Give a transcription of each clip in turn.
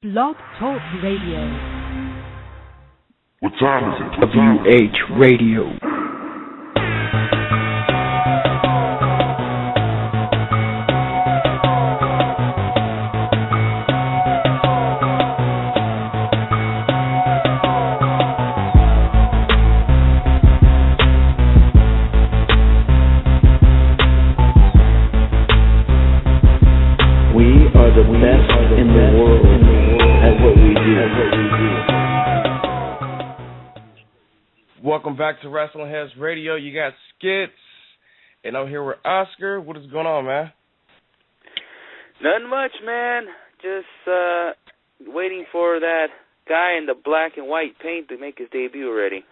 Blog Talk Radio. What time is it? WH Radio. Welcome back to WrestlingHeads Radio. You got Skits, and I'm here with Oscar. What is going on, man? Nothing much, man. Just waiting for that guy in the black and white paint to make his debut already.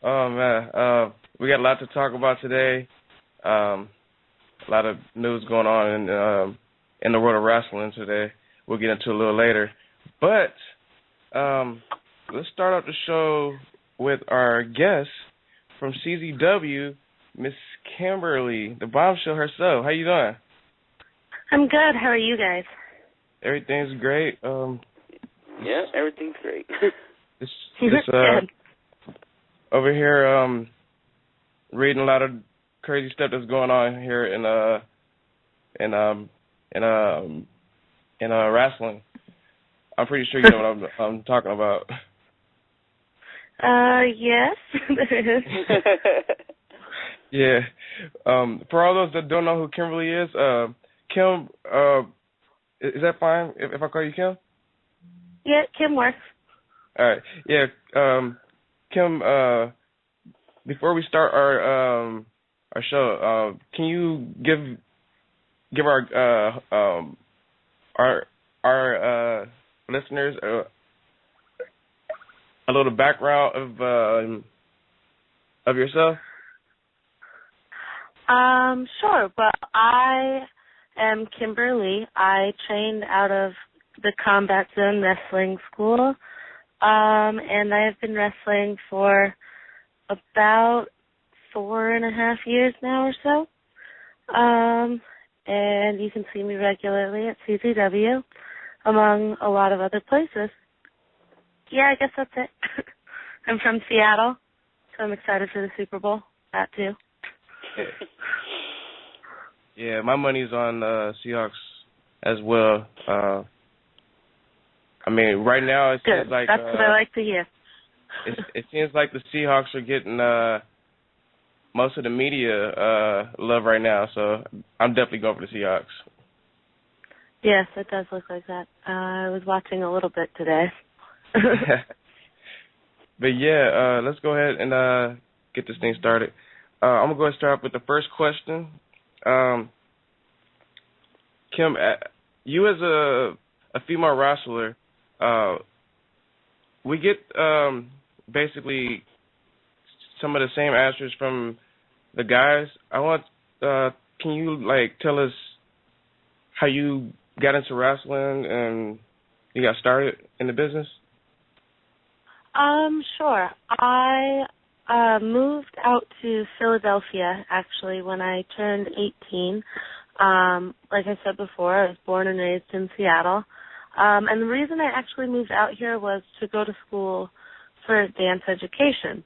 Oh, man. We got a lot to talk about today. A lot of news going on in the world of wrestling today. We'll get into it a little later. But let's start off the show with our guest from CZW, Miss Kimberlee, the bombshell herself. How you doing? I'm good. How are you guys? Everything's great. Yeah, everything's great. Over here, reading a lot of crazy stuff that's going on here in wrestling. I'm pretty sure you know what I'm talking about. Yes, there is. Yeah. For all those that don't know who Kimberlee is, Kim, is that fine if I call you Kim? Yeah, Kim works. All right. Yeah. Kim, before we start our show, can you give our listeners a little background of yourself? Sure. Well, I am Kimberlee. I trained out of the Combat Zone Wrestling School, and I have been wrestling for about 4.5 years now or so. And you can see me regularly at CZW, among a lot of other places. Yeah, I guess that's it. I'm from Seattle, so I'm excited for the Super Bowl. That too. Yeah, my money's on Seahawks as well. I mean, right now it seems like that's what I like to hear. it seems like the Seahawks are getting most of the media love right now, so I'm definitely going for the Seahawks. Yes, it does look like that. I was watching a little bit today. But yeah, let's go ahead and get this thing started. I'm going to start with the first question. Kim, you as a female wrestler, we get basically some of the same answers from the guys. I want, can you tell us how you got into wrestling and you got started in the business? Sure. I moved out to Philadelphia, actually, when I turned 18. Like I said before, I was born and raised in Seattle. And the reason I actually moved out here was to go to school for dance education.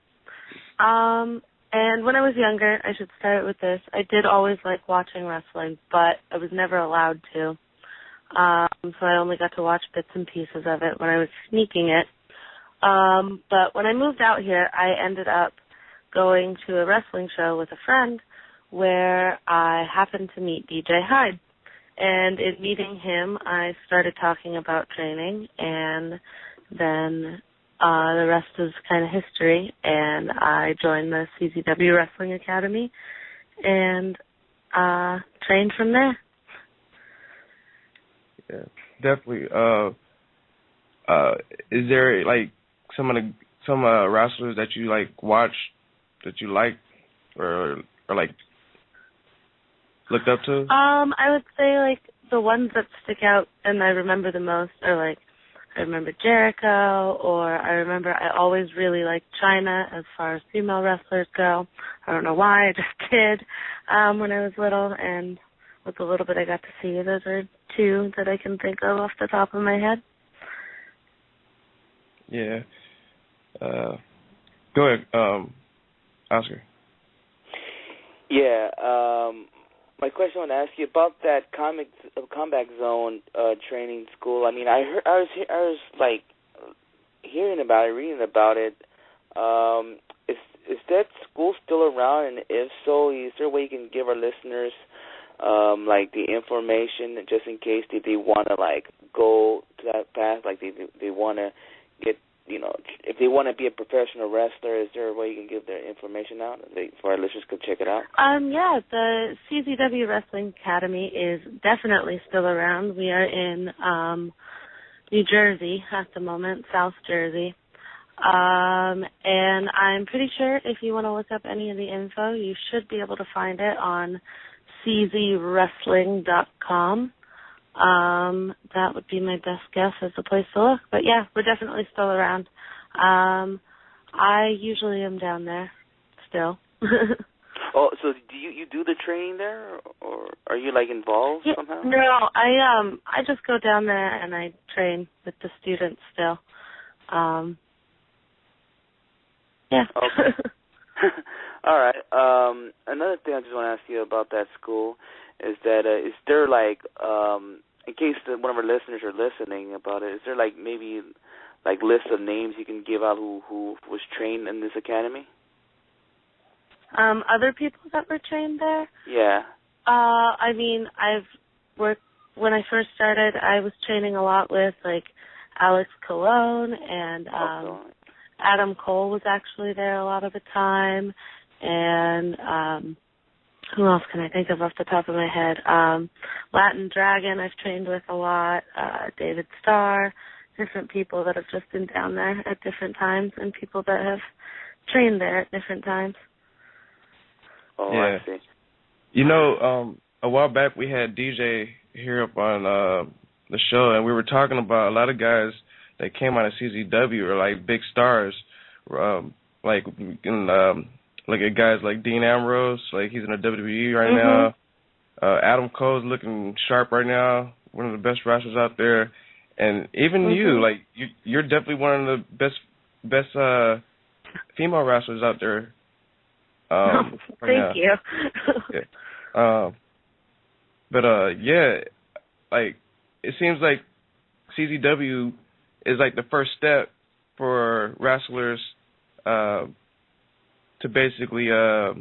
And when I was younger, I should start with this, I did always like watching wrestling, but I was never allowed to. So I only got to watch bits and pieces of it when I was sneaking it. But when I moved out here, I ended up going to a wrestling show with a friend where I happened to meet DJ Hyde. And in meeting him, I started talking about training, and then the rest is kind of history. And I joined the CZW Wrestling Academy and trained from there. Yeah, definitely. Is there some wrestlers that you watch that you like or looked up to? I would say the ones that stick out and I remember the most are I remember Jericho, or I always really liked Chyna as far as female wrestlers go. I don't know why, I just did when I was little, and with the little bit I got to see, those are two that I can think of off the top of my head. Yeah. Go ahead, Oscar. Yeah. My question I want to ask you about that Combat Zone training school. I mean, I was like hearing about it, reading about it. Is that school still around? And if so, is there a way you can give our listeners like the information just in case they want to like go to that path, like they want to get, you know, if they want to be a professional wrestler, is there a way you can give their information out for our listeners to check it out? Yeah, the CZW Wrestling Academy is definitely still around. We are in New Jersey at the moment, South Jersey. And I'm pretty sure if you want to look up any of the info, you should be able to find it on czwrestling.com. That would be my best guess as a place to look. But yeah, we're definitely still around. I usually am down there still. Oh, so do you do the training there, or are you like involved somehow? No, I just go down there and I train with the students still. Yeah. Okay. All right. Another thing I just want to ask you about that school is that is there like in case one of our listeners are listening about it, is there like maybe like list of names you can give out who was trained in this academy? Other people that were trained there? Yeah. I mean, I've worked, when I first started, I was training a lot with, like, Alex Colon, and Adam Cole was actually there a lot of the time, and who else can I think of off the top of my head? Latin Dragon I've trained with a lot, David Starr, different people that have just been down there at different times, and people that have trained there at different times. Oh, yeah. I see. You know, a while back we had DJ here up on the show, and we were talking about a lot of guys that came out of CZW are like big stars, like guys like Dean Ambrose, like he's in the WWE right now. Adam Cole's looking sharp right now, one of the best wrestlers out there, and even you, like you're definitely one of the best female wrestlers out there. Thank you. Yeah. But yeah, like it seems like CZW is like the first step for wrestlers to basically to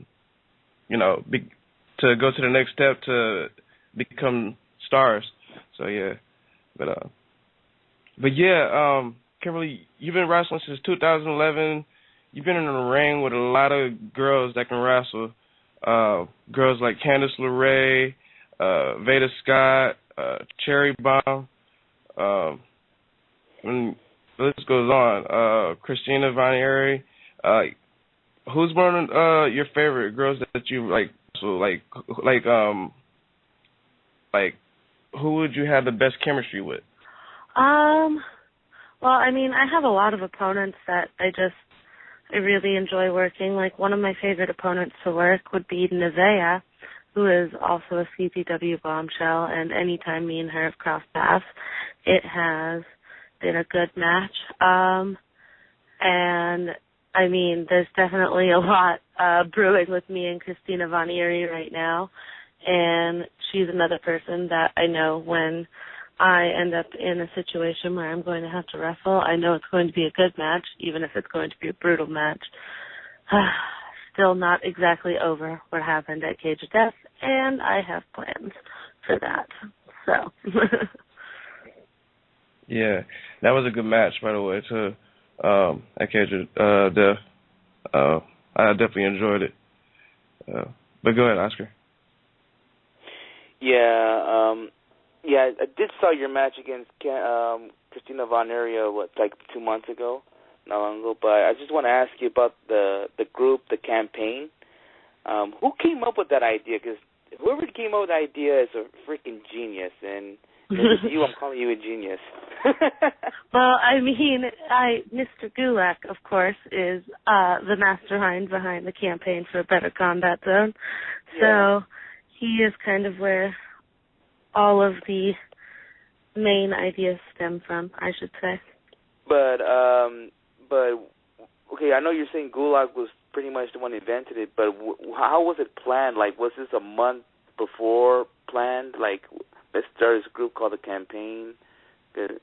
go to the next step to become stars. So yeah, but yeah, Kimberlee, you've been wrestling since 2011. You've been in the ring with a lot of girls that can wrestle. Girls like Candice LeRae, Veda Scott, Cherry Bomb, and the list goes on. Christina Vanieri. Who's one of your favorite girls that you like? So like who would you have the best chemistry with? Well, I mean, I have a lot of opponents that I really enjoy working. Like, one of my favorite opponents to work would be Nevaeh, who is also a CZW bombshell, and anytime me and her have crossed paths, it has been a good match. And, I mean, there's definitely a lot brewing with me and Christina Vanieri right now, and she's another person that I know when I end up in a situation where I'm going to have to wrestle, I know it's going to be a good match, even if it's going to be a brutal match. Still not exactly over what happened at Cage of Death, and I have plans for that. So. Yeah, that was a good match, by the way, too, at Cage of Death. I definitely enjoyed it. But go ahead, Oscar. Yeah, yeah, I did saw your match against Christina Vanieri, 2 months ago, not long ago. But I just want to ask you about the group, the campaign. Who came up with that idea? Because whoever came up with the idea is a freaking genius, and if it's you, I'm calling you a genius. Well, I mean, Mr. Gulak, of course, is the mastermind behind the campaign for a better combat zone. Yeah. So he is kind of where all of the main ideas stem from, I should say. But okay, I know you're saying Gulag was pretty much the one who invented it, but how was it planned? Like, was this a month before planned? Like, let's start this group called the Campaign? Good.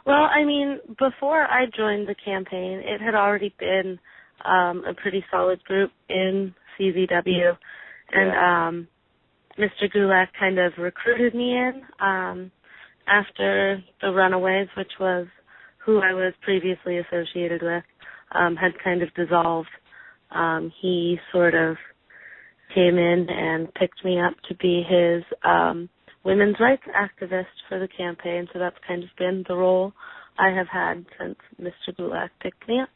Well, I mean, before I joined the campaign, it had already been a pretty solid group in CZW, and Mr. Gulak kind of recruited me in after the Runaways, which was who I was previously associated with, had kind of dissolved. He sort of came in and picked me up to be his women's rights activist for the campaign, so that's kind of been the role I have had since Mr. Gulak picked me up.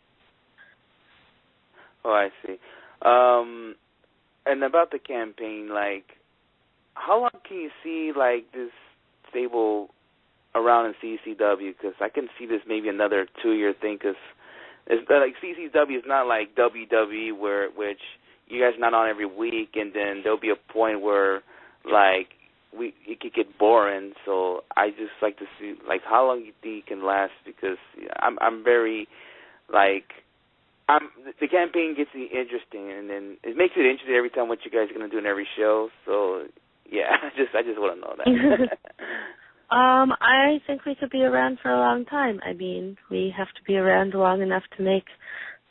Oh, I see. And about the campaign, like, how long can you see, like, this stable around in CCW? Because I can see this maybe another 2-year thing, because it's like CCW is not like WWE, which you guys are not on every week, and then there'll be a point where, like, it could get boring. So I just like to see, like, how long you think it can last, because I'm very, like, the campaign gets interesting, and then it makes it interesting every time what you guys are going to do in every show. So, yeah, I just want to know that. I think we could be around for a long time. I mean, we have to be around long enough to make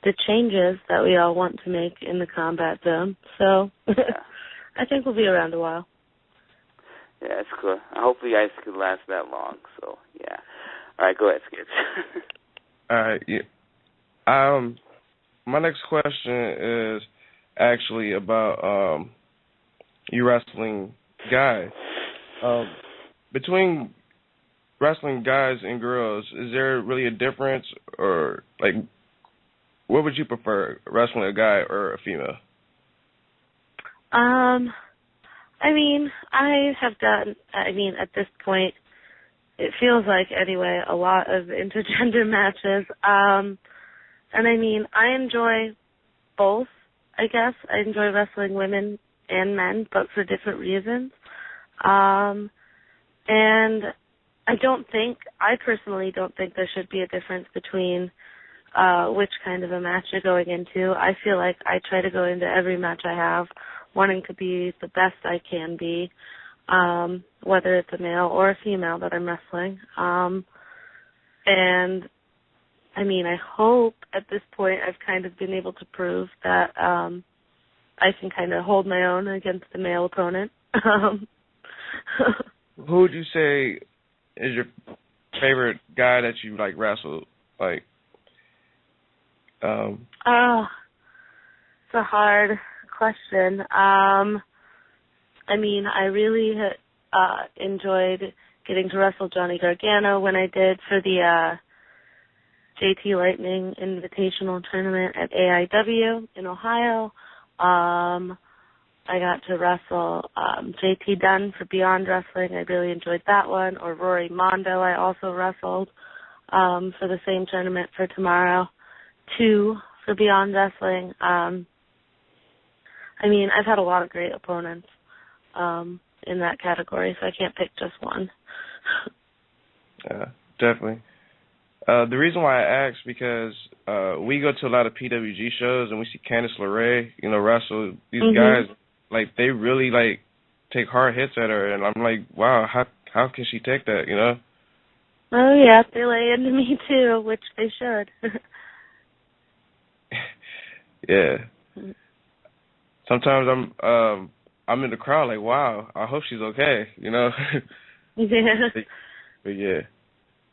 the changes that we all want to make in the combat zone. So, I think we'll be around a while. Yeah, that's cool. I hope you guys could last that long. So, yeah. All right, go ahead, Skids. All right. Yeah. My next question is actually about you wrestling guys. Between wrestling guys and girls, is there really a difference, or like, what would you prefer, wrestling a guy or a female? I mean, at this point, it feels like, anyway, a lot of intergender matches. And I mean, I enjoy both, I guess. I enjoy wrestling women and men, but for different reasons. And I personally don't think there should be a difference between which kind of a match you're going into. I feel like I try to go into every match I have wanting to be the best I can be, whether it's a male or a female that I'm wrestling. And I mean, I hope at this point I've kind of been able to prove that I can kind of hold my own against the male opponent. Who would you say is your favorite guy that you like wrestled? Like, it's a hard question. I mean, I really enjoyed getting to wrestle Johnny Gargano when I did for the JT Lightning Invitational Tournament at AIW in Ohio. I got to wrestle JT Dunn for Beyond Wrestling. I really enjoyed that one. Or Rory Mondo, I also wrestled for the same tournament for tomorrow, 2 for Beyond Wrestling. I mean, I've had a lot of great opponents in that category, so I can't pick just one. Yeah, definitely. The reason why I ask, because we go to a lot of PWG shows and we see Candice LeRae, wrestle these guys. Like, they really, like, take hard hits at her, and I'm like, wow, how can she take that, Oh, yeah, they lay into me, too, which they should. Yeah. Sometimes I'm in the crowd like, wow, I hope she's okay, Yeah. But yeah.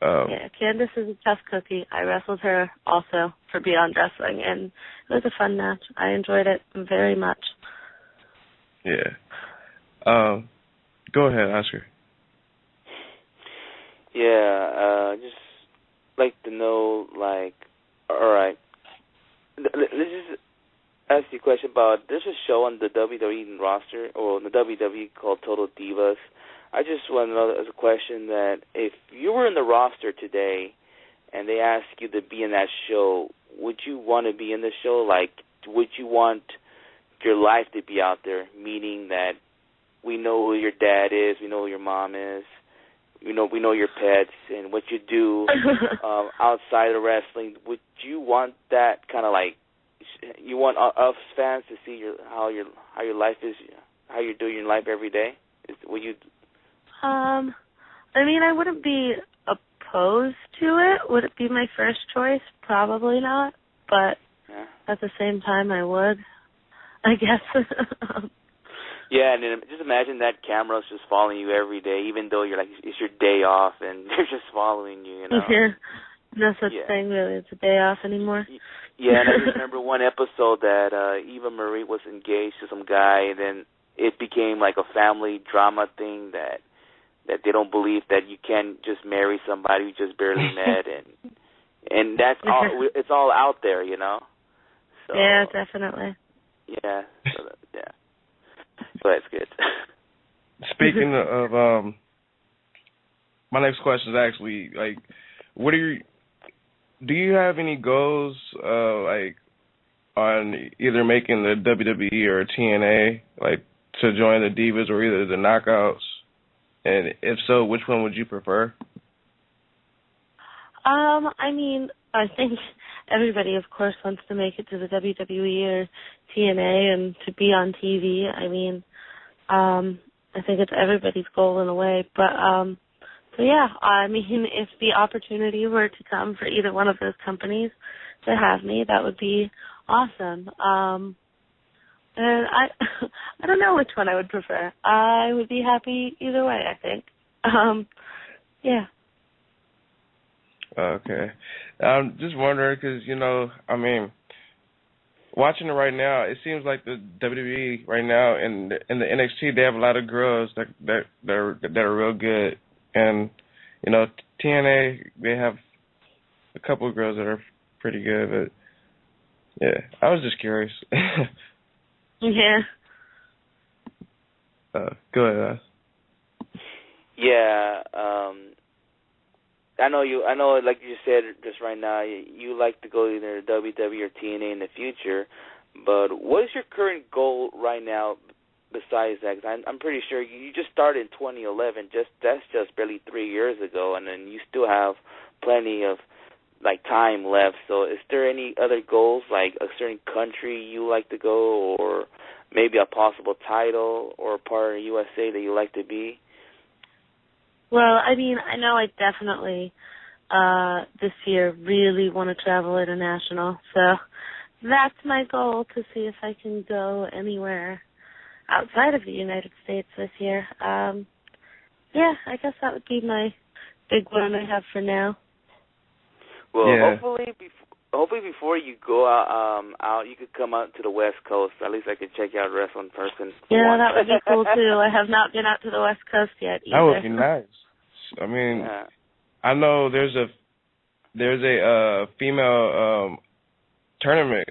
Yeah, Candice is a tough cookie. I wrestled her also for Beyond Wrestling, and it was a fun match. I enjoyed it very much. Yeah. Go ahead, Oscar. Yeah, just like to know, like, all right, let's just ask you a question about, there's a show on the WWE roster, or on the WWE called Total Divas. I just want to know as a question that if you were in the roster today and they asked you to be in that show, would you want to be in the show? Like, would you want your life to be out there, meaning that we know who your dad is, we know who your mom is, we know your pets and what you do outside of wrestling. Would you want that kind of like, you want us fans to see how your life is, how you're doing your life every day? Would you? I mean, I wouldn't be opposed to it. Would it be my first choice? Probably not. But at the same time, I would, I guess. Yeah, and then just imagine that camera's just following you every day, even though you're like, it's your day off, and they're just following you, you know? Yeah. No such thing, really. It's a day off anymore. Yeah, and I remember one episode that Eva Marie was engaged to some guy, and then it became like a family drama thing that they don't believe that you can just marry somebody you just barely met, and that's all. It's all out there, you know. So, yeah, definitely. Yeah, yeah. So that's good. Speaking of, my next question is actually like, do you have any goals like on either making the WWE or TNA, like to join the Divas or either the Knockouts? And if so, which one would you prefer? I mean, I think everybody, of course, wants to make it to the WWE or TNA and to be on TV. I mean, I think it's everybody's goal in a way. But yeah, I mean, if the opportunity were to come for either one of those companies to have me, that would be awesome. And I don't know which one I would prefer. I would be happy either way, I think. Yeah. Okay. I'm just wondering because, you know, I mean, watching it right now, it seems like the WWE right now and in the NXT, they have a lot of girls that are real good. And, you know, TNA, they have a couple of girls that are pretty good. But, yeah, I was just curious. Yeah. Go ahead. Yeah, I know, like you said just right now, you like to go either WWE or TNA in the future, but what is your current goal right now besides that? 'Cause I'm pretty sure you just started in 2011, that's just barely 3 years ago, and then you still have plenty of, like, time left. So is there any other goals, like a certain country you like to go, or maybe a possible title or part of USA that you like to be? Well, I mean, I know I definitely this year really want to travel international, so that's my goal, to see if I can go anywhere outside of the United States this year. Yeah, I guess that would be my big one I have for now. Well, yeah. hopefully before you go out, you could come out to the West Coast. At least I could check you out wrestling in person. Yeah, that would be cool too. I have not been out to the West Coast yet either. That would be nice. I mean, I know there's a female tournament.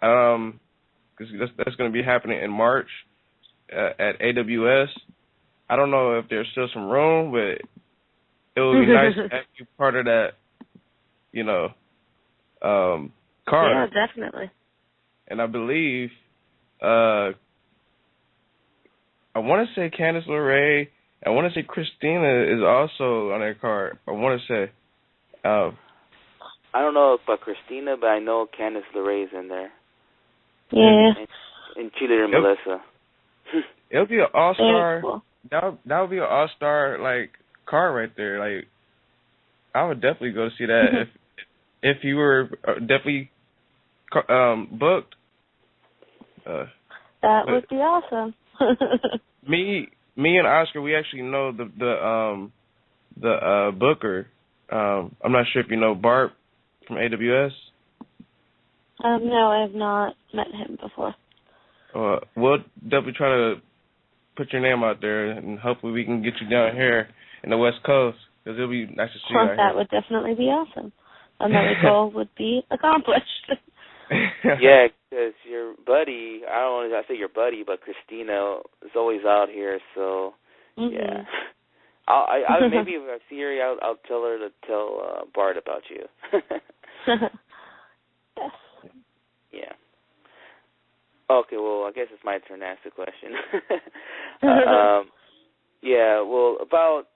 'Cause that's going to be happening in March at AWS. I don't know if there's still some room, but it would be nice to have you part of that, you know, card. Yeah, definitely. And I believe, I want to say Candice LeRae, I want to say Christina is also on that card. I want to say. I don't know about Christina, but I know Candice LeRae's in there. Yeah. And Cheerleader Melissa. It'll be an all-star. Cool. That would be an all-star, like, card right there. Like, I would definitely go to see that if you were definitely booked. That would be awesome. Me and Oscar, we actually know the booker. I'm not sure if you know Bart from AWS. No, I have not met him before. We'll definitely try to put your name out there, and hopefully we can get you down here in the West Coast, because it'll be nice to see you out That here. would definitely be awesome. Another goal would be accomplished. Yeah, because your buddy, I don't want to say your buddy, but Christina is always out here, so yeah. I maybe if I see her, I'll tell her to tell Bart about you. Yes. Yeah. Okay, well, I guess it's my turn to ask the question. Yeah, well, about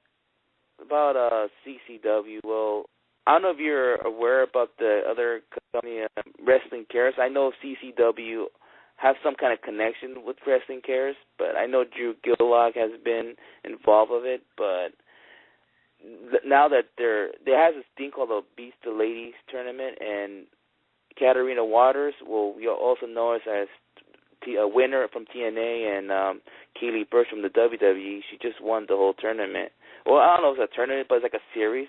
CCW. Well, I don't know if you're aware about the other company, Wrestling Cares. I know CCW have some kind of connection with Wrestling Cares, but I know Drew Gillock has been involved with it. But now that there has this thing called the Beast of Ladies tournament, and Katarina Waters, well, we also know her as a winner from TNA, and Keely Burch from the WWE. She just won the whole tournament. Well, I don't know if it's a tournament, but it's like a series.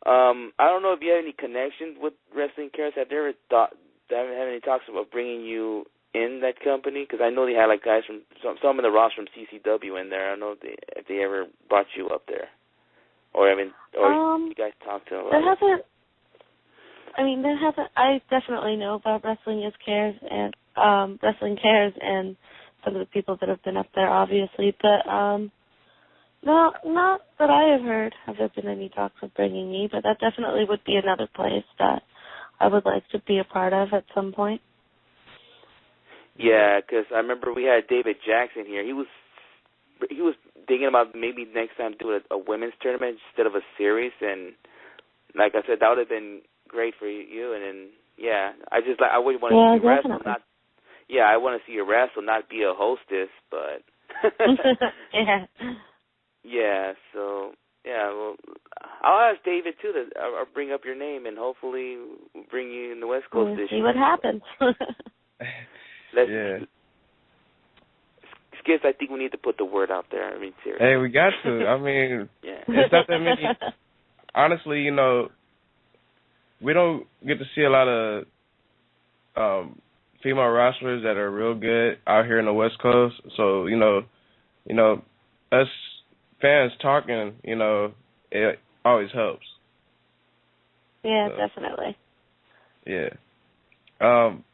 I don't know if you have any connections with Wrestling Cares. Have they ever had any talks about bringing you in that company? Because I know they had like guys from some of the roster from CCW in there. I don't know if they ever brought you up there, or you guys talked to them. There hasn't. I mean, there hasn't. I definitely know about Wrestling Cares and some of the people that have been up there, obviously, but no, not that I have heard. Have there been any talks of bringing me? But that definitely would be another place that I would like to be a part of at some point. Yeah, because I remember we had David Jackson here. He was thinking about maybe next time doing a women's tournament instead of a series, and like I said, that would have been great for you. And then I would want to see you wrestle, not. Yeah, I want to see you wrestle, not be a hostess, but. Yeah. Yeah, so, well, I'll ask David, too, I'll bring up your name, and hopefully bring you in the West Coast this year. See what happens. Skips, I think we need to put the word out there. I mean, seriously. Hey, we got to. I mean, it's not that many. Honestly, we don't get to see a lot of female wrestlers that are real good out here in the West Coast. So, us fans talking, it always helps. Yeah, definitely. Yeah. I'm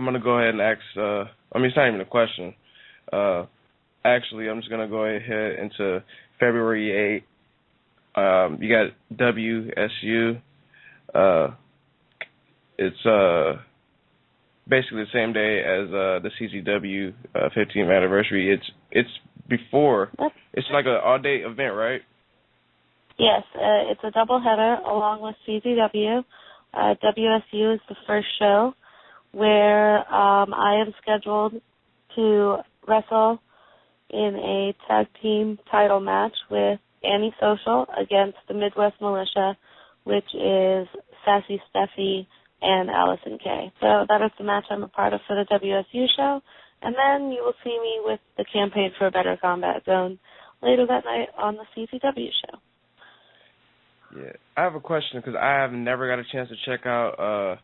going to go ahead and ask, it's not even a question. Actually, I'm just going to go ahead into February 8th. You got WSU. It's basically the same day as the CZW 15th anniversary. It's before. It's like an all-day event, right? Yes, it's a doubleheader along with CZW. WSU is the first show where I am scheduled to wrestle in a tag team title match with Annie Social against the Midwest Militia, which is Sassy Steffi and Allison Kay. So that is the match I'm a part of for the WSU show. And then you will see me with the Campaign for a Better Combat Zone later that night on the CZW show. Yeah, I have a question because I have never got a chance to check out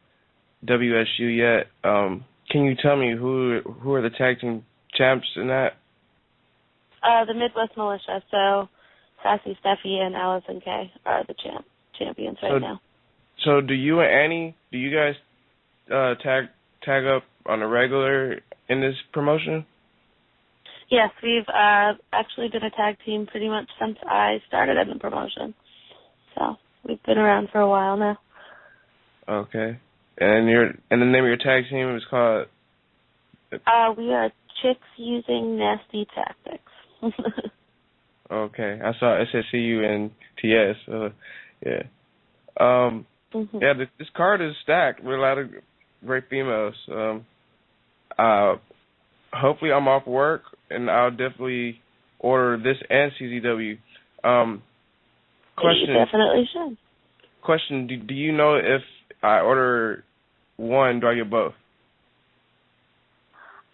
WSU yet. Can you tell me who are the tag team champs in that? The Midwest Militia. So Sassy Steffi and Allison Kay are the champions right now. So do you and Annie, do you guys tag up on a regular in this promotion? Yes, we've actually been a tag team pretty much since I started in the promotion. So we've been around for a while now. Okay. And the name of your tag team is called? We are Chicks Using Nasty Tactics. Okay. I saw SSCUNTS. Yeah. Yeah, this card is stacked with a lot of great females. Hopefully I'm off work, and I'll definitely order this and CZW. Question. You definitely should. Question, do you know if I order one, do I get both?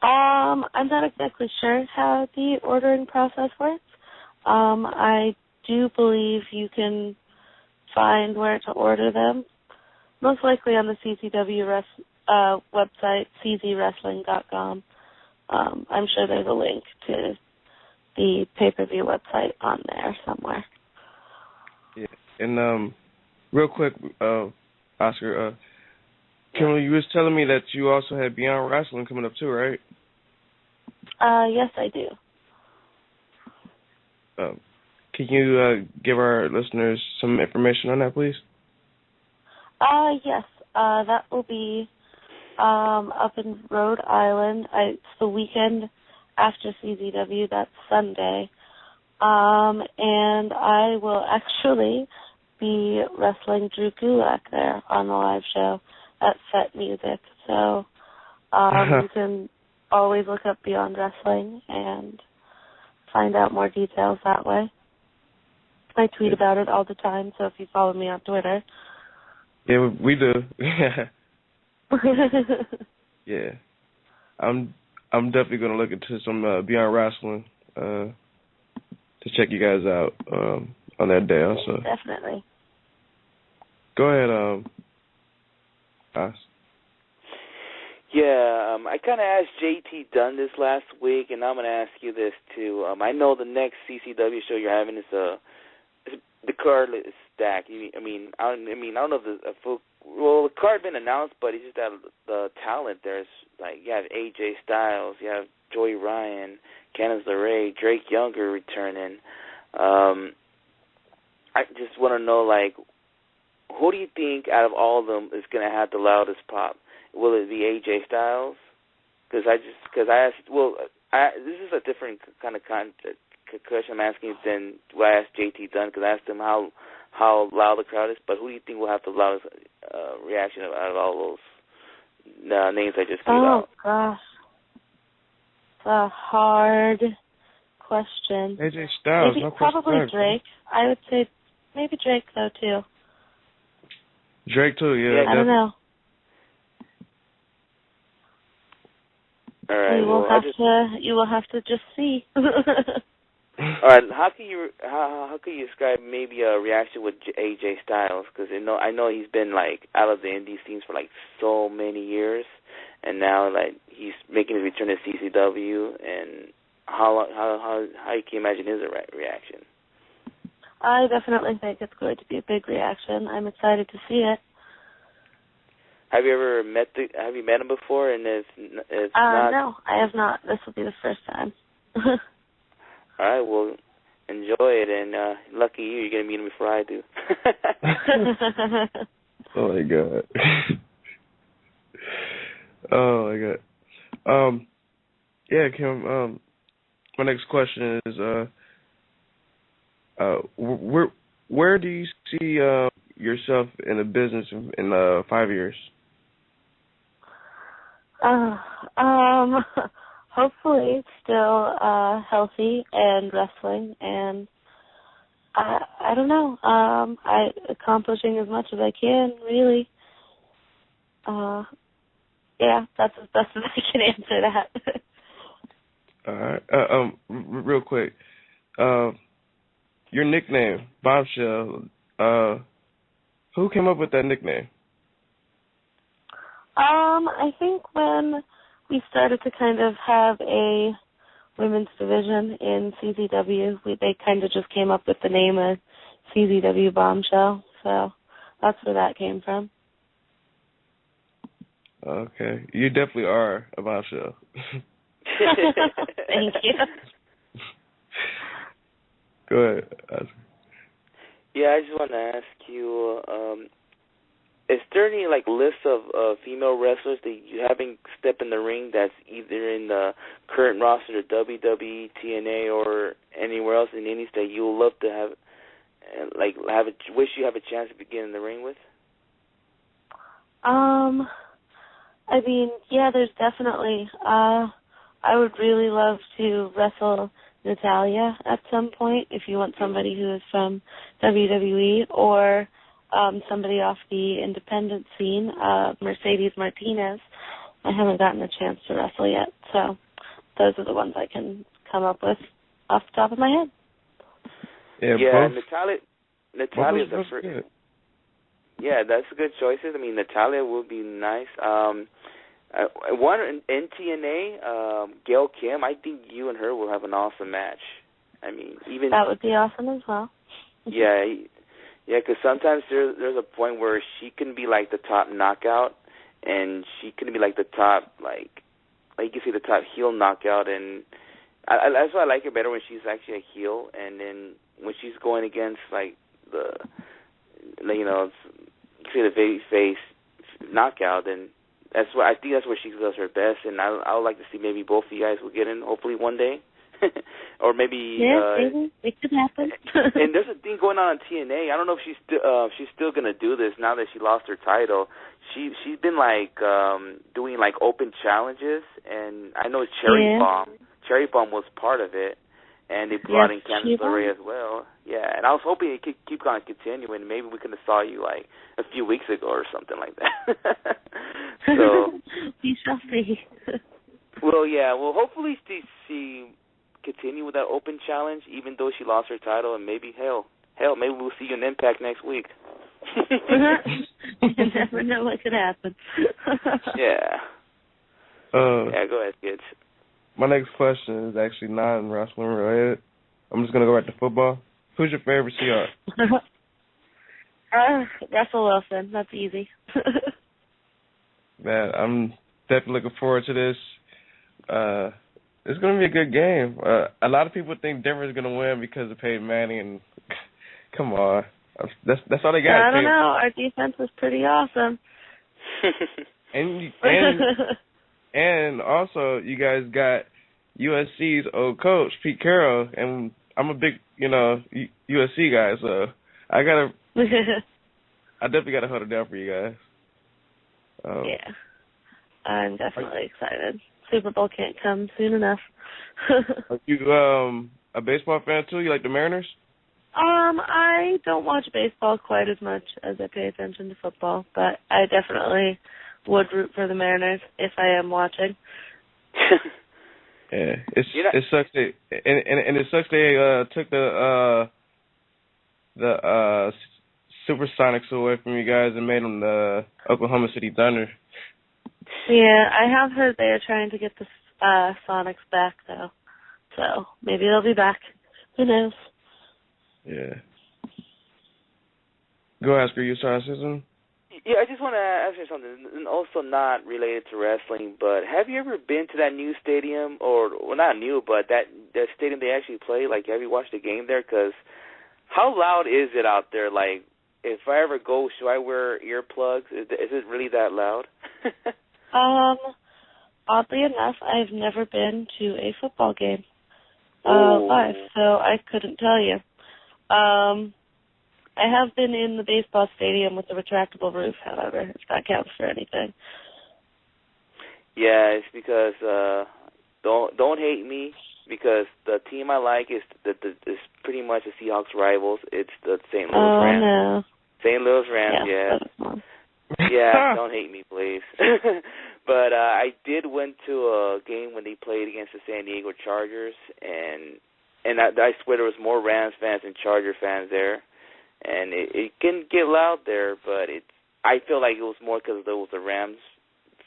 I'm not exactly sure how the ordering process works. I do believe you can find where to order them, most likely on the CZW website, czwrestling.com. I'm sure there's a link to the pay-per-view website on there somewhere. Yeah, and real quick, Oscar, Kimberlee, you was telling me that you also had Beyond Wrestling coming up too, right? Yes, I do. Can you give our listeners some information on that, please? Yes. That will be up in Rhode Island. It's the weekend after CZW. That's Sunday. And I will actually be wrestling Drew Gulak there on the live show at Set Music. So you can always look up Beyond Wrestling and find out more details that way. I tweet about it all the time, so if you follow me on Twitter. Yeah, we do. Yeah. I'm definitely going to look into some Beyond Wrestling to check you guys out on that day also. Definitely. Go ahead, Oz. Yeah, I kind of asked JT Dunn this last week, and I'm going to ask you this too. I know the next CCW show you're having is the card is stacked. I don't know if the the card been announced, but it's just that the talent there's like you have AJ Styles, you have Joey Ryan, Candice LeRae, Drake Younger returning. I just want to know, like, who do you think out of all of them is going to have the loudest pop? Will it be AJ Styles? Because I asked. This is a different kind of question I'm asking than what I asked JT Dunn, because I asked him how loud the crowd is. But who do you think will have the loudest reaction out of all those names I just gave out? Oh gosh, it's a hard question. AJ Styles, maybe, probably Drake. I would say maybe Drake though too. Drake too, yeah. I don't know. All right. You will have to just see. All right. How can you describe maybe a reaction with AJ Styles? Because I know he's been like out of the indie scenes for like so many years, and now like he's making his return to CZW. And how you can imagine his reaction? I definitely think it's going to be a big reaction. I'm excited to see it. Have you met him before? And if not, no, I have not. This will be the first time. All right, well, enjoy it, and lucky you're gonna meet him before I do. Oh my god. Oh my god. Yeah, Kim. My next question is, where do you see yourself in the business in 5 years? Hopefully still healthy and wrestling, and I don't know, accomplishing as much as I can, really. Yeah, that's as best as I can answer that. All right. Real quick, your nickname, Bombshell. Who came up with that nickname? I think when we started to kind of have a women's division in CZW, they kind of just came up with the name of CZW Bombshell. So that's where that came from. Okay. You definitely are a bombshell. Thank you. Go ahead. Yeah, I just want to ask you, is there any like list of female wrestlers that you haven't stepped in the ring that's either in the current roster of WWE, TNA, or anywhere else in the indies that you would love to have, wish you have a chance to begin in the ring with? I mean, yeah, there's definitely. I would really love to wrestle Natalya at some point if you want somebody who is from WWE, or somebody off the independent scene, Mercedes Martinez. I haven't gotten a chance to wrestle yet, so those are the ones I can come up with off the top of my head. Yeah, Natalya's a first. Yeah, that's a good choices. I mean, Natalya would be nice. One in TNA, Gail Kim. I think you and her will have an awesome match. I mean, even that would be awesome as well. Yeah, because sometimes there's a point where she can be like the top knockout, and she can be like the top like you can see the top heel knockout, and that's why I like her better when she's actually a heel, and then when she's going against like the see the baby face knockout, then that's what I think. That's where she does her best, and I would like to see maybe both of you guys will get in hopefully one day, or maybe. Maybe it could happen. And there's a thing going on TNA. I don't know if she's still gonna do this now that she lost her title. She's been like doing like open challenges, and I know Cherry Bomb was part of it. And they brought in Candice LeRae as well. Yeah, and I was hoping it could keep on continuing. Maybe we could have saw you like a few weeks ago or something like that. So we shall see. Well, yeah. Well, hopefully she continue with that open challenge, even though she lost her title, and maybe maybe we'll see you in Impact next week. You never know what could happen. Yeah. Yeah. Go ahead, kids. My next question is actually non-wrestling related. I'm just going to go right to football. Who's your favorite Seahawk? Russell Wilson. That's easy. Man, I'm definitely looking forward to this. It's going to be a good game. A lot of people think Denver's going to win because of Peyton Manning, and come on. That's all they got. I don't know. Our defense is pretty awesome. And also, you guys got USC's old coach, Pete Carroll, and I'm a big, USC guy, so I definitely got to hold it down for you guys. Yeah, I'm definitely excited. Super Bowl can't come soon enough. Are you a baseball fan too? You like the Mariners? I don't watch baseball quite as much as I pay attention to football, but I definitely would root for the Mariners if I am watching. Yeah, it sucks. And it sucks they took the Supersonics away from you guys and made them the Oklahoma City Thunder. Yeah, I have heard they are trying to get the Sonics back though, so maybe they'll be back. Who knows? Yeah. Go ask her. You saw Susan? Yeah, I just want to ask you something, and also not related to wrestling, but have you ever been to that new stadium, or well, not new, but that stadium they actually play? Like, have you watched the game there? Because how loud is it out there? Like, if I ever go, should I wear earplugs? Is it really that loud? Oddly enough, I've never been to a football game live, so I couldn't tell you. I have been in the baseball stadium with the retractable roof, however, if that counts for anything. Yeah, it's because don't hate me, because the team I like is pretty much the Seahawks rivals. It's the St. Louis Rams. No. St. Louis Rams, yeah. Yeah, don't hate me, please. But I did went to a game when they played against the San Diego Chargers, and I swear there was more Rams fans than Charger fans there. And it can get loud there, but I feel like it was more because there was the Rams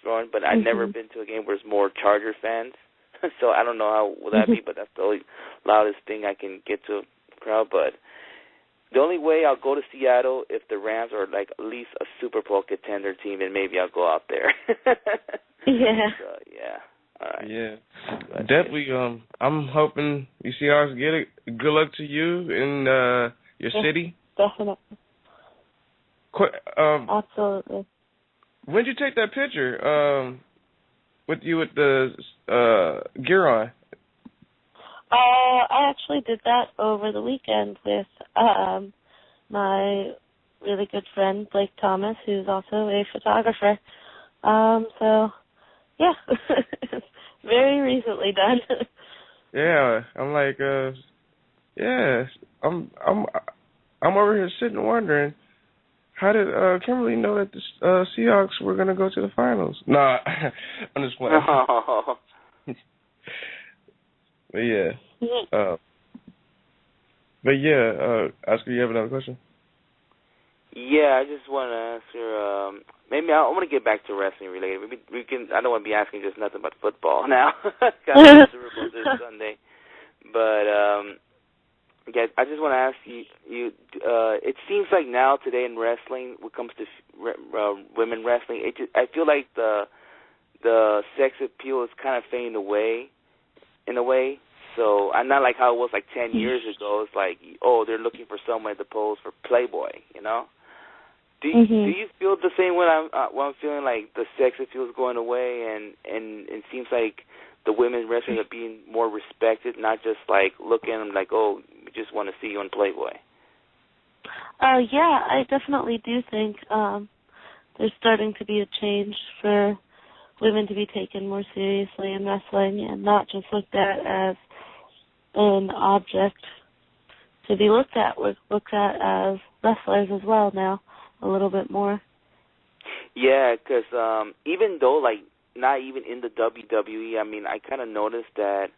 throwing, but I've never been to a game where there's more Charger fans. So I don't know how will that be, but that's the only loudest thing I can get to a crowd. But the only way I'll go to Seattle if the Rams are like at least a Super Bowl contender team, and maybe I'll go out there. Yeah. So, yeah. All right. Yeah. Definitely. I'm hoping you Seahawks get it. Good luck to you in your city. Definitely. Absolutely. When did you take that picture with you with the gear on? I actually did that over the weekend with my really good friend Blake Thomas, who's also a photographer. So, yeah, very recently done. Yeah, I'm like, yeah, I'm over here sitting wondering, how did Kimberlee know that the Seahawks were going to go to the finals? Nah, I'm just playing. Oh. But yeah. Oscar, you have another question? Yeah, I just want to answer. Maybe I want to get back to wrestling related. Maybe we can. I don't want to be asking just nothing but football now. Got the Super Bowl this Sunday, but yeah, I just want to ask you. It seems like now today in wrestling, when it comes to women wrestling, I feel like the sex appeal is kind of fading away, in a way. So I'm not like how it was like 10 years ago. It's like, oh, they're looking for someone to pose for Playboy, you know. Do you feel the same way when I'm feeling like the sex appeal is going away, and it seems like the women wrestlers are being more respected, not just like looking at them like, oh, we just want to see you on Playboy? Yeah, I definitely do think there's starting to be a change for women to be taken more seriously in wrestling and not just looked at as an object to be looked at. We're looked at as wrestlers as well now, a little bit more. Yeah, because even though, like, not even in the WWE, I mean, I kind of noticed that,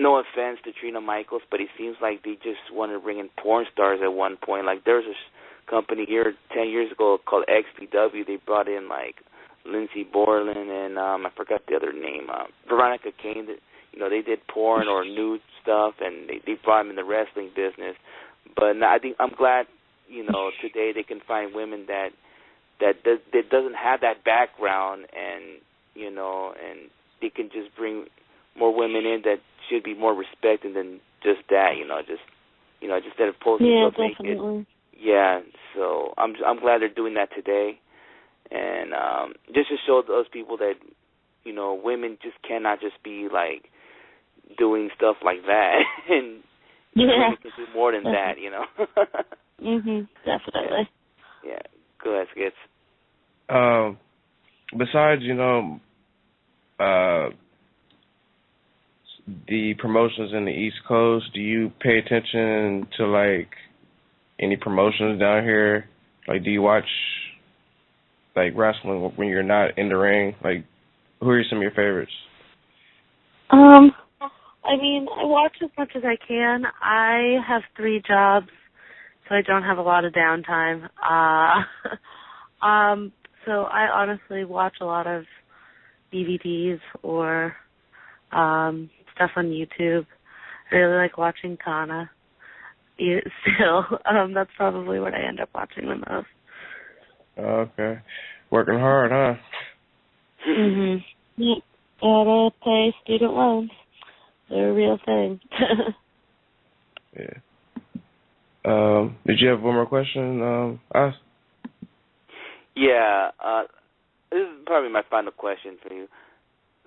no offense to Trina Michaels, but it seems like they just want to bring in porn stars at one point. Like, there's a company here 10 years ago called XPW. They brought in, like, Lindsay Borland and I forgot the other name, Veronica Kane. They did porn or nude stuff, and they brought them in the wrestling business. But I think I'm glad, today they can find women that doesn't have that background, and and they can just bring more women in that should be more respected than just that, just instead of posting stuff naked. Yeah, so I'm glad they're doing that today, and just to show those people that women just cannot just be like doing stuff like that, and women can do more than that, Definitely. Yeah. Go ahead, Skits. Besides, the promotions in the East Coast, do you pay attention to, like, any promotions down here? Like, do you watch, like, wrestling when you're not in the ring? Like, who are some of your favorites? I mean, I watch as much as I can. I have 3 jobs, so I don't have a lot of downtime. So I honestly watch a lot of DVDs or stuff on YouTube. I really like watching Kana. Still, that's probably what I end up watching the most. Okay. Working hard, huh? Yeah. Gotta pay student loans. They're a real thing. Yeah. Did you have one more question, Us? Yeah. This is probably my final question for you.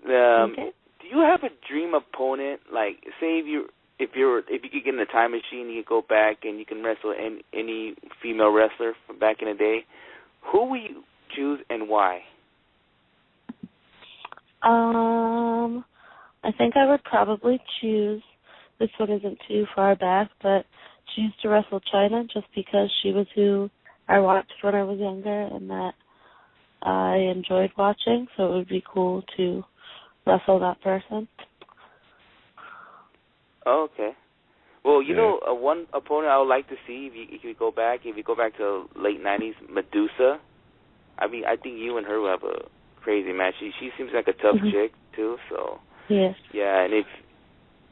Okay. Do you have a dream opponent? Like, say if you could get in a time machine, you could go back and you can wrestle any female wrestler from back in the day. Who would you choose and why? I think I would probably choose, this one isn't too far back, but choose to wrestle Chyna just because she was who I watched when I was younger and that I enjoyed watching, so it would be cool to wrestle that person. Oh, okay. Well, one opponent I would like to see if you go back to late 90s, Medusa. I mean, I think you and her will have a crazy match. She seems like a tough chick too, so yes. Yeah,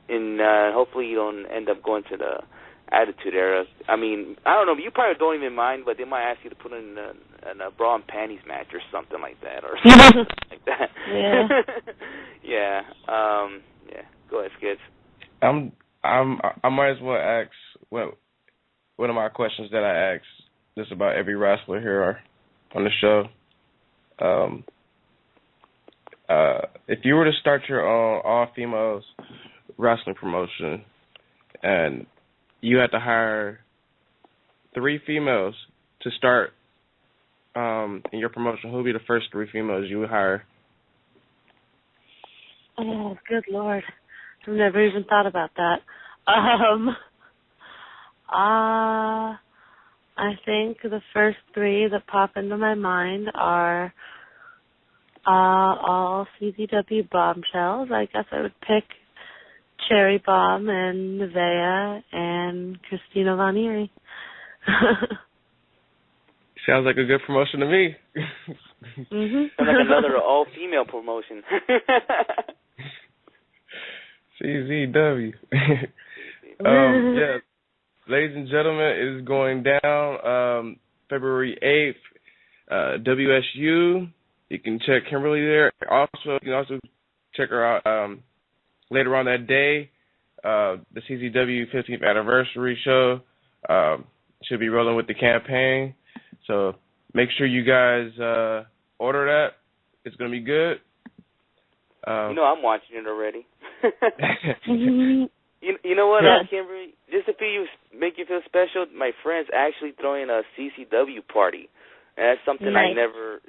and hopefully you don't end up going to the Attitude Era. I mean, I don't know, you probably don't even mind, but they might ask you to put in a bra and panties match or something like that, or something like that. Yeah. Yeah. Yeah. Go ahead, Skids. I might as well ask one of my questions that I ask just about every wrestler here on the show. If you were to start your own all-females wrestling promotion and you had to hire 3 females to start in your promotion, who would be the first 3 females you would hire? Oh, good Lord. I've never even thought about that. I think the first 3 that pop into my mind are all CZW bombshells. I guess I would pick Cherry Bomb and Nevaeh and Christina Von Eerie. Sounds like a good promotion to me. Sounds like another all-female promotion. CZW. Yeah, ladies and gentlemen, it is going down February 8th. WSU. You can check Kimberlee there. You can also check her out later on that day, the CZW 15th anniversary show. should be rolling with the campaign. So make sure you guys order that. It's going to be good. I'm watching it already. You know what, Kimberlee? Just to make you feel special, my friend's actually throwing a CCW party. And that's something I never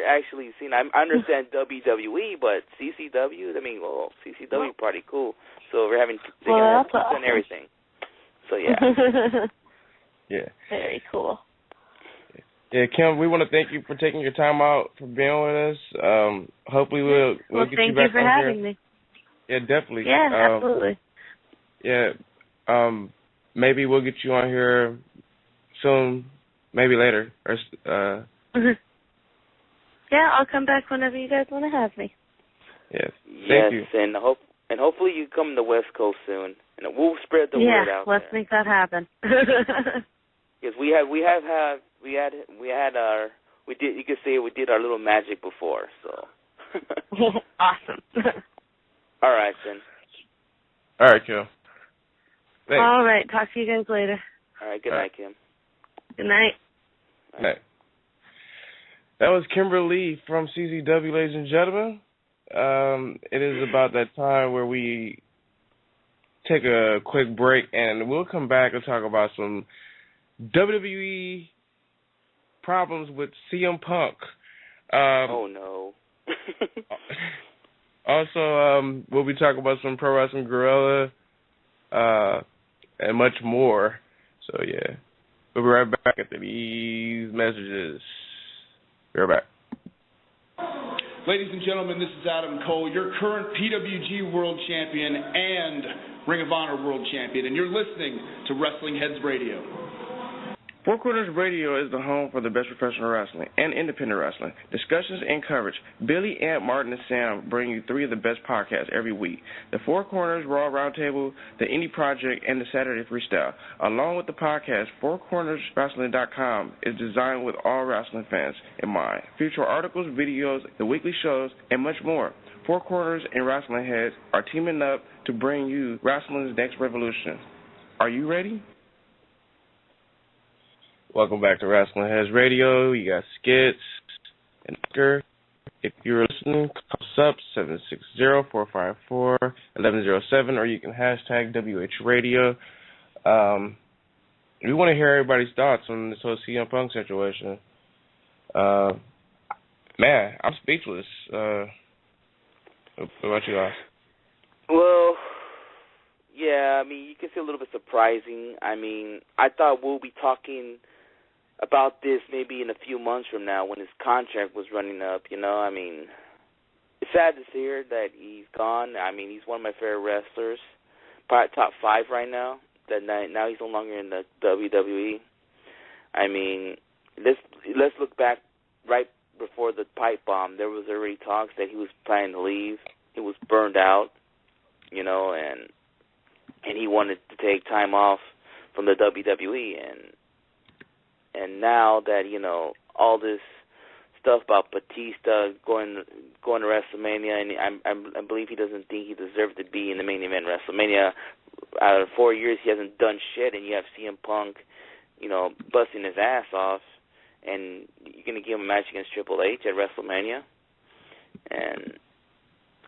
actually seen. I understand WWE, but CCW, CCW party, cool. So we're having pizza and everything. So, yeah. Yeah. Very cool. Yeah, Kim, we want to thank you for taking your time out for being with us. Hopefully we'll get you back on here. Thank you for having me. Yeah, definitely. Yeah, absolutely. Yeah, maybe we'll get you on here soon, maybe later. Yeah, I'll come back whenever you guys want to have me. Yes, thank you. And hopefully you come to the West Coast soon, and we'll spread the word out. Yeah, let's make that happen. Because we did our little magic before, so. Awesome. All right, then. All right, Kim. Thanks. All right, talk to you guys later. All right, good night, Kim. Good night. Good night. That was Kimberlee from CZW, ladies and gentlemen. It is about that time where we take a quick break, and we'll come back and talk about some WWE problems with CM Punk. Oh, no. Also, we'll be talking about some Pro Wrestling Guerrilla and much more. So, yeah. We'll be right back after these messages. Be right back. Ladies and gentlemen, this is Adam Cole, your current PWG World Champion and Ring of Honor World Champion, and you're listening to WrestlingHeads Radio. Four Corners Radio is the home for the best professional wrestling and independent wrestling, discussions and coverage. Billy, Ant, Martin, and Sam bring you three of the best podcasts every week. The Four Corners Raw Roundtable, the Indie Project, and the Saturday Freestyle. Along with the podcast, FourCornersWrestling.com is designed with all wrestling fans in mind. Feature articles, videos, the weekly shows, and much more. Four Corners and WrestlingHeads are teaming up to bring you wrestling's next revolution. Are you ready? Welcome back to WrestlingHeads Radio. You got skits and Oscar. If you're listening, call us up 760-454-1107, or you can hashtag WH Radio. We want to hear everybody's thoughts on this whole CM Punk situation. Man, I'm speechless. What about you guys? Well, yeah, I mean, you can see a little bit surprising. I mean, I thought we'll be talking about this maybe in a few months from now when his contract was running up, you know. I mean, it's sad to hear that he's gone. I mean, he's one of my favorite wrestlers, probably top 5 right now. That now he's no longer in the WWE. I mean, let's look back right before the pipe bomb. There was already talks that he was planning to leave. He was burned out, you know, and he wanted to take time off from the WWE, and now that, you know, all this stuff about Batista going to WrestleMania, and I believe he doesn't think he deserved to be in the main event WrestleMania. Out of 4 years, he hasn't done shit, and you have CM Punk, you know, busting his ass off, and you're going to give him a match against Triple H at WrestleMania. And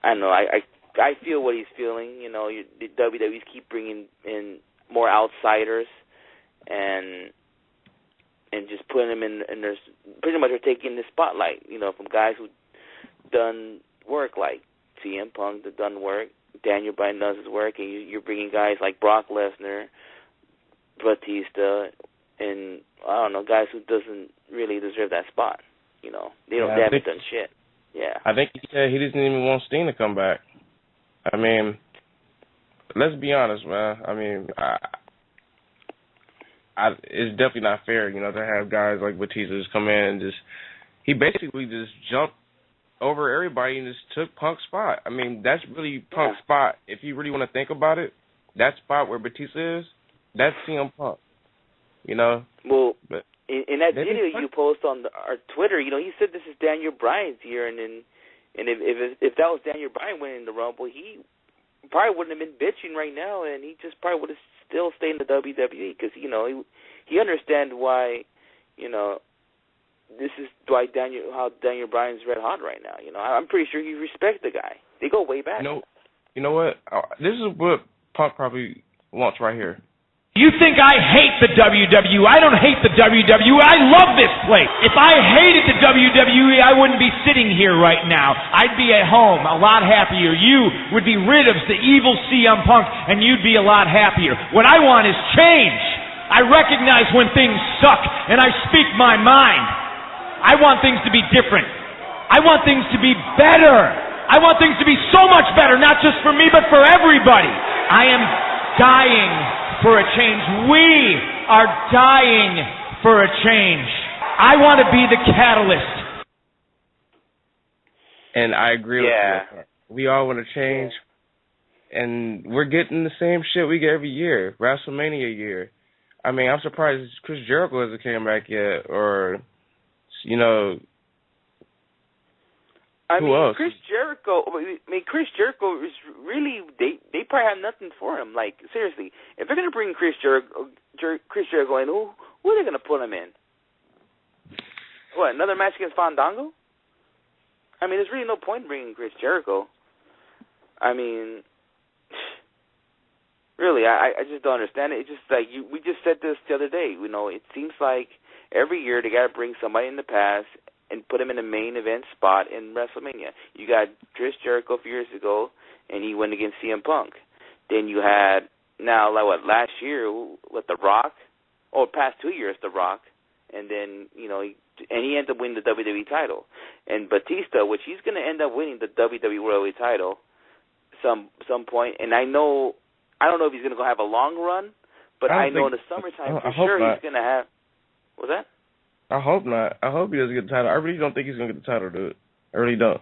I don't know, I feel what he's feeling. You know, the WWE's keep bringing in more outsiders, and just putting them in their, pretty much are taking the spotlight, you know, from guys who done work like CM Punk that done work, Daniel Bryan does his work, and you're bringing guys like Brock Lesnar, Batista, and I don't know, guys who doesn't really deserve that spot. You know, they haven't done shit. Yeah, I think he said he doesn't even want Sting to come back. I mean, let's be honest, man. I mean, it's definitely not fair, you know, to have guys like Batista just come in and he basically just jumped over everybody and just took Punk's spot. I mean, that's really Punk's spot. If you really want to think about it, that spot where Batista is, that's CM Punk, you know? Well, but in that video you post on our Twitter, you know, he said this is Daniel Bryan's year, and if that was Daniel Bryan winning the Rumble, he probably wouldn't have been bitching right now, and he just probably would have still stayed in the WWE because, he understands why, this is why how Daniel Bryan's red hot right now. I'm pretty sure he respects the guy. They go way back. You know what? This is what Punk probably wants right here. You think I hate the WWE? I don't hate the WWE. I love this place. If I hated the WWE, I wouldn't be sitting here right now. I'd be at home a lot happier. You would be rid of the evil CM Punk, and you'd be a lot happier. What I want is change. I recognize when things suck, and I speak my mind. I want things to be different. I want things to be better. I want things to be so much better, not just for me, but for everybody. I am dying for a change. We are dying for a change. I want to be the catalyst. And I agree with you. We all want to change. And we're getting the same shit we get every year. WrestleMania year. I mean, I'm surprised Chris Jericho hasn't came back yet. Or, who else? Chris Jericho is really, they probably have nothing for him. Like, seriously, if they're going to bring Chris Jericho in, who are they going to put him in? What, another match against Fandango? I mean, there's really no point in bringing Chris Jericho. I mean, really, I just don't understand it. It's just like, we just said this the other day. It seems like every year they got to bring somebody in the past and put him in a main event spot in WrestleMania. You got Chris Jericho a few years ago, and he went against CM Punk. Then you had, last year, with The Rock, past 2 years, The Rock, and then, he ended up winning the WWE title. And Batista, which he's going to end up winning the WWE World title some point, and I don't know if he's going to go have a long run, but I know in the summertime for sure he's going to have, what's that? I hope not. I hope he doesn't get the title. I really don't think he's going to get the title, dude. I really don't.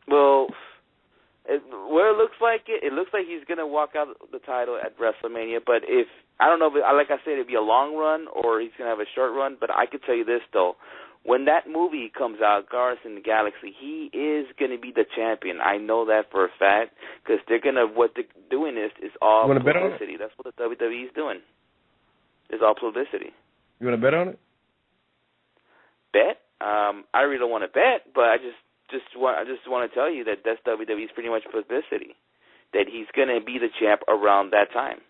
Well, it looks like he's going to walk out the title at WrestleMania, but I don't know, like I said, it'd be a long run or he's going to have a short run, but I could tell you this, though. When that movie comes out, Guardians in the Galaxy, he is going to be the champion. I know that for a fact because what they're doing is all publicity. That's what the WWE is doing. It's all publicity. You want to bet on it? Bet? I really don't want to bet, but I just want to tell you that that's WWE's pretty much publicity. That he's going to be the champ around that time.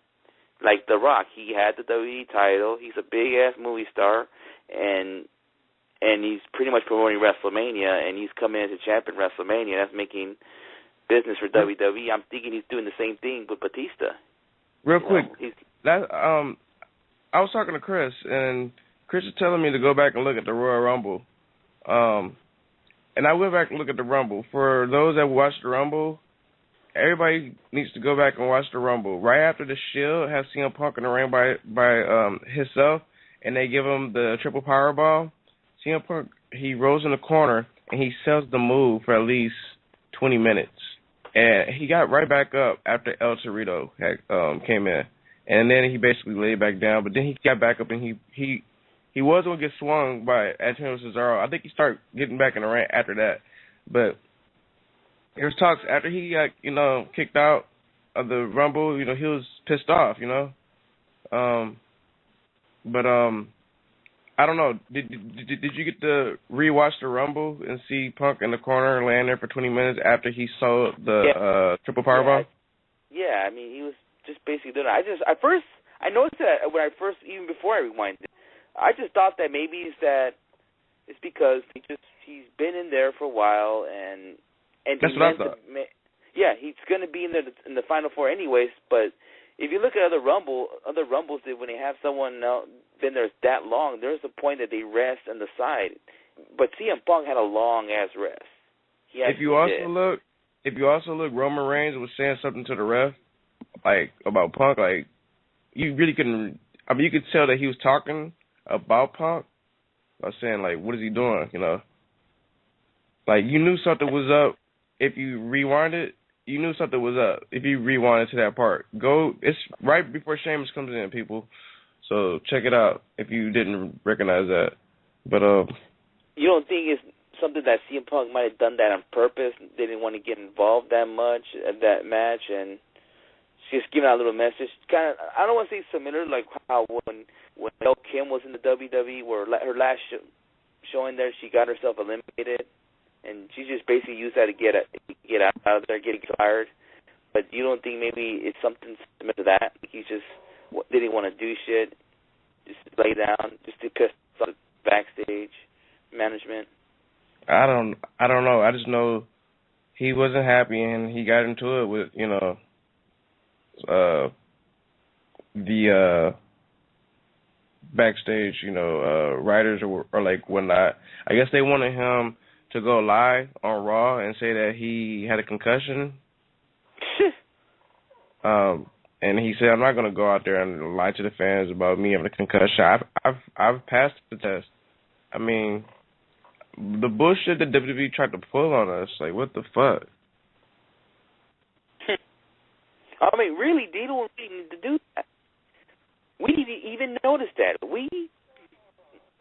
Like The Rock, he had the WWE title. He's a big-ass movie star, and he's pretty much promoting WrestleMania, and he's coming as a champ in WrestleMania. That's making business for WWE. I'm thinking he's doing the same thing with Batista. Real quick, I was talking to Chris, and Chris is telling me to go back and look at the Royal Rumble. And I went back and looked at the Rumble. For those that watched the Rumble, everybody needs to go back and watch the Rumble. Right after the Shield has CM Punk in the ring by himself, and they give him the triple powerball, CM Punk, he rolls in the corner, and he sells the move for at least 20 minutes. And he got right back up after El Torito came in. And then he basically laid back down, but then he got back up, and he was going to get swung by Antonio Cesaro. I think he started getting back in the ring after that. But there was talks after he got, kicked out of the Rumble, he was pissed off, But I don't know. Did you get to rewatch the Rumble and see Punk in the corner laying there for 20 minutes after he saw the triple powerbomb? Yeah, I mean, he was just basically doing it. I noticed that even before I rewinded, I just thought that maybe it's because he's been in there for a while and that's what I thought. He's going to be in the Final Four anyways. But if you look at other Rumbles, when they have someone been there that long, there's a point that they rest on the side. But CM Punk had a long ass rest. If you also look, Roman Reigns was saying something to the ref, like about Punk. Like you really couldn't. I mean, you could tell that he was talking about Punk. I was saying, like, what is he doing? Like you knew something was up. If you rewind it, you knew something was up. If you rewind it to that part, it's right before Sheamus comes in, people. So check it out if you didn't recognize that. But you don't think it's something that CM Punk might have done that on purpose? They didn't want to get involved that much at that match, and just giving out a little message. Kind of, I don't want to say similar, like how when El Kim was in the WWE, where her last showing there, she got herself eliminated, and she just basically used that to get out of there, getting fired. But you don't think maybe it's something similar to that? He just didn't want to do shit, just lay down, just to piss off the backstage management. I don't know. I just know he wasn't happy, and he got into it with, the backstage, writers or like whatnot. I guess they wanted him to go live on Raw and say that he had a concussion. And he said, "I'm not going to go out there and lie to the fans about me having a concussion. I've passed the test." I mean, the bullshit that WWE tried to pull on us, like, what the fuck? I mean, really, they don't need to do that. We didn't even notice that.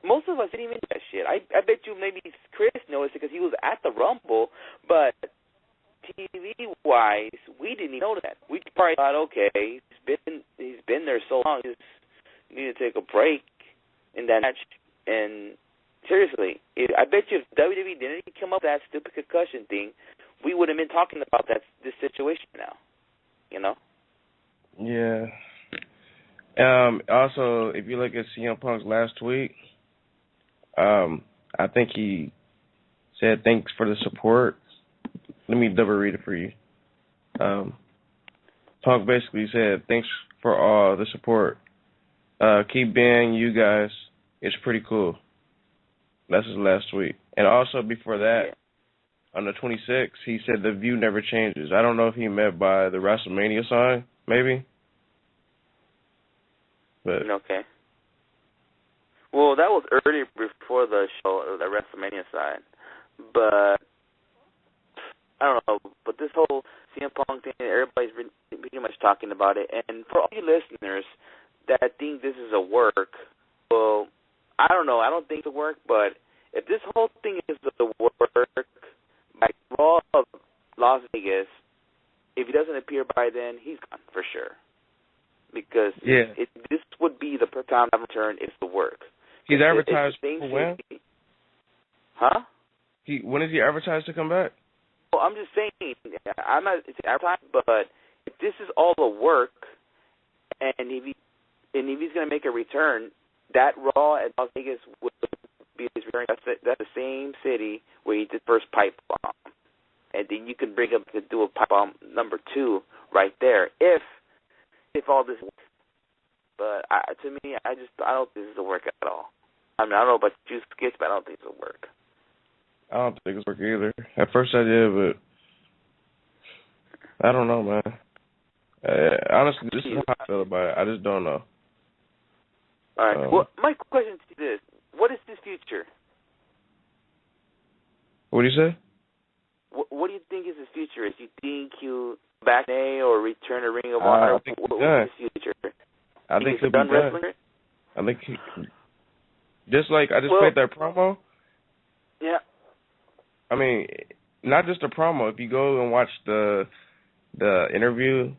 Most of us didn't even do that shit. I bet you maybe Chris noticed it because he was at the Rumble, but TV-wise, we didn't even notice that. We probably thought, okay, he's been there so long, he just need to take a break in that match. And seriously, I bet you if WWE didn't come up with that stupid concussion thing, we would have been talking about this situation now. Yeah. Also, if you look at CM Punk's last tweet, I think he said thanks for the support. Let me double read it for you. Punk basically said thanks for all the support. Keep being you guys. It's pretty cool. That's his last tweet. And also before that, on the 26th, he said the view never changes. I don't know if he meant by the WrestleMania sign, maybe. But okay. Well, that was earlier before the show, the WrestleMania sign. But I don't know. But this whole CM Punk thing, everybody's pretty much talking about it. And for all you listeners that think this is a work, well, I don't know. I don't think it's a work. But if this whole thing is a work, by Raw of Las Vegas, if he doesn't appear by then, he's gone for sure. Because this would be the perfect time to return if the work. He's advertised for when? Huh? When is he advertised to come back? Well, I'm just saying, I'm not advertising, but if this is all the work, and if he's going to make a return, that Raw at Las Vegas would be his return. That's the same city where he did first pipe bomb, and then you can bring him to do a pipe bomb number 2 right there. If all this works. But to me, I don't think this is a work at all. I mean, I don't know about you, Skits, but I don't think it's a work. I don't think it's work either. At first I did, but I don't know, man. Honestly, this is how I feel about it. I just don't know. All right. Well, my question to you is, what is his future? What do you say? What do you think is his future? Is you think he'll back A or return to Ring of Honor? I think what is his future? I think he'll be done. Wrestling? I think just like I just played that promo. Yeah. I mean, not just a promo. If you go and watch the interview,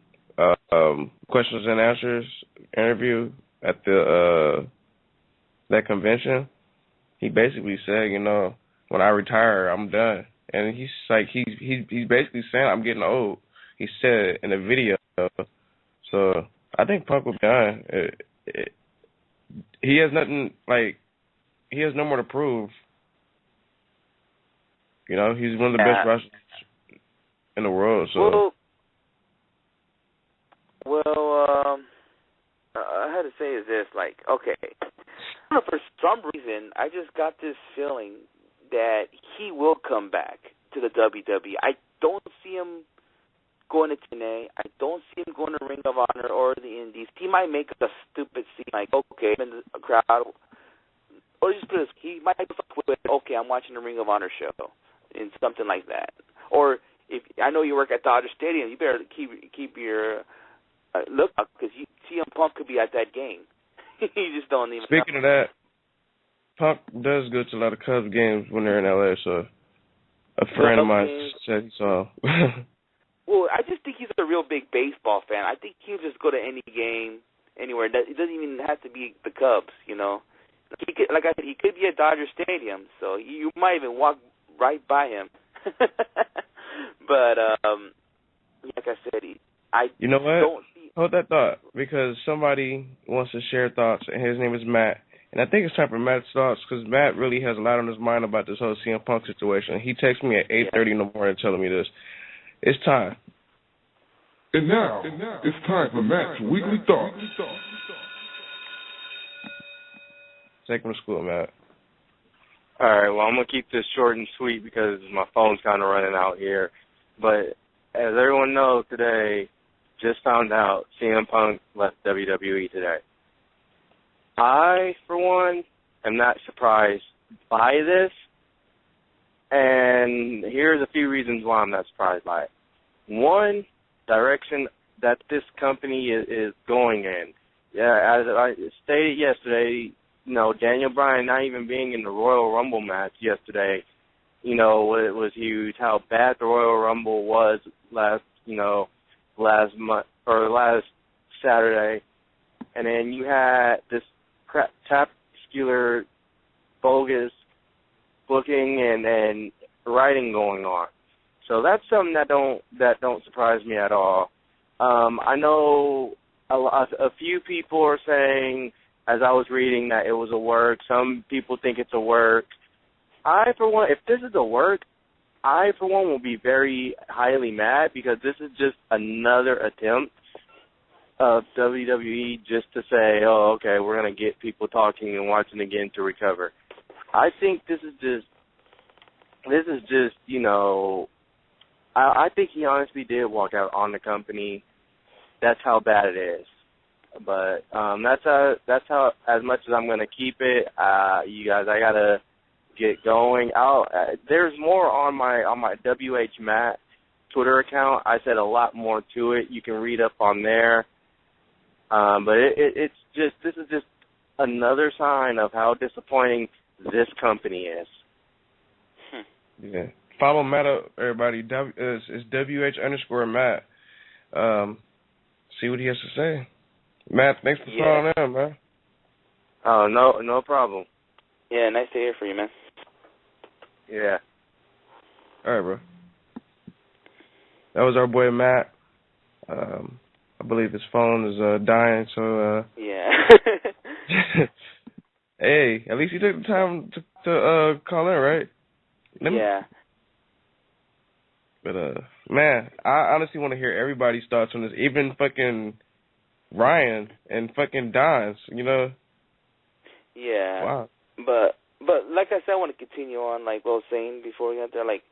questions and answers interview at that convention, he basically said, when I retire, I'm done. And he's like, he's basically saying I'm getting old. He said in a video. So I think Punk will be done. He has nothing, he has no more to prove. He's one of the best wrestlers in the world. So. Well, I had to say is this, okay, for some reason, I just got this feeling that he will come back to the WWE. I don't see him going to TNA. I don't see him going to Ring of Honor or the Indies. He might make a stupid scene, okay, I'm in the crowd. Or just put he might quit, okay, I'm watching the Ring of Honor show, and something like that. Or if I know you work at Dodger Stadium, you better keep your look up, because CM Punk could be at that game. You just don't even Speaking of that, Punk does go to a lot of Cubs games when they're in LA, so a friend of mine said he saw him. Well, I just think he's a real big baseball fan. I think he'll just go to any game, anywhere. It doesn't even have to be the Cubs, you know. He could, like I said, he could be at Dodger Stadium, so you might even walk right by him. But like I said, you know what? Hold that thought, because somebody wants to share thoughts, and his name is Matt. And I think it's time for Matt's thoughts, because Matt really has a lot on his mind about this whole CM Punk situation. He texted me at 8:30 in the morning telling me this. It's time. And now, it's time for Matt's Weekly Thoughts. Take him to school, Matt. All right, well, I'm going to keep this short and sweet because my phone's kind of running out here. But as everyone knows today, just found out CM Punk left WWE today. I, for one, am not surprised by this. And here's a few reasons why I'm not surprised by it. One, direction that this company is going in. Yeah, as I stated yesterday, you know, Daniel Bryan not even being in the Royal Rumble match yesterday, you know, it was huge. How bad the Royal Rumble was last month or last Saturday. And then you had this craptascular, bogus booking and writing going on. So that's something that don't surprise me at all. I know a few people are saying, as I was reading, that it was a work. Some people think it's a work. I, for one, if this is a work, I, for one, will be very highly mad because this is just another attempt of WWE just to say, oh, okay, we're going to get people talking and watching again to recover. I think this is just, you know, I think he honestly did walk out on the company. That's how bad it is. But that's how as much as I'm going to keep it. You guys, I got to get going. There's more on my WH Matt Twitter account. I said a lot more to it. You can read up on there. But it's just, this is just another sign of how disappointing this company is. Yeah. Follow Matt up, everybody. It's WH_Matt. See what he has to say. Matt, thanks for calling in, man. Oh, no problem. Yeah, nice to hear from you, man. Yeah. All right, bro. That was our boy Matt. I believe his phone is dying, so yeah. Hey, at least you took the time to call in, right? Yeah. But man, I honestly want to hear everybody's thoughts on this, even fucking Ryan and fucking Don's, you know. Yeah. Wow. But like I said, I want to continue on, like I was saying before we got there, like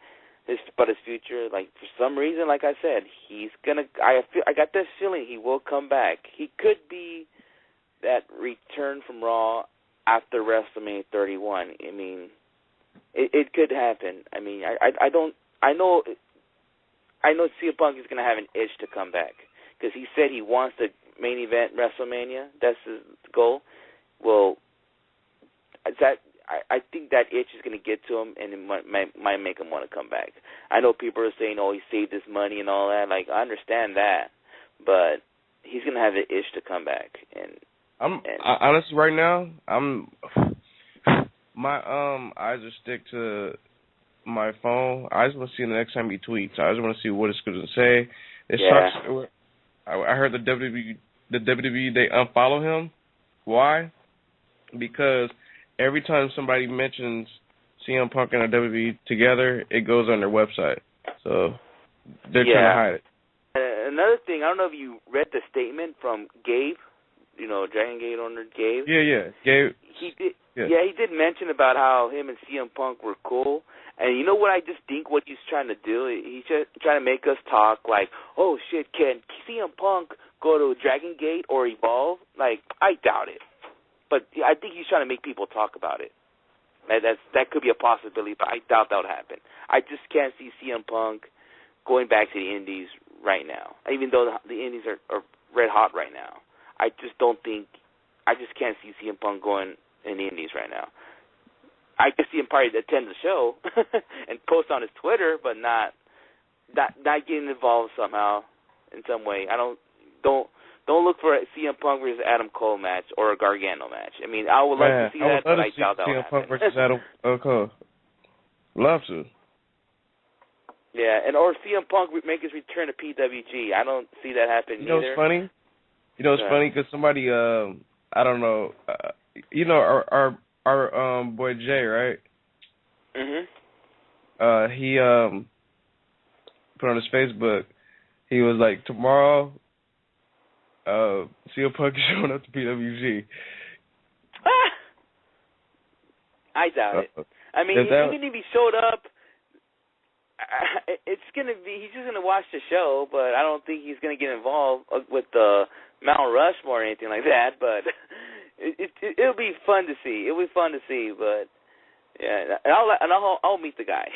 his future. Like for some reason, like I said, he's gonna. I got this feeling he will come back. He could be that return from Raw after WrestleMania 31. I mean, it could happen. I mean, I know CM Punk is gonna have an itch to come back because he said he wants to main event WrestleMania. That's his goal. Well, I think that itch is going to get to him, and it might make him want to come back. I know people are saying, oh, he saved his money and all that. Like, I understand that, but he's going to have the itch to come back. Honestly, right now, my eyes are stick to my phone. I just want to see the next time he tweets. I just want to see what it's going to say. It sucks. I heard the WWE, they unfollow him. Why? Because every time somebody mentions CM Punk and the WWE together, it goes on their website. So they're trying to hide it. Another thing, I don't know if you read the statement from Gabe, you know, Dragon Gate owner Gabe. Yeah. Gabe. He did mention about how him and CM Punk were cool. And you know what I just think what he's trying to do? He's just trying to make us talk like, oh, shit, can CM Punk go to Dragon Gate or Evolve? Like, I doubt it. But I think he's trying to make people talk about it. That could be a possibility, but I doubt that would happen. I just can't see CM Punk going back to the Indies right now, even though the Indies are red hot right now. I just can't see CM Punk going in the Indies right now. I could see him probably attend the show and post on his Twitter, but not not getting involved somehow in some way. Don't look for a CM Punk versus Adam Cole match or a Gargano match. I mean, I would love to see that, but I doubt that will happen. CM Punk versus Adam Cole. Love to. Yeah, and or CM Punk make his return to PWG. I don't see that happening either. What's funny? It's funny because somebody, I don't know, our boy Jay, right? Mhm. He put on his Facebook. He was like, tomorrow, CM Punk is showing up to PWG. I doubt it. I mean, even if he showed up, it's gonna be. He's just gonna watch the show, but I don't think he's gonna get involved with the Mount Rushmore or anything like that. But it'll be fun to see. It'll be fun to see. But yeah, and I'll meet the guy.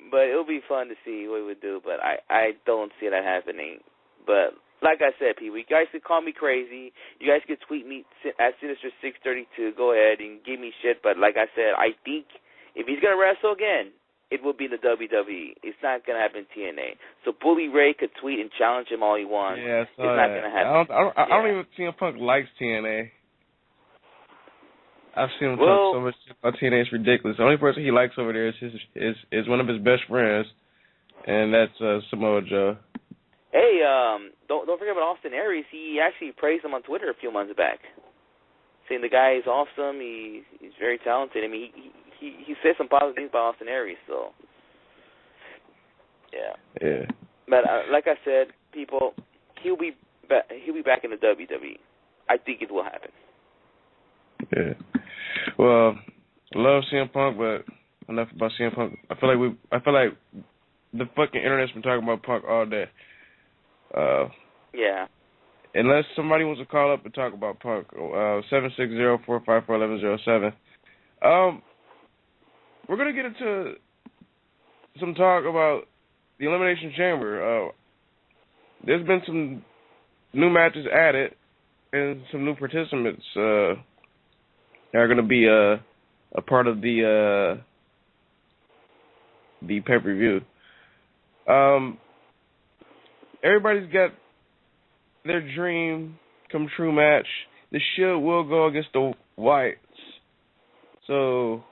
But it'll be fun to see what he would do. But I don't see that happening. But like I said, people, you guys can call me crazy. You guys can tweet me at Sinister632. Go ahead and give me shit. But like I said, I think if he's gonna wrestle again, it will be in the WWE. It's not going to happen in TNA. So Bully Ray could tweet and challenge him all he wants. Yeah, it's not going to happen. I don't even think CM Punk likes TNA. I've seen him talk so much about TNA. It's ridiculous. The only person he likes over there is one of his best friends, and that's Samoa Joe. Hey, don't forget about Austin Aries. He actually praised him on Twitter a few months back, saying the guy is awesome. He's very talented. I mean, he said some positive things about Austin Aries, so yeah. Yeah. But like I said, people, he'll be back in the WWE. I think it will happen. Yeah. Well, I love CM Punk, but enough about CM Punk. I feel like the fucking internet's been talking about Punk all day. Yeah. Unless somebody wants to call up and talk about Punk, 760-454-1107. We're going to get into some talk about the Elimination Chamber. There's been some new matches added and some new participants that are going to be a part of the pay-per-view. Everybody's got their dream come true match. The Shield will go against the Whites. So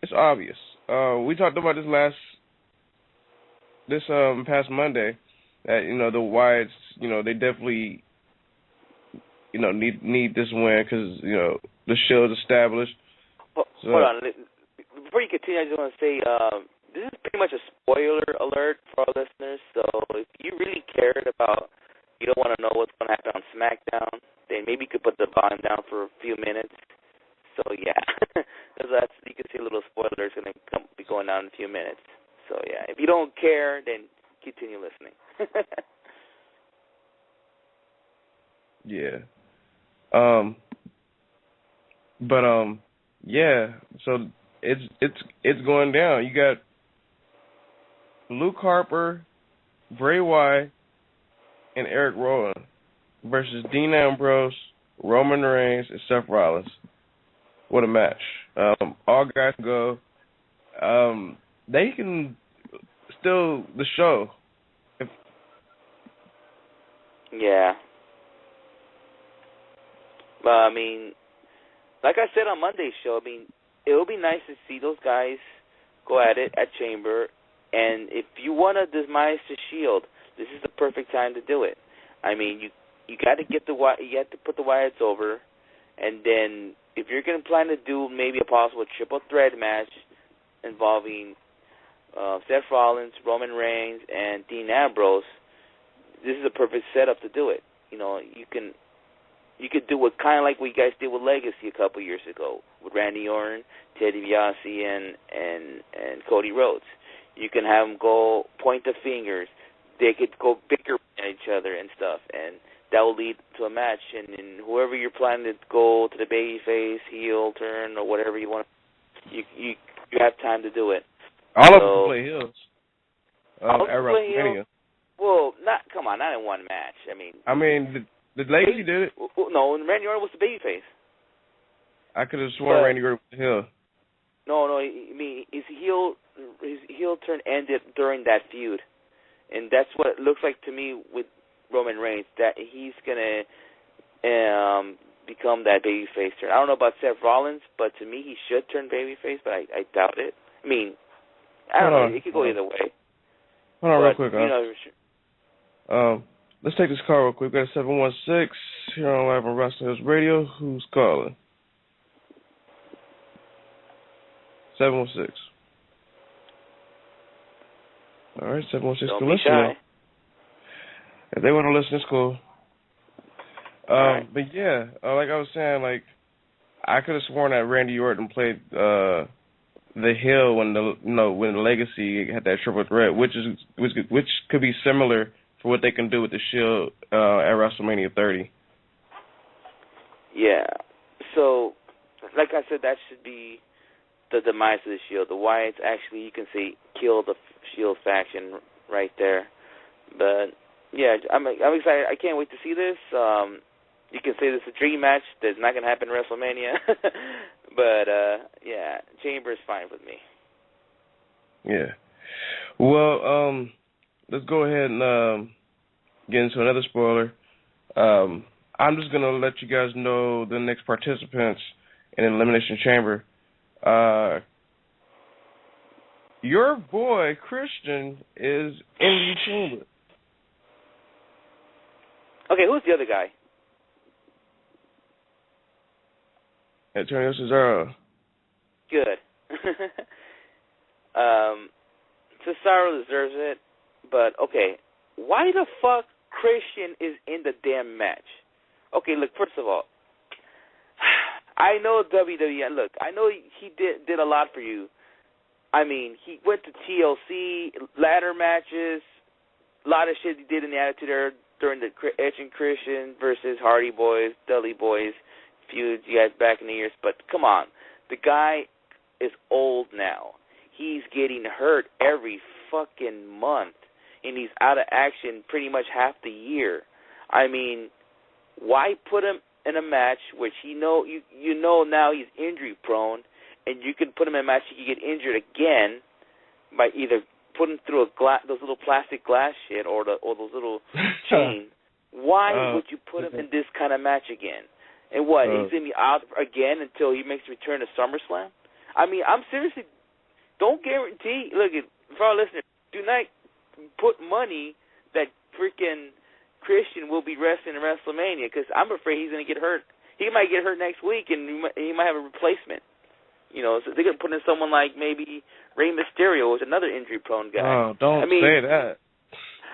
it's obvious. We talked about this past Monday that the Whites, they definitely need this win because the Shield's established. Hold on, before you continue, I just want to say this is pretty much a spoiler alert for our listeners. So if you really cared about, you don't want to know what's going to happen on SmackDown, then maybe you could put the volume down for a few minutes. So yeah, you can see a little spoiler is going to be going down in a few minutes. So yeah, if you don't care, then continue listening. Yeah. Yeah. So it's going down. You got Luke Harper, Bray Wyatt, and Eric Rowan versus Dean Ambrose, Roman Reigns, and Seth Rollins. What a match. All guys can go. They can steal the show. Yeah. I mean, like I said on Monday's show, I mean, it would be nice to see those guys go at it at Chamber. And if you want to demise the Shield, this is the perfect time to do it. I mean, you got to put the Wyatts over, and then if you're going to plan to do maybe a possible triple threat match involving Seth Rollins, Roman Reigns, and Dean Ambrose, this is a perfect setup to do it. You could do it kind of like what you guys did with Legacy a couple years ago with Randy Orton, Ted DiBiase, and Cody Rhodes. You can have them go point the fingers. They could go bicker at each other and stuff, and that will lead to a match. And whoever you're planning to go to the babyface, heel turn, or whatever you want, you have time to do it. All of them play heels. At WrestleMania. Well, not in one match. I mean, the Legacy did it. No, Randy Orton was the babyface. I could have sworn Randy Orton was the heel. No. I mean, his heel turn ended during that feud, and that's what it looks like to me with Roman Reigns. That he's gonna become that babyface turn. I don't know about Seth Rollins, but to me, he should turn babyface, but I doubt it. I mean, I don't know. It could go either way. Hold on, real quick. Let's take this call real quick. We got a 716 here on Live on WrestlingHeads Radio. Who's calling? 716. All right, 716 Don't can be listen. shy. If they want to listen, it's cool. Right. But yeah, like I was saying, like I could have sworn that Randy Orton played the heel when when the Legacy had that triple threat, which could be similar for what they can do with the Shield at WrestleMania 30. Yeah. So, like I said, that should be the demise of the Shield. The Wyatts actually, you can say, kill the Shield faction right there. But yeah, I'm excited. I can't wait to see this. You can say this is a dream match that's not going to happen in WrestleMania. But, yeah, Chamber is fine with me. Yeah. Well, let's go ahead and get into another spoiler. I'm just going to let you guys know the next participants in Elimination Chamber. Your boy, Christian, is in the chamber. Okay, who's the other guy? Antonio Cesaro. Good. Cesaro deserves it, but okay, why the fuck Christian is in the damn match? Okay, look, first of all, I know WWE, look, I know he did a lot for you. I mean, he went to TLC, ladder matches, a lot of shit he did in the Attitude Era during the Edge and Christian versus Hardy Boys, Dudley Boys feuds you guys back in the years, but come on, the guy is old now. He's getting hurt every fucking month, and he's out of action pretty much half the year. I mean, why put him in a match which you know now he's injury prone, and you can put him in a match he could get injured again by either putting through those little plastic glass shit or those little chains. Why would you put him in this kind of match again? And what, he's going to be out again until he makes a return to SummerSlam? I mean, I'm seriously, don't guarantee, look, for our listeners, do not put money that freaking Christian will be wrestling in WrestleMania, because I'm afraid he's going to get hurt. He might get hurt next week, and he might have a replacement. You know, so they're going to put in someone like maybe Rey Mysterio, who's another injury-prone guy. Oh, don't say that.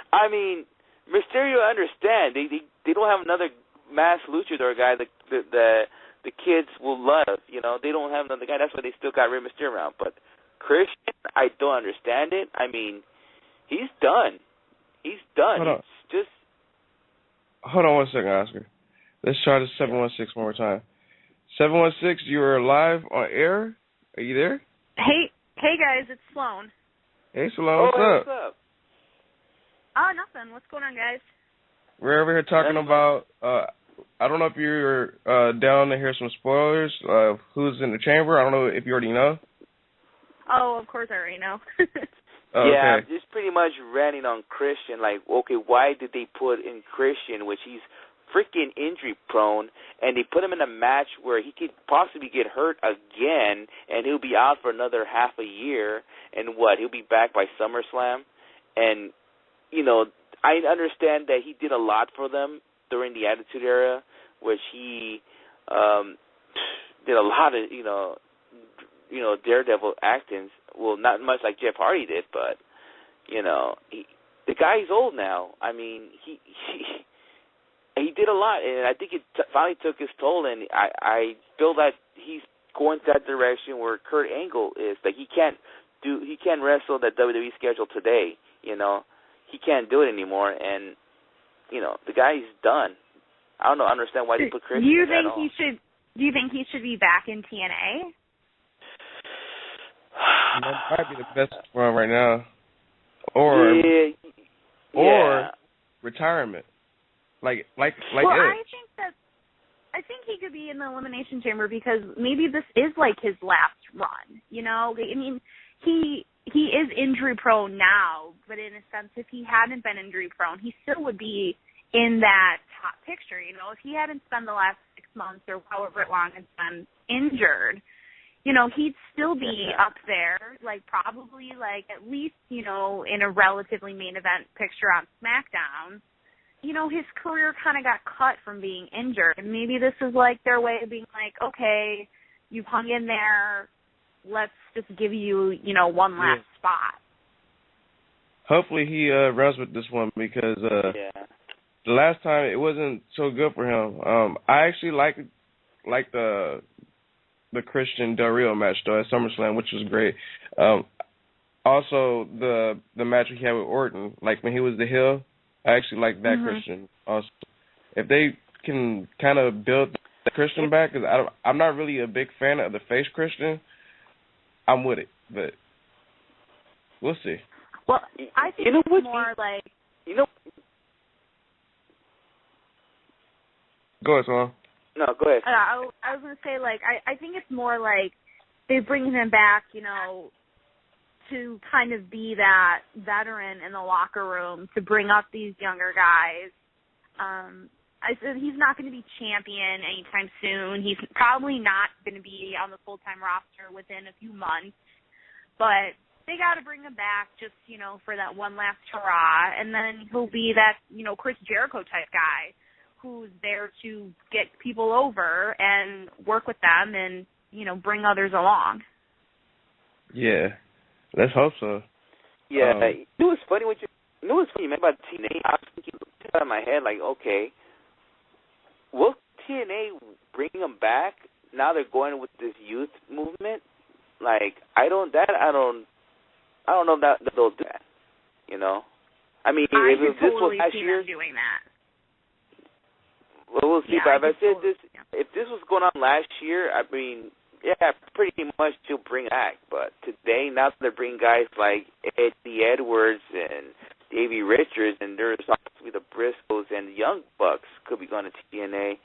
I mean, Mysterio, I understand. They don't have another mass luchador guy that the kids will love. You know, they don't have another guy. That's why they still got Rey Mysterio around. But Christian, I don't understand it. I mean, he's done. He's done. Hold on 1 second, Oscar. Let's try this 716 one more time. 716, you are live on air. Are you there? Hey guys, it's Sloan. Hey, Sloan, what's up? What's up? Oh, nothing. What's going on, guys? We're over here talking about, I don't know if you're down to hear some spoilers of who's in the chamber. I don't know if you already know. Oh, of course I already know. Oh, yeah, okay. I'm just pretty much ranting on Christian. Like, okay, why did they put in Christian, which he's freaking injury prone, and they put him in a match where he could possibly get hurt again, and he'll be out for another half a year, and he'll be back by SummerSlam. And, you know, I understand that he did a lot for them during the Attitude Era, which he did a lot of, you know, daredevil actings. Well, not much like Jeff Hardy did, but, you know, the guy's old now. I mean, he did a lot, and I think it finally took his toll, and I feel that he's going that direction where Kurt Angle is. Like, he can't wrestle that WWE schedule today, you know. He can't do it anymore, and, you know, the guy's done. I don't understand why they put Christian Do you in think he should be back in TNA? That might be the best for him right now. Or retirement. Like well, Edge. I I think he could be in the Elimination Chamber because maybe this is like his last run. You know, I mean, he is injury prone now, but in a sense, if he hadn't been injury prone, he still would be in that top picture. You know, if he hadn't spent the last 6 months or however long it's been injured, you know, he'd still be up there, like probably like at least, you know, in a relatively main event picture on SmackDown. You know, his career kind of got cut from being injured. And maybe this is like their way of being like, okay, you've hung in there. Let's just give you, you know, one last spot. Hopefully he runs with this one because the last time it wasn't so good for him. I actually like the Christian Del Rio match though at SummerSlam, which was great. Also the match he had with Orton, like when he was the heel, I actually like that Christian also. If they can kind of build the Christian back, because I'm not really a big fan of the face Christian, I'm with it, but we'll see. Well, I think it's more like... Go ahead, Swan. No, go ahead. I was going to say, like, I think it's more like they bring him back, you know, to kind of be that veteran in the locker room, to bring up these younger guys. I said he's not going to be champion anytime soon. He's probably not going to be on the full-time roster within a few months. But they got to bring him back just, you know, for that one last hurrah. And then he'll be that, you know, Chris Jericho type guy who's there to get people over and work with them and, you know, bring others along. Yeah. Let's hope so. Yeah, it was funny what you meant about TNA. I was thinking out of my head, like, okay, will TNA bring them back? Now they're going with this youth movement. Like, I don't know that they'll do that. You know, I mean, if this was last year, doing that. Well, we'll see. But if this was going on last year, I mean. Yeah, pretty much to bring back. But today, now they're bringing guys like Eddie Edwards and Davey Richards, and there's obviously the Briscoes and the Young Bucks could be going to TNA.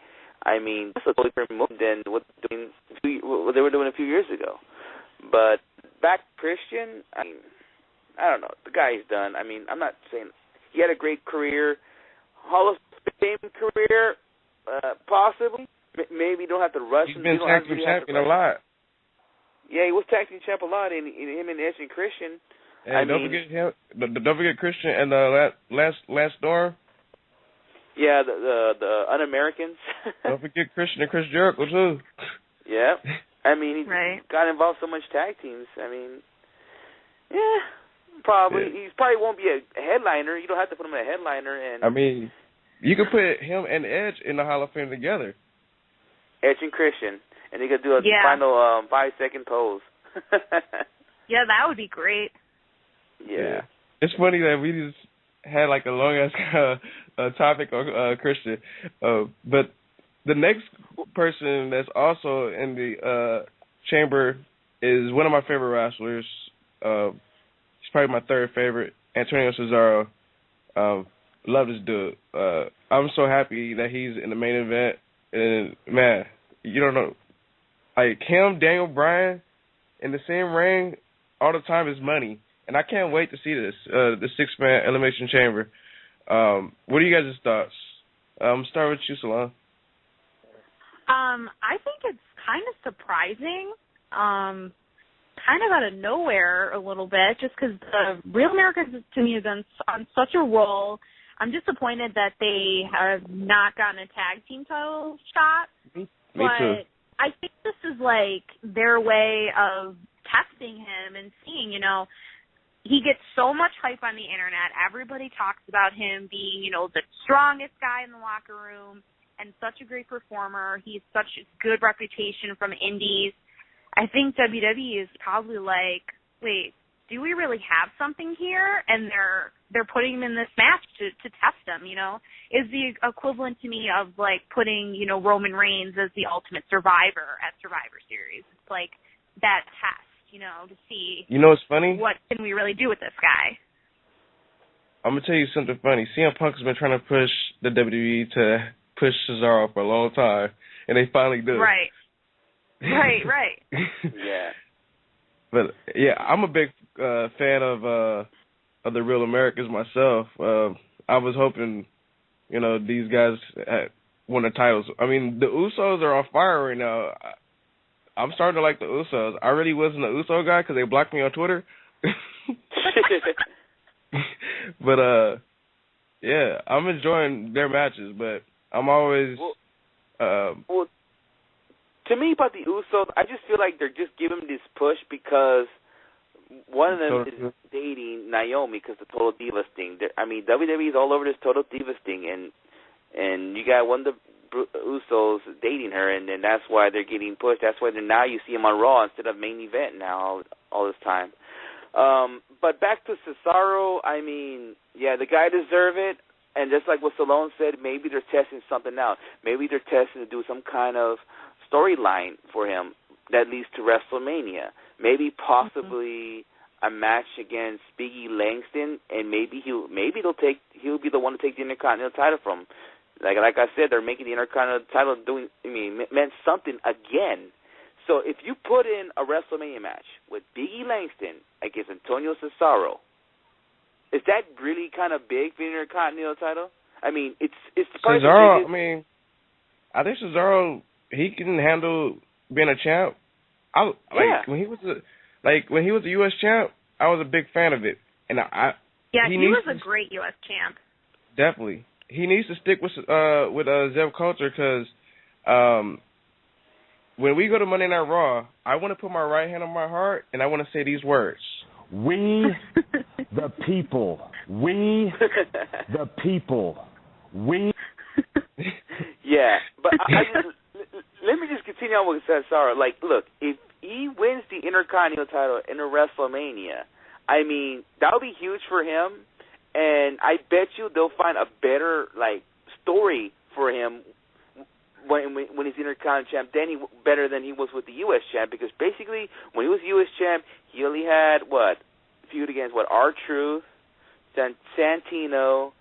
I mean, that's a totally different move than what they were doing a few years ago. But back to Christian, I mean, I don't know. The guy's done. I mean, I'm not saying he had a great career, Hall of Fame career, possibly. Maybe you don't have to rush him. He's been tag team champion a lot. Yeah, he was tag team champ a lot, and him and Edge and Christian. And don't forget him. Don't forget Christian and Lance Storm. Yeah, the Un-Americans. Don't forget Christian and Chris Jericho too. Yeah, I mean he got involved so much tag teams. I mean, probably he probably won't be a headliner. You don't have to put him in a headliner. And I mean, you could put him and Edge in the Hall of Fame together. Edge and Christian, and they could do a final 5-second pose. Yeah, that would be great. Yeah. It's funny that we just had like a long-ass topic on Christian. But the next person that's also in the chamber is one of my favorite wrestlers. He's probably my third favorite, Antonio Cesaro. Love this dude. I'm so happy that he's in the main event. And, man, you don't know. Like, him, Daniel Bryan, in the same ring all the time is money. And I can't wait to see this, the six-man Elimination Chamber. What are you guys' thoughts? Start with you, Salon. I think it's kind of surprising, kind of out of nowhere a little bit, just because the Real Americans, to me, have been on such a roll. I'm disappointed that they have not gotten a tag team title shot. Me but too. I think this is like their way of testing him and seeing, you know, he gets so much hype on the internet. Everybody talks about him being, you know, the strongest guy in the locker room and such a great performer. He's such a good reputation from indies. I think WWE is probably like, wait, do we really have something here? And they're putting him in this match to test him, you know? Is the equivalent to me of, like, putting, you know, Roman Reigns as the ultimate survivor at Survivor Series. It's like that test, you know, to see, you know what's funny? What can we really do with this guy? I'm going to tell you something funny. CM Punk has been trying to push the WWE to push Cesaro for a long time. and they finally do. Right. Right. Yeah. But yeah, I'm a big fan of the Real Americans myself. I was hoping, these guys won the titles. I mean, the Usos are on fire right now. I'm starting to like the Usos. I really wasn't an Uso guy because they blocked me on Twitter. But yeah, I'm enjoying their matches. But I'm always well, to me, about the Usos, I just feel like they're just giving this push because one of them is dating Naomi because the Total Divas thing. WWE is all over this Total Divas thing, and you got one of the Usos dating her, and then that's why they're getting pushed. That's why now you see them on Raw instead of main event now all this time. But back to Cesaro, the guy deserves it, and just like what Stallone said, maybe they're testing something out. Maybe they're testing to do some kind of storyline for him that leads to WrestleMania. Maybe possibly a match against Big E Langston, and maybe he'll be the one to take the Intercontinental title from him. Like I said, they're making the Intercontinental title meant something again. So if you put in a WrestleMania match with Big E Langston against Antonio Cesaro, is that really kind of big for the Intercontinental title? It's Cesaro. I think Cesaro, he can handle being a champ. When he was a U.S. champ, I was a big fan of it, and he was a great U.S. champ. Definitely, he needs to stick with Zev Coulter because when we go to Monday Night Raw, I want to put my right hand on my heart and I want to say these words: "We, the people, we, the people, we." Yeah, but let me just continue on with Cesaro. Look, if he wins the Intercontinental title in a WrestleMania, that would be huge for him, and I bet you they'll find a better story for him when he's Intercontinental champ, better than he was with the U.S. champ, because basically when he was U.S. champ, he only had feud against R-Truth, Santino,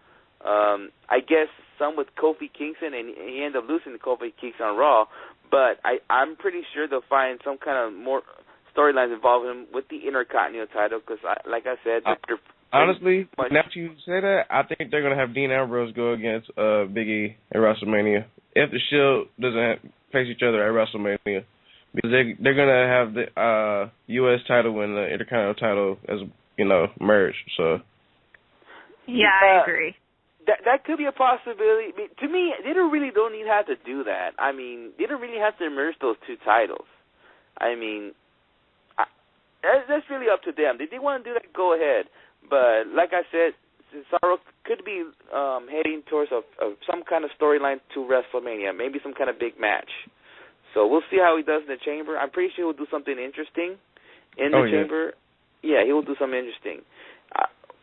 I guess some with Kofi Kingston, and he ended up losing to Kofi Kingston on Raw. But I'm pretty sure they'll find some kind of more storylines involving him with the Intercontinental title because, like I said, honestly, now that you say that, I think they're going to have Dean Ambrose go against Big E at WrestleMania if the Shield doesn't face each other at WrestleMania, because they're going to have the U.S. title and the Intercontinental title as merged. So yeah, I agree. That could be a possibility. To me, they don't need have to do that. They don't really have to merge those two titles. That's really up to them. If they want to do that, go ahead. But like I said, Cesaro could be heading towards some kind of storyline to WrestleMania, maybe some kind of big match. So we'll see how he does in the Chamber. I'm pretty sure he'll do something interesting in the Chamber. Yeah, he will do something interesting.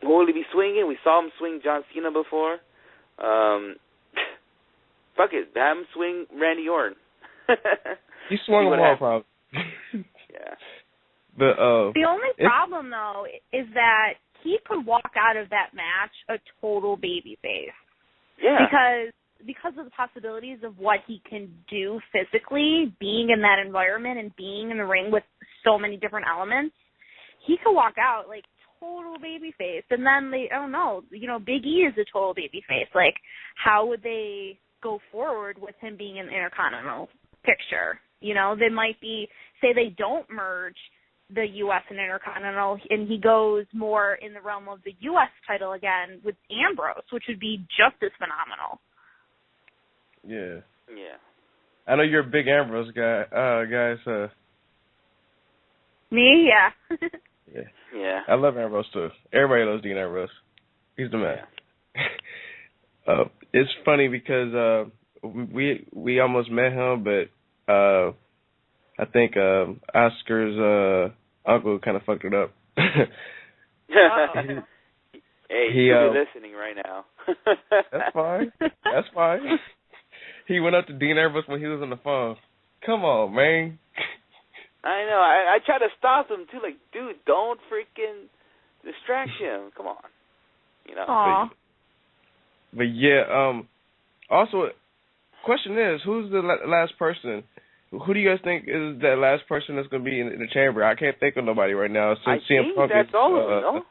Who will he be swinging? We saw him swing John Cena before. Fuck it, have him swing Randy Orton. He swung him all, probably. Yeah. The only problem, though, is that he could walk out of that match a total babyface. Yeah. Because of the possibilities of what he can do physically, being in that environment and being in the ring with so many different elements, he could walk out total babyface. And then Big E is a total babyface. How would they go forward with him being in the Intercontinental picture? They might say they don't merge the U.S. and Intercontinental, and he goes more in the realm of the U.S. title again with Ambrose, which would be just as phenomenal. Yeah. Yeah. I know you're a big Ambrose guy, so. Me? Yeah. Yeah. I love Ambrose, too. Everybody loves Dean Ambrose. He's the man. Yeah. It's funny because we almost met him, but I think Oscar's uncle kind of fucked it up. Hey, he'll be listening right now. That's fine. That's fine. He went up to Dean Ambrose when he was on the phone. Come on, man. I know. I try to stop him, too. Dude, don't freaking distract him. Come on. Aww. But yeah, also, question is, who's the last person? Who do you guys think is that last person that's going to be in the chamber? I can't think of nobody right now. So I think that's all of them, no?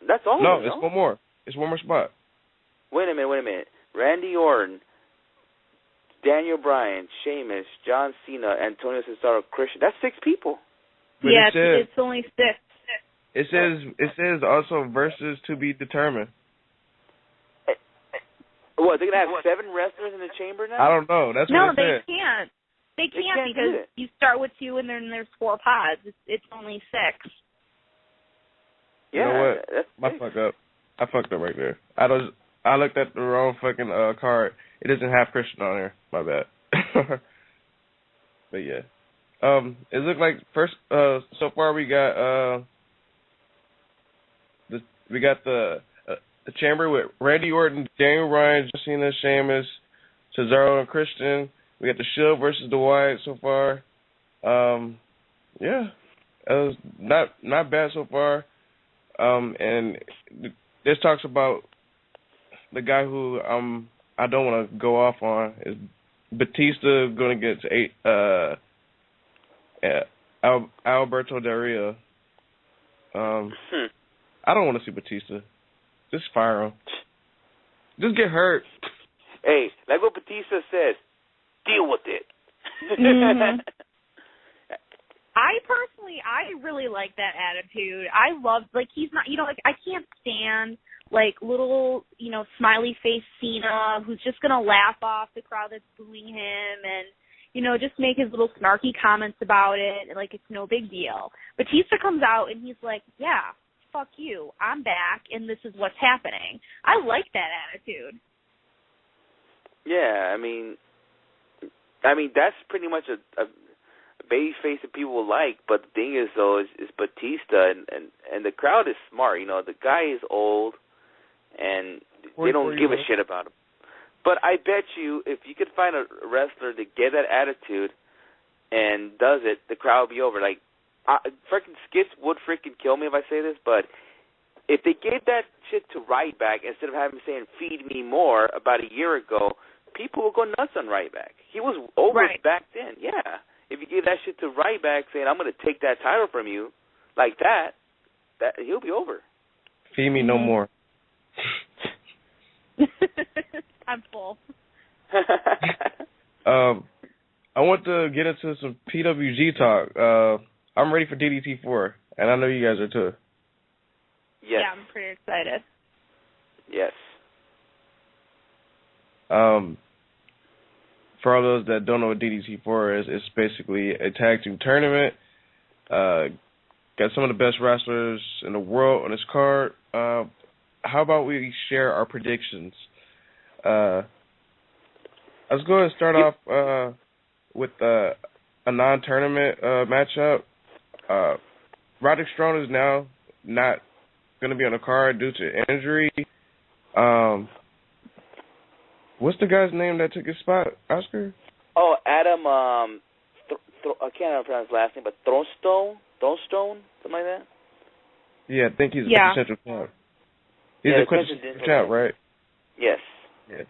That's all of them, no? It's one more. It's one more spot. Wait a minute. Randy Orton, Daniel Bryan, Sheamus, John Cena, Antonio Cesaro, Christian. That's 6 people. But yeah, it's only 6. It says also versus to be determined. What, they're going to have 7 wrestlers in the chamber now? I don't know. That's what it said. No, they can't. They can't because you start with 2 and then there's 4 pods. It's only 6. You know what? My fuck up. I fucked up right there. I looked at the wrong fucking card. It doesn't have Christian on there. My bad. But yeah. It looked like first so far we got the chamber with Randy Orton, Daniel Bryan, John Cena, Sheamus, Cesaro, and Christian. We got the Shield versus the Wyatt so far. Yeah, it was not bad so far. And this talks about the guy who I don't want to go off on is Batista going against Alberto Del Rio. I don't want to see Batista. Just fire him. Just get hurt. Hey, like what Batista says, deal with it. Mm-hmm. I really like that attitude. I love, he's not, I can't stand, little, smiley face Cena who's just going to laugh off the crowd that's booing him and, just make his little snarky comments about it, and, it's no big deal. Batista comes out and he's like, yeah, fuck you, I'm back, and this is what's happening. I like that attitude. Yeah, I mean, that's pretty much a baby face that people like, but the thing is, though, is Batista, and the crowd is smart. The guy is old, and they don't give a shit about him. But I bet you, if you could find a wrestler to get that attitude and does it, the crowd will be over. Freaking Skits would freaking kill me if I say this, but if they gave that shit to Ryback instead of having him saying "feed me more" about a year ago, people will go nuts on Ryback. He was over back then, yeah. If you give that shit to Ryback saying, I'm going to take that title from you, like that he'll be over. Feed me no more. I'm full. I want to get into some PWG talk. I'm ready for DDT4, and I know you guys are too. Yes. Yeah, I'm pretty excited. Yes. For all those that don't know what DDT4 is, it's basically a tag team tournament. Got some of the best wrestlers in the world on this card. How about we share our predictions? Let's go ahead and start off with a non-tournament matchup. Roderick Strong is now not going to be on the card due to injury. What's the guy's name that took his spot, Oscar? Oh, Adam, I can't pronounce his last name, but Thronstone, something like that? Yeah, I think he's a quintessential champ. He's a quintessential champ, right? Yes. Yeah.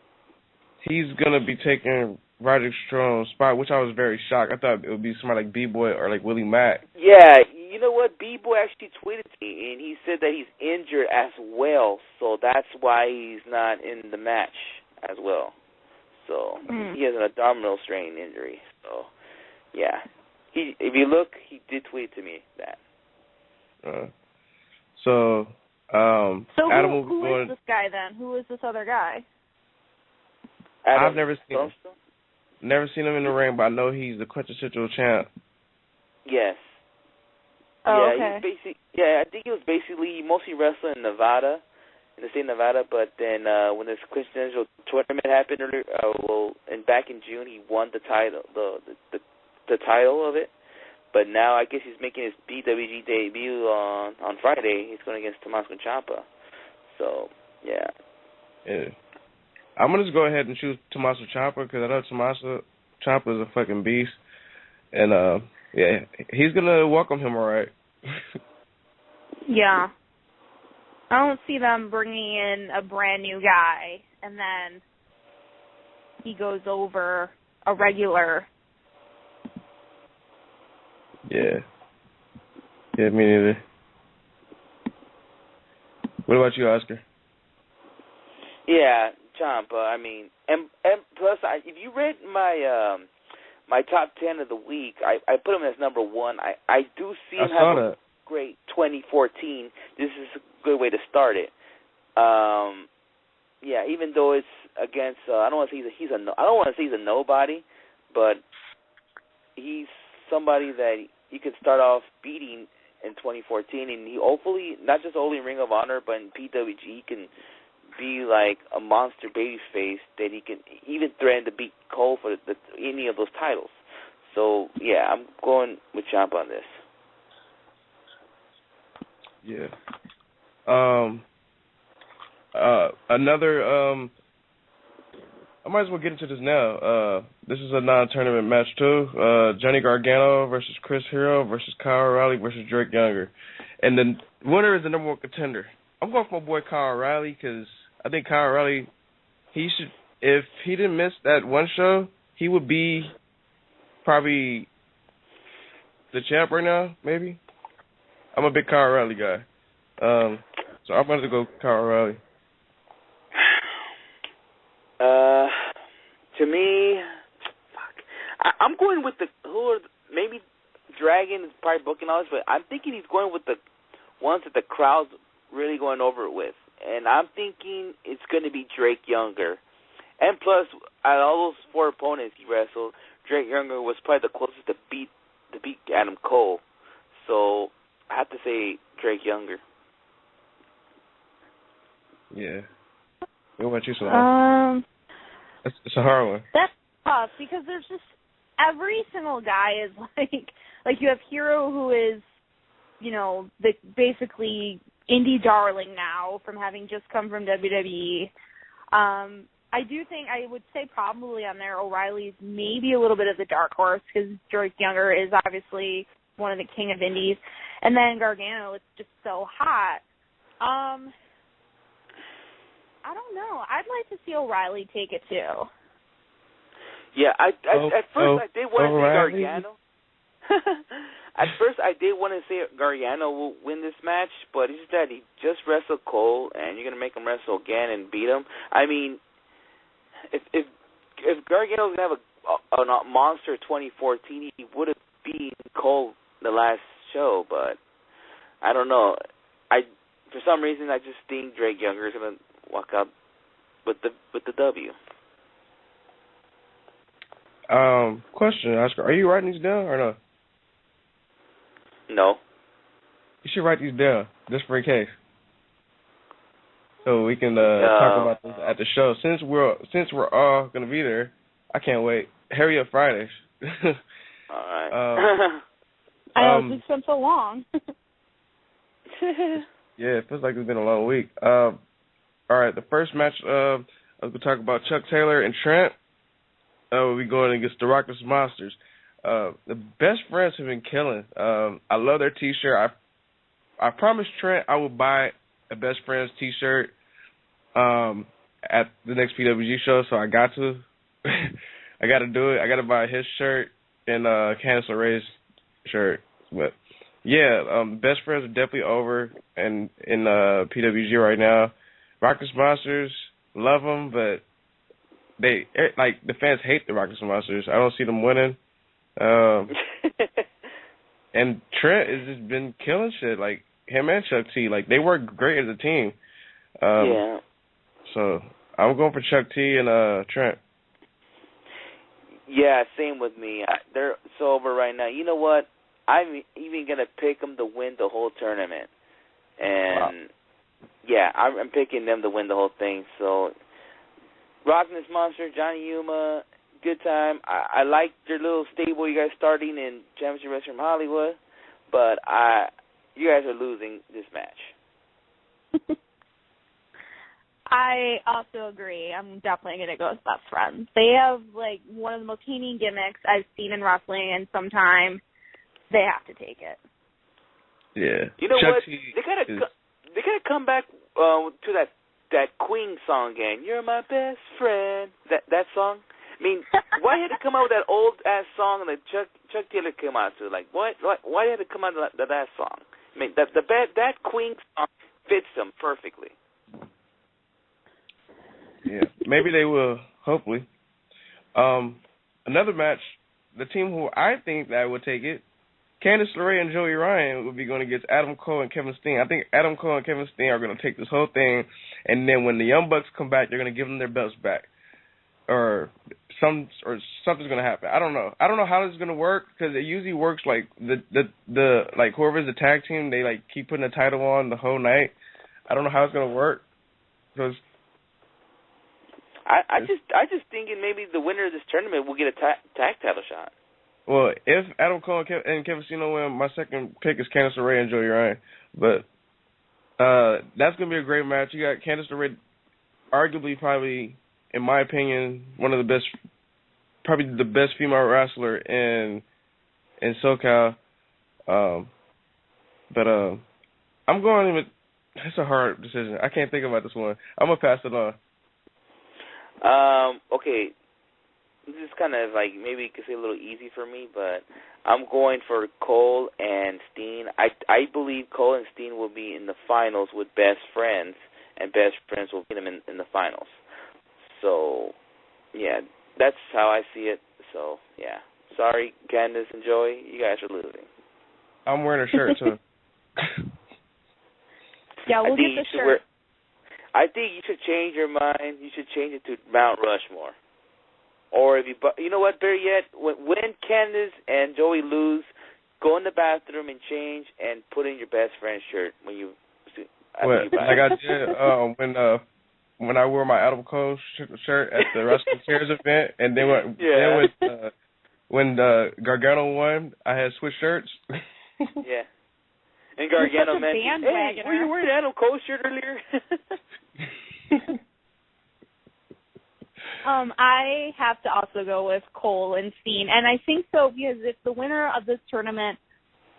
He's going to be taking Roderick Strong's spot, which I was very shocked. I thought it would be somebody like B-Boy or like Willie Mack. Yeah, you know what? B-Boy actually tweeted me, and he said that he's injured as well, so that's why he's not in the match as well. So he has an abdominal strain injury. So yeah, if you look, he did tweet to me that. So Adam who is this guy then? Who is this other guy? Adam I've never seen him. Never seen him in the ring, but I know he's the quintessential champ. Yes. Oh, yeah, okay. I think he was basically mostly wrestling in Nevada. In the state of Nevada, but then when this quintessential tournament happened back in June, he won the title, the title of it. But now I guess he's making his PWG debut on Friday. He's going against Tommaso Ciampa. So yeah. I'm gonna just go ahead and choose Tommaso Ciampa because I know Tommaso Ciampa is a fucking beast, and he's gonna welcome him all right. Yeah. I don't see them bringing in a brand new guy and then he goes over a regular. Yeah. Yeah, me neither. What about you, Oscar? Yeah, Ciampa. I mean, and plus, if you read my my top 10 of the week, I put him as number 1. I do see him have a great 2014. This is a good way to start it. Yeah, even though it's against, I don't want to say he's a nobody, but he's somebody that you could start off beating in 2014, and he hopefully, not just only in Ring of Honor, but in PWG, he can be like a monster babyface that he can even threaten to beat Cole for any of those titles. So, yeah, I'm going with Ciampa on this. Yeah. Another, I might as well get into this now. This is a non-tournament match, too. Johnny Gargano versus Chris Hero versus Kyle O'Reilly versus Drake Younger. And the winner is the number 1 contender. I'm going for my boy Kyle O'Reilly because I think Kyle O'Reilly, if he didn't miss that one show, he would be probably the champ right now, maybe. I'm a big Kyle O'Reilly guy. So I'm going to go Kyle O'Reilly. To me, I'm going with maybe Dragon is probably booking all this, but I'm thinking he's going with the ones that the crowd's really going over it with. And I'm thinking it's going to be Drake Younger. And plus, out of all those 4 opponents he wrestled, Drake Younger was probably the closest to beat Adam Cole. So I have to say Drake Younger. Yeah. What about you, Salon? It's a hard one. That's tough because there's just every single guy is like you have Hero, who is, you know, the basically indie darling now from having just come from WWE. I do think I would say probably on there O'Reilly's maybe a little bit of the dark horse because Drake Younger is obviously one of the king of indies, and then Gargano is just so hot. I don't know. I'd like to see O'Reilly take it too. Yeah, at first I did want to say Gargano. At first I did want to say Gargano will win this match, but it's just that he just wrestled Cole, and you're gonna make him wrestle again and beat him. I mean, if Gargano's gonna have a monster 2014, he would have beaten Cole the last show, but I don't know. For some reason I just think Drake Younger is gonna walk up with the W. Question, Oscar, are you writing these down or no? No. You should write these down just for a case, so we can talk about this at the show. Since we're all gonna be there, I can't wait. Hurry up Fridays. All right. I know it's been so long. Yeah, it feels like it's been a long week. All right, the first match, I was going to talk about Chuck Taylor and Trent. We'll be going against the Rockless Monsters. The best friends have been killing. I love their T-shirt. I promised Trent I would buy a best friends T-shirt at the next PWG show, so I got to. I got to do it. I got to buy his shirt and Candice LeRae's shirt. But yeah, best friends are definitely over in PWG right now. Rockless Monsters, love them, but the fans hate the Rockless Monsters. I don't see them winning. And Trent has just been killing shit, like him and Chuck T. Like, they work great as a team. Yeah. So I'm going for Chuck T and Trent. Yeah, same with me. They're so over right now. You know what? I'm even going to pick them to win the whole tournament. And, yeah, I'm picking them to win the whole thing. So, Rockless Monster, Johnny Yuma, good time. I like your little stable you guys starting in Championship Wrestling from Hollywood, but you guys are losing this match. I also agree. I'm definitely going to go with Best Friends. They have, like, one of the most heating gimmicks I've seen in wrestling in some time. They have to take it. Yeah. You know Chuck what? They gotta come back to that Queen song again. You're my best friend. That song. I mean, why had to come out with that old ass song that Chuck Taylor came out to? Like, why had to come out with that song? I mean, that Queen song fits them perfectly. Yeah, maybe they will. Hopefully. Another match, the team who I think that would take it, Candice LeRae and Joey Ryan would be going against Adam Cole and Kevin Steen. I think Adam Cole and Kevin Steen are going to take this whole thing, and then when the Young Bucks come back, they're going to give them their belts back, or something's going to happen. I don't know. I don't know how this is going to work, because it usually works like the like whoever's the tag team, they like keep putting the title on the whole night. I don't know how it's going to work, because I just thinking maybe the winner of this tournament will get a tag title shot. Well, if Adam Cole and Kevin Steen win, my second pick is Candice LeRae and Joey Ryan. But that's going to be a great match. You got Candice LeRae, arguably probably, in my opinion, one of the best, probably the best female wrestler in SoCal. But I'm going with, it's a hard decision. I can't think about this one. I'm going to pass it on. Okay. This is kind of like, maybe you could say a little easy for me, but I'm going for Cole and Steen. I believe Cole and Steen will be in the finals with Best Friends, and Best Friends will beat them in the finals. So, yeah, that's how I see it. So, yeah. Sorry, Candice and Joey, you guys are losing. I'm wearing a shirt, too. Yeah, we'll get the shirt. I think you should change your mind. You should change it to Mount Rushmore. Or if you know what, better yet, when Candice and Joey lose, go in the bathroom and change and put in your Best Friend shirt when you. Like I did when I wore my Adam Cole shirt at the Wrestling Chairs event, and then when Gargano won, I had switched shirts. Yeah. And Gargano mentioned, "Hey, were you wearing Adam Cole shirt earlier?" I have to also go with Cole and Steen, and I think so because if the winner of this tournament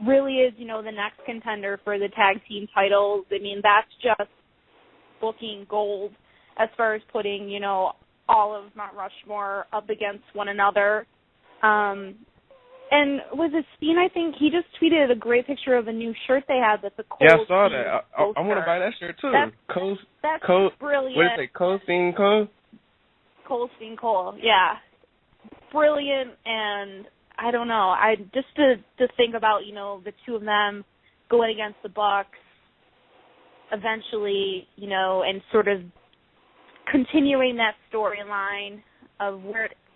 really is, the next contender for the tag team titles, I mean, that's just booking gold as far as putting, all of Mount Rushmore up against one another. And was it Steen? I think he just tweeted a great picture of a new shirt they had that's a Cole. Yeah, I saw that. I want to buy that shirt too. That's brilliant. What is it? Cole Steen Cole? Cole Steen Cole, yeah, brilliant. And I don't know, I just to think about the two of them going against the Bucks eventually, and sort of continuing that storyline of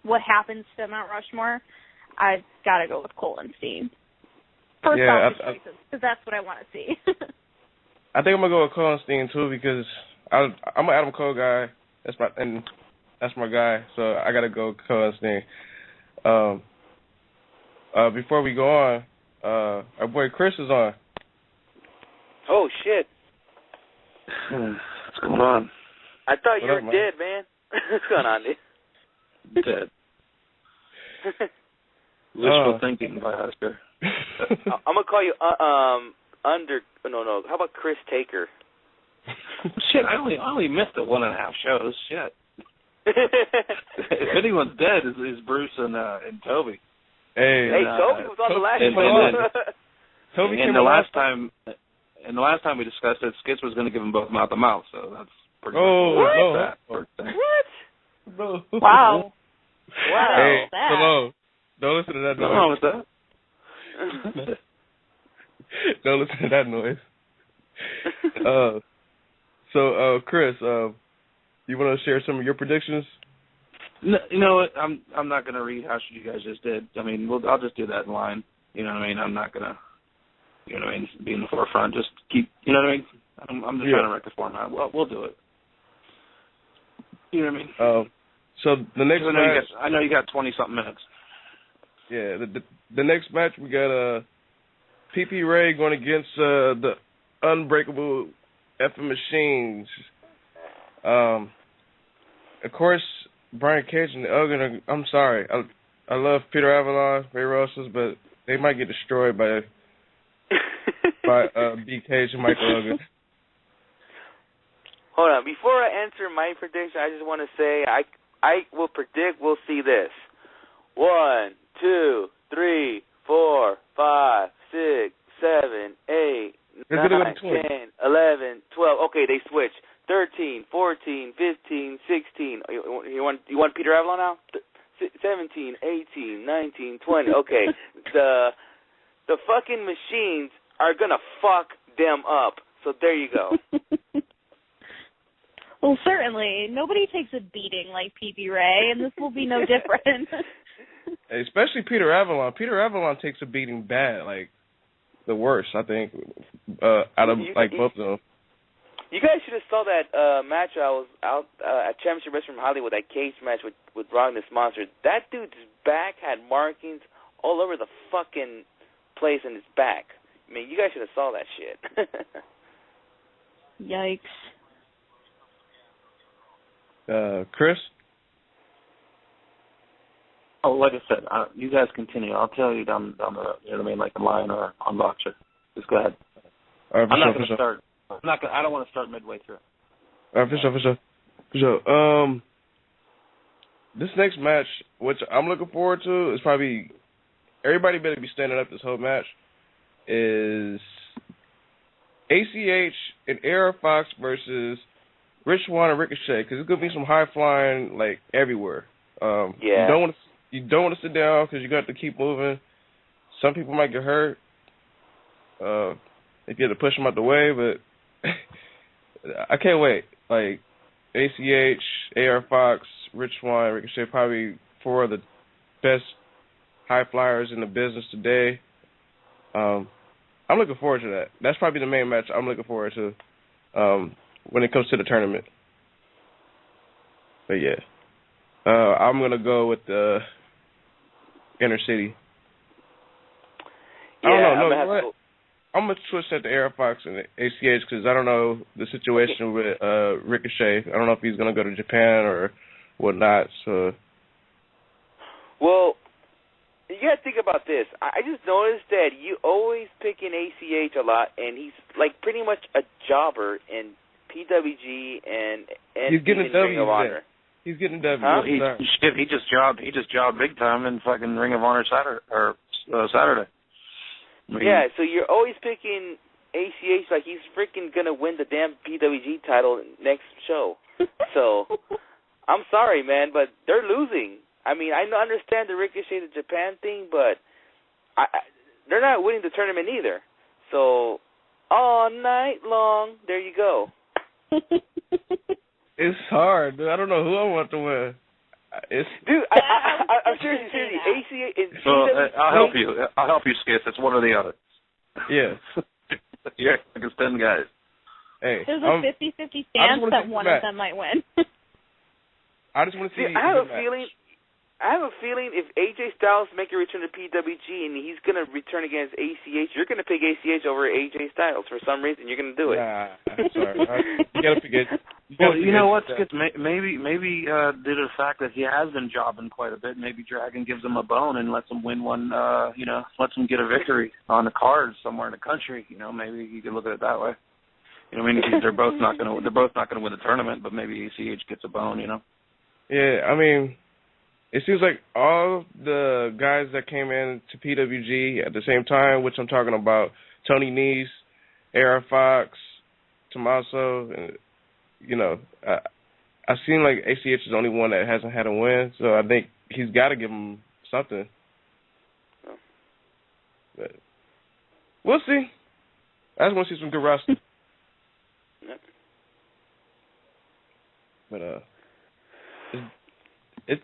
what happens to Mount Rushmore. I've got to go with Cole and Steen. First off, choices, because that's what I want to see. I think I'm gonna go with Cole and Steen too, because I'm an Adam Cole guy. That's my guy, so I gotta go Cole and Steen. Before we go on, our boy Chris is on. Oh shit! What's going on? I thought you were dead, man. What's going on, dude? Dead. Wishful thinking by Oscar. I'm gonna call you No. How about Chris Taker? Shit, I only missed the 1.5 shows. Shit. If anyone's dead, is Bruce and Toby. Hey, Toby was on the last one. Toby came the last time we discussed it, Skitz was going to give them both mouth to mouth, so that's pretty much what? No. Wow. Hey, hello. Don't listen to that noise. What's wrong with that? Don't listen to that noise. So, Chris, you want to share some of your predictions? No, you know what? I'm not going to rehash what you guys just did. I mean, I'll just do that in line. You know what I mean? I'm not going to, be in the forefront. Just keep, you know what I mean? I'm just trying to wreck the format. Well, we'll do it. You know what I mean? So the next match, I know you got 20-something minutes. Yeah, the next match we got PP Ray going against the Unbreakable Effing Machines. Of course, Brian Cage and the Elgin. I'm sorry, I love Peter Avalon, Ray Rosas, but they might get destroyed by B. Cage and Michael Elgin. Hold on, before I answer my prediction, I just want to say I will predict we'll see this. 1, 2, 3, 4, 5, 6, 7, 8, 9, 10, 11, 12. Okay, they switch. 13, 14, 15, 16. You want Peter Avalon now? 17, 18, 19, 20. Okay, the fucking machines are gonna fuck them up. So there you go. Well, certainly. Nobody takes a beating like PB Ray, and this will be no different. Especially Peter Avalon. Peter Avalon takes a beating bad, like the worst, I think, out of both of them. You guys should have saw that match I was out at Championship Wrestling from Hollywood, that cage match with Ron this Monster. That dude's back had markings all over the fucking place in his back. I mean, you guys should have saw that shit. Yikes. Chris? Oh, like I said, you guys continue. I'll tell you down the road, you know what I mean, like a line or on Boxer. Just go ahead. All right, I'm not going to start. I don't want to start midway through. All right, for sure. This next match, which I'm looking forward to, is probably everybody better be standing up this whole match, is ACH and AR Fox versus Rich Swann and Ricochet, because it's gonna be some high flying like everywhere. Yeah. You don't want to sit down because you got to keep moving. Some people might get hurt if you have to push them out the way, but I can't wait. Like ACH, AR Fox, Rich Swann, Ricochet, probably four of the best high flyers in the business today. I'm looking forward to that. That's probably the main match I'm looking forward to when it comes to the tournament. But yeah, I'm gonna go with the Inner City. Yeah, I don't know. I'm gonna switch that to AR Fox and ACH because I don't know the situation with Ricochet. I don't know if he's gonna go to Japan or whatnot. So, well, you gotta think about this. I just noticed that you always pick in ACH a lot, and he's like pretty much a jobber in PWG and he's getting a W. Ring of Honor. He's getting a W. Huh? He just jobbed big time in fucking Ring of Honor Saturday. I mean, yeah, so you're always picking ACH like he's freaking gonna win the damn PWG title next show. So I'm sorry, man, but they're losing. I mean, I understand the Ricochet to Japan thing, but they're not winning the tournament either. So all night long, there you go. It's hard, dude. I don't know who I want to win. Dude, I'm seriously, ACH is I'll help you, Skits. It's one or the other. Yeah. Yeah, like it's 10 guys. Hey, there's a 50-50 chance that one of them might win. I just want to see. I have a feeling if AJ Styles make a return to PWG and he's going to return against ACH, you're going to pick ACH over AJ Styles for some reason. You're going to do it. Nah, I'm sorry. You got to forget. Well, you know what, Skits? Maybe due to the fact that he has been jobbing quite a bit, maybe Dragon gives him a bone and lets him win one. Lets him get a victory on the card somewhere in the country. You know, maybe you could look at it that way. You know, I mean, they're both not going to win the tournament, but maybe ACH gets a bone. You know. Yeah, I mean, it seems like all the guys that came in to PWG at the same time, which I'm talking about, Tony Nese, AR Fox, Tommaso, and, you know, I seem like ACH is the only one that hasn't had a win, so I think he's got to give him something. But we'll see. I just want to see some good wrestling. But it's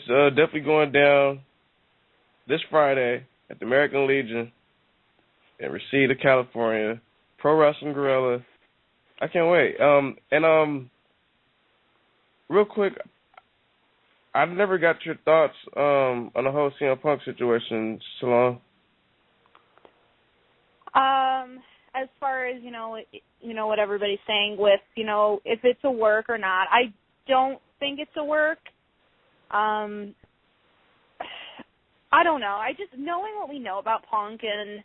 definitely going down this Friday at the American Legion in Reseda, California. Pro Wrestling Guerrilla. I can't wait. Real quick, I never got your thoughts on the whole CM Punk situation, Salon. As far as, you know what everybody's saying with, if it's a work or not, I don't think it's a work. I don't know. I just, knowing what we know about Punk and,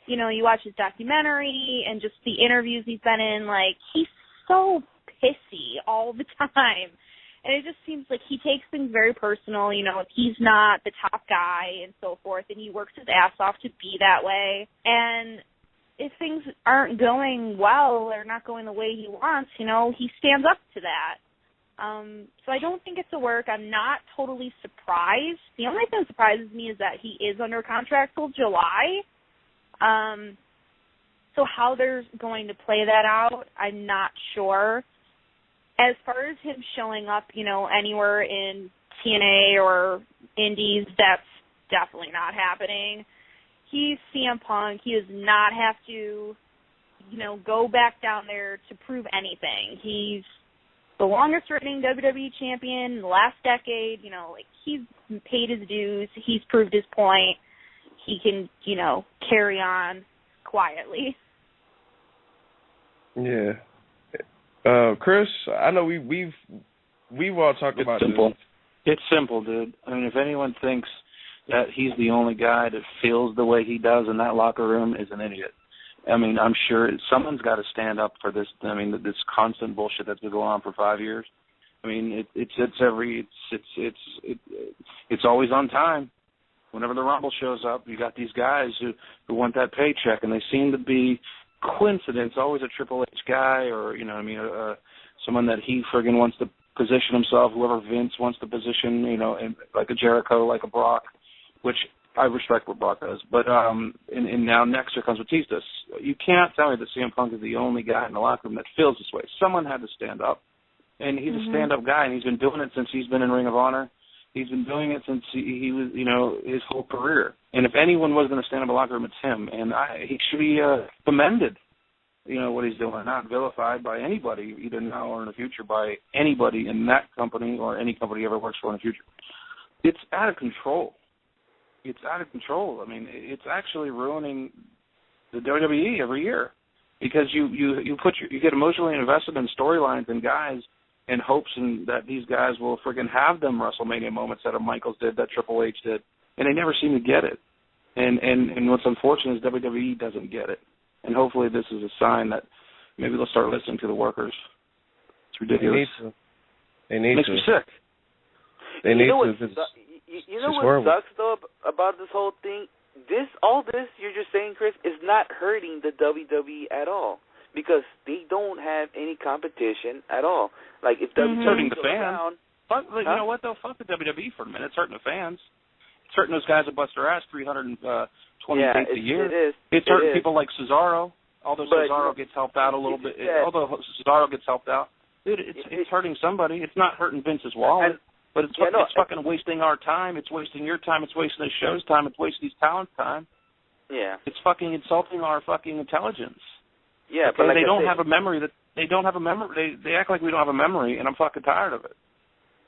you watch his documentary and just the interviews he's been in, like, he's so pissy all the time. And it just seems like he takes things very personal, you know, if he's not the top guy and so forth, and he works his ass off to be that way. And if things aren't going well or not going the way he wants, you know, he stands up to that. So I don't think it's a work. I'm not totally surprised. The only thing that surprises me is that he is under contract till July. So how they're going to play that out, I'm not sure. As far as him showing up, you know, anywhere in TNA or Indies, that's definitely not happening. He's CM Punk. He does not have to, you know, go back down there to prove anything. He's the longest reigning WWE champion in the last decade. You know, like, he's paid his dues. He's proved his point. He can, you know, carry on quietly. Yeah. Chris, I know we've all talked about simple. this. It's simple, dude. I mean, if anyone thinks that he's the only guy that feels the way he does in that locker room is an idiot. I mean, I'm sure someone's got to stand up for this. I mean, this constant bullshit that's been going on for 5 years. I mean, it's always on time. Whenever the Rumble shows up, you got these guys who want that paycheck, and they seem to be coincidence, always a Triple H guy, or, you know what I mean, someone that he friggin' wants to position himself, whoever Vince wants to position, you know, like a Jericho, like a Brock, which I respect what Brock does. But and now next year comes Batista. You can't tell me that CM Punk is the only guy in the locker room that feels this way. Someone had to stand up, and he's a stand-up guy, and he's been doing it since he's been in Ring of Honor. He's been doing it since he was, you know, his whole career. And if anyone was going to stand up in the locker room, it's him. And he should be commended, you know, what he's doing, not vilified by anybody, either now or in the future, by anybody in that company or any company he ever works for in the future. It's out of control. It's out of control. I mean, it's actually ruining the WWE every year because you get emotionally invested in storylines and guys in hopes that these guys will friggin' have them WrestleMania moments that Michaels did, that Triple H did, and they never seem to get it. And what's unfortunate is WWE doesn't get it. And hopefully this is a sign that maybe they'll start listening to the workers. It's ridiculous. They need to. It makes me sick. They need to. You know what sucks, though, about this whole thing? All this you're just saying, Chris, is not hurting the WWE at all. Because they don't have any competition at all. Like, if WWE hurting the fans. You know what, though? Fuck the WWE for a minute. It's hurting the fans. It's hurting those guys that bust their ass 320 days a year. It is. It's hurting people like Cesaro. Although Cesaro gets helped out a little bit. Although Cesaro gets helped out. Dude, it's hurting somebody. It's not hurting Vince's wallet. But it's fucking wasting our time. It's wasting your time. It's wasting the show's time. It's wasting these talents' time. Yeah. It's fucking insulting our fucking intelligence. Yeah, okay, but like they don't have a memory. They don't have a memory. They act like we don't have a memory, and I'm fucking tired of it.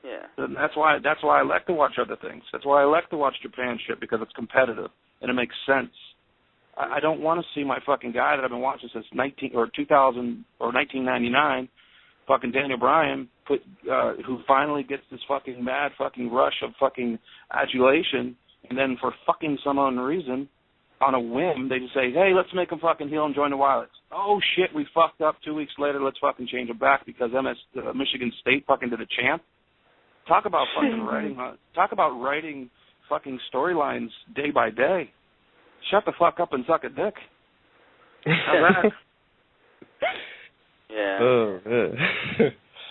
Yeah. And that's why I like to watch other things. That's why I like to watch Japan shit, because it's competitive and it makes sense. I don't want to see my fucking guy that I've been watching since 2000 or 1999, fucking Daniel Bryan, who finally gets this fucking mad fucking rush of fucking adulation, and then for fucking some unknown reason, on a whim, they just say, hey, let's make him fucking heel and join the Violets. Oh, shit, we fucked up 2 weeks later. Let's fucking change him back because Michigan State fucking did a champ. Talk about fucking writing. Talk about writing fucking storylines day by day. Shut the fuck up and suck a dick. How's that? Yeah. Oh,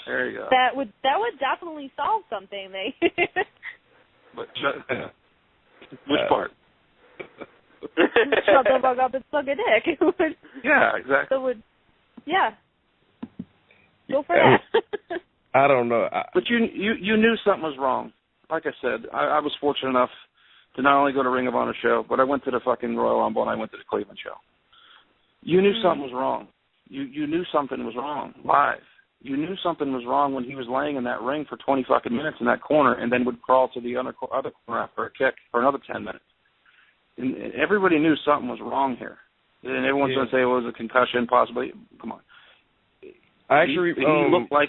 there you go. That would definitely solve something. But which part? Shut the fuck up and suck a dick. Yeah, exactly. Yeah. Go for that. I don't know. But you knew something was wrong. Like I said, I was fortunate enough to not only go to Ring of Honor show, but I went to the fucking Royal Rumble and I went to the Cleveland show. You knew something was wrong. You knew something was wrong live. You knew something was wrong when he was laying in that ring for 20 fucking minutes in that corner and then would crawl to the other corner after a kick for another 10 minutes. And everybody knew something was wrong here. And everyone's going to say it was a concussion, possibly. Come on. Actually,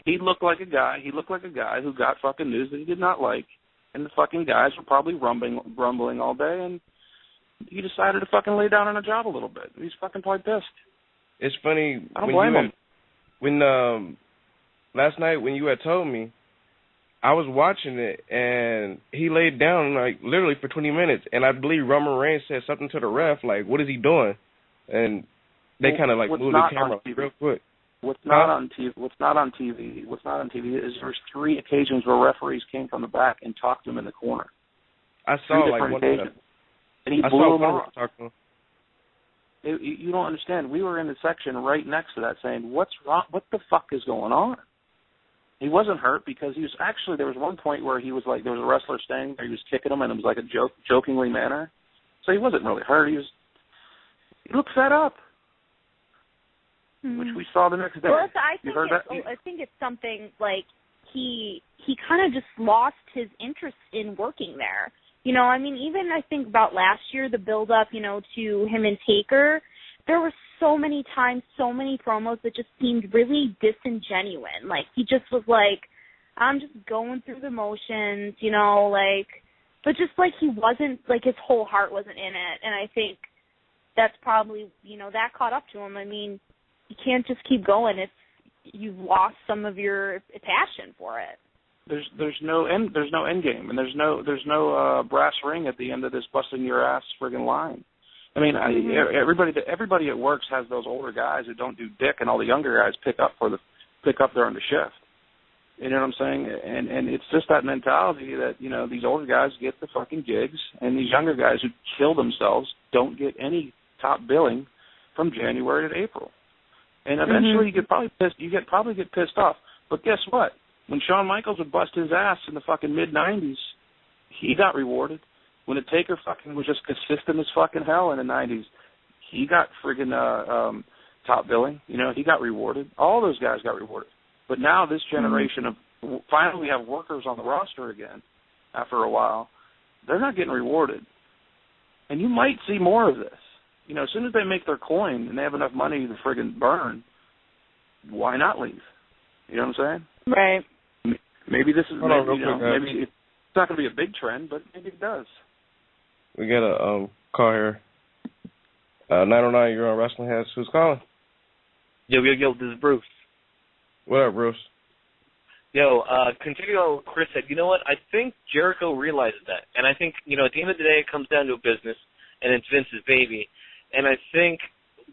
he looked like a guy. He looked like a guy who got fucking news that he did not like, and the fucking guys were probably rumbling all day, and he decided to fucking lay down on a job a little bit. He's fucking probably pissed. It's funny. I don't blame him. When last night when you had told me, I was watching it, and he laid down, like, literally for 20 minutes, and I believe Roman Reigns said something to the ref, like, what is he doing? And they kind of, like, moved the camera real quick. What's not on TV is there's 3 occasions where referees came from the back and talked to him in the corner. I saw, like, one of them. And he blew him off. You don't understand. We were in the section right next to that saying, what's wrong? What the fuck is going on? He wasn't hurt because he was actually, there was one point where he was like, there was a wrestler standing there, he was kicking him, and it was like a jokingly manner. So he wasn't really hurt. He looked fed up, which we saw the next day. Well, I think it's something like he kind of just lost his interest in working there. You know, I mean, even I think about last year, the build-up, you know, to him and Taker, there were so many times, so many promos that just seemed really disingenuous. Like, he just was like, I'm just going through the motions, you know, like, but just like he wasn't, like his whole heart wasn't in it. And I think that's probably, you know, that caught up to him. I mean, you can't just keep going if you've lost some of your passion for it. There's no end game, and there's no brass ring at the end of this busting your ass friggin' line. I mean, everybody at Works has those older guys who don't do dick, and all the younger guys pick up during the shift. You know what I'm saying? And it's just that mentality that, you know, these older guys get the fucking gigs, and these younger guys who kill themselves don't get any top billing from January to April. And eventually you probably get pissed off. But guess what? When Shawn Michaels would bust his ass in the fucking mid-90s, he got rewarded. When the Taker fucking was just consistent as fucking hell in the 90s, he got friggin' top billing. You know, he got rewarded. All those guys got rewarded. But now this generation of finally we have workers on the roster again after a while. They're not getting rewarded. And you might see more of this. You know, as soon as they make their coin and they have enough money to friggin' burn, why not leave? You know what I'm saying? Right. Maybe this is maybe it's not going to be a big trend, but maybe it does. We got a call here. 909, you're on Wrestling Heads. Who's calling? Yo, this is Bruce. What up, Bruce? Yo, continuing on what Chris said, you know what? I think Jericho realizes that. And I think, you know, at the end of the day, it comes down to a business, and it's Vince's baby. And I think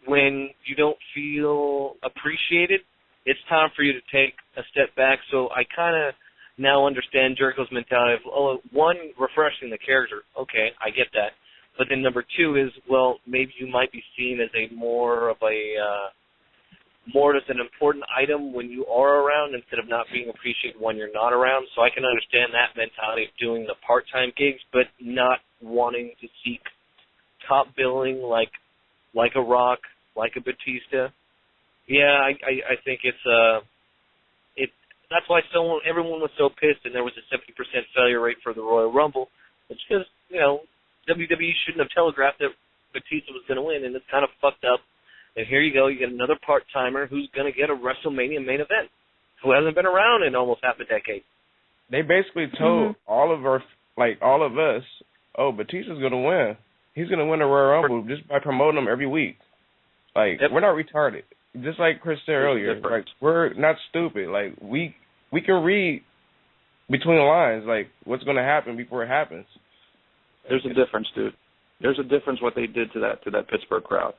when you don't feel appreciated, it's time for you to take a step back. So I kind of now understand Jericho's mentality of, one, refreshing the character. Okay, I get that. But then number 2 is, well, maybe you might be seen as more as an important item when you are around instead of not being appreciated when you're not around. So I can understand that mentality of doing the part-time gigs, but not wanting to seek top billing like a Rock, like a Batista. Yeah, I think that's why everyone was so pissed, and there was a 70% failure rate for the Royal Rumble. It's because, you know, WWE shouldn't have telegraphed that Batista was going to win, and it's kind of fucked up. And here you go, you get another part-timer who's going to get a WrestleMania main event, who hasn't been around in almost half a decade. They basically told all of us, Batista's going to win. He's going to win the Royal Rumble just by promoting him every week. Like, we're not retarded. Just like Chris said earlier, like, we're not stupid. Like, we can read between the lines, like, what's going to happen before it happens. There's a difference, dude. There's a difference what they did to that Pittsburgh crowd.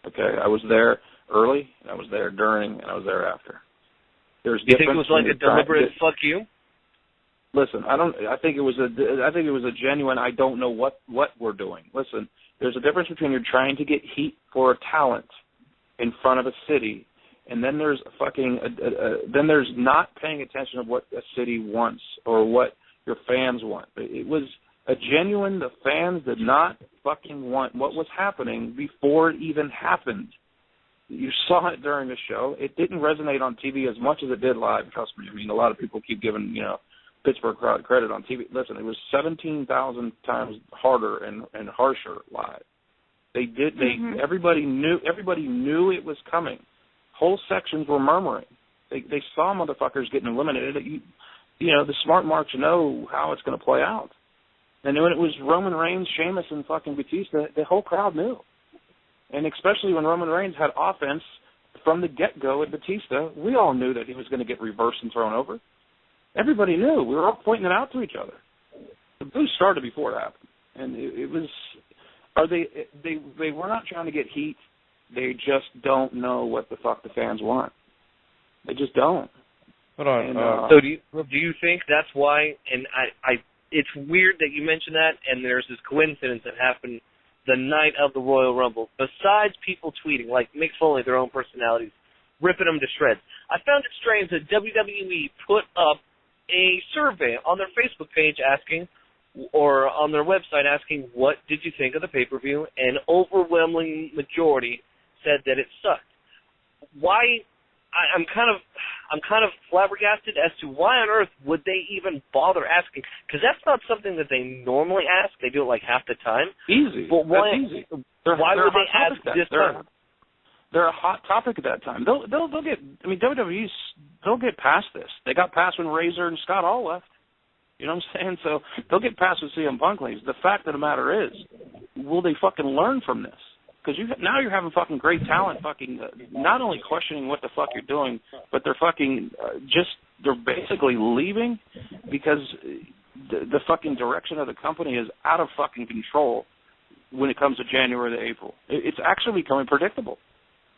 Okay, I was there early, and I was there during, and I was there after. There's you think it was like a deliberate fuck you? Listen, I think it was a genuine. I don't know what we're doing. Listen, there's a difference between you're trying to get heat for a talent in front of a city, and then there's then there's not paying attention of what a city wants or what your fans want. It was a genuine. The fans did not fucking want what was happening before it even happened. You saw it during the show. It didn't resonate on TV as much as it did live. Trust me. I mean, a lot of people keep giving Pittsburgh crowd credit on TV. Listen, it was 17,000 times harder and harsher live. They did. Everybody knew it was coming. Whole sections were murmuring. They saw motherfuckers getting eliminated. The smart marks know how it's going to play out. And when it was Roman Reigns, Sheamus, and fucking Batista, the whole crowd knew. And especially when Roman Reigns had offense from the get-go at Batista, we all knew that he was going to get reversed and thrown over. Everybody knew. We were all pointing it out to each other. The boo started before it happened, and it was. They were not trying to get heat. They just don't know what the fuck the fans want. They just don't. Hold on. And, so do you think that's why? And I it's weird that you mentioned that. And there's this coincidence that happened the night of the Royal Rumble. Besides people tweeting like Mick Foley, their own personalities, ripping them to shreds. I found it strange that WWE put up a survey on their Facebook page asking, or on their website asking, what did you think of the pay-per-view? And overwhelming majority said that it sucked. Why? I'm kind of flabbergasted as to why on earth would they even bother asking? Because that's not something that they normally ask. They do it like half the time. Easy. But why? That's easy. Why would they ask this time? They're a hot topic at that time. They'll get. I mean, WWE's. They'll get past this. They got past when Razor and Scott all left. You know what I'm saying? So they'll get past when CM Punk leaves. The fact of the matter is, will they fucking learn from this? Because now you're having fucking great talent fucking not only questioning what the fuck you're doing, but they're fucking they're basically leaving because the fucking direction of the company is out of fucking control when it comes to January to April. It's actually becoming predictable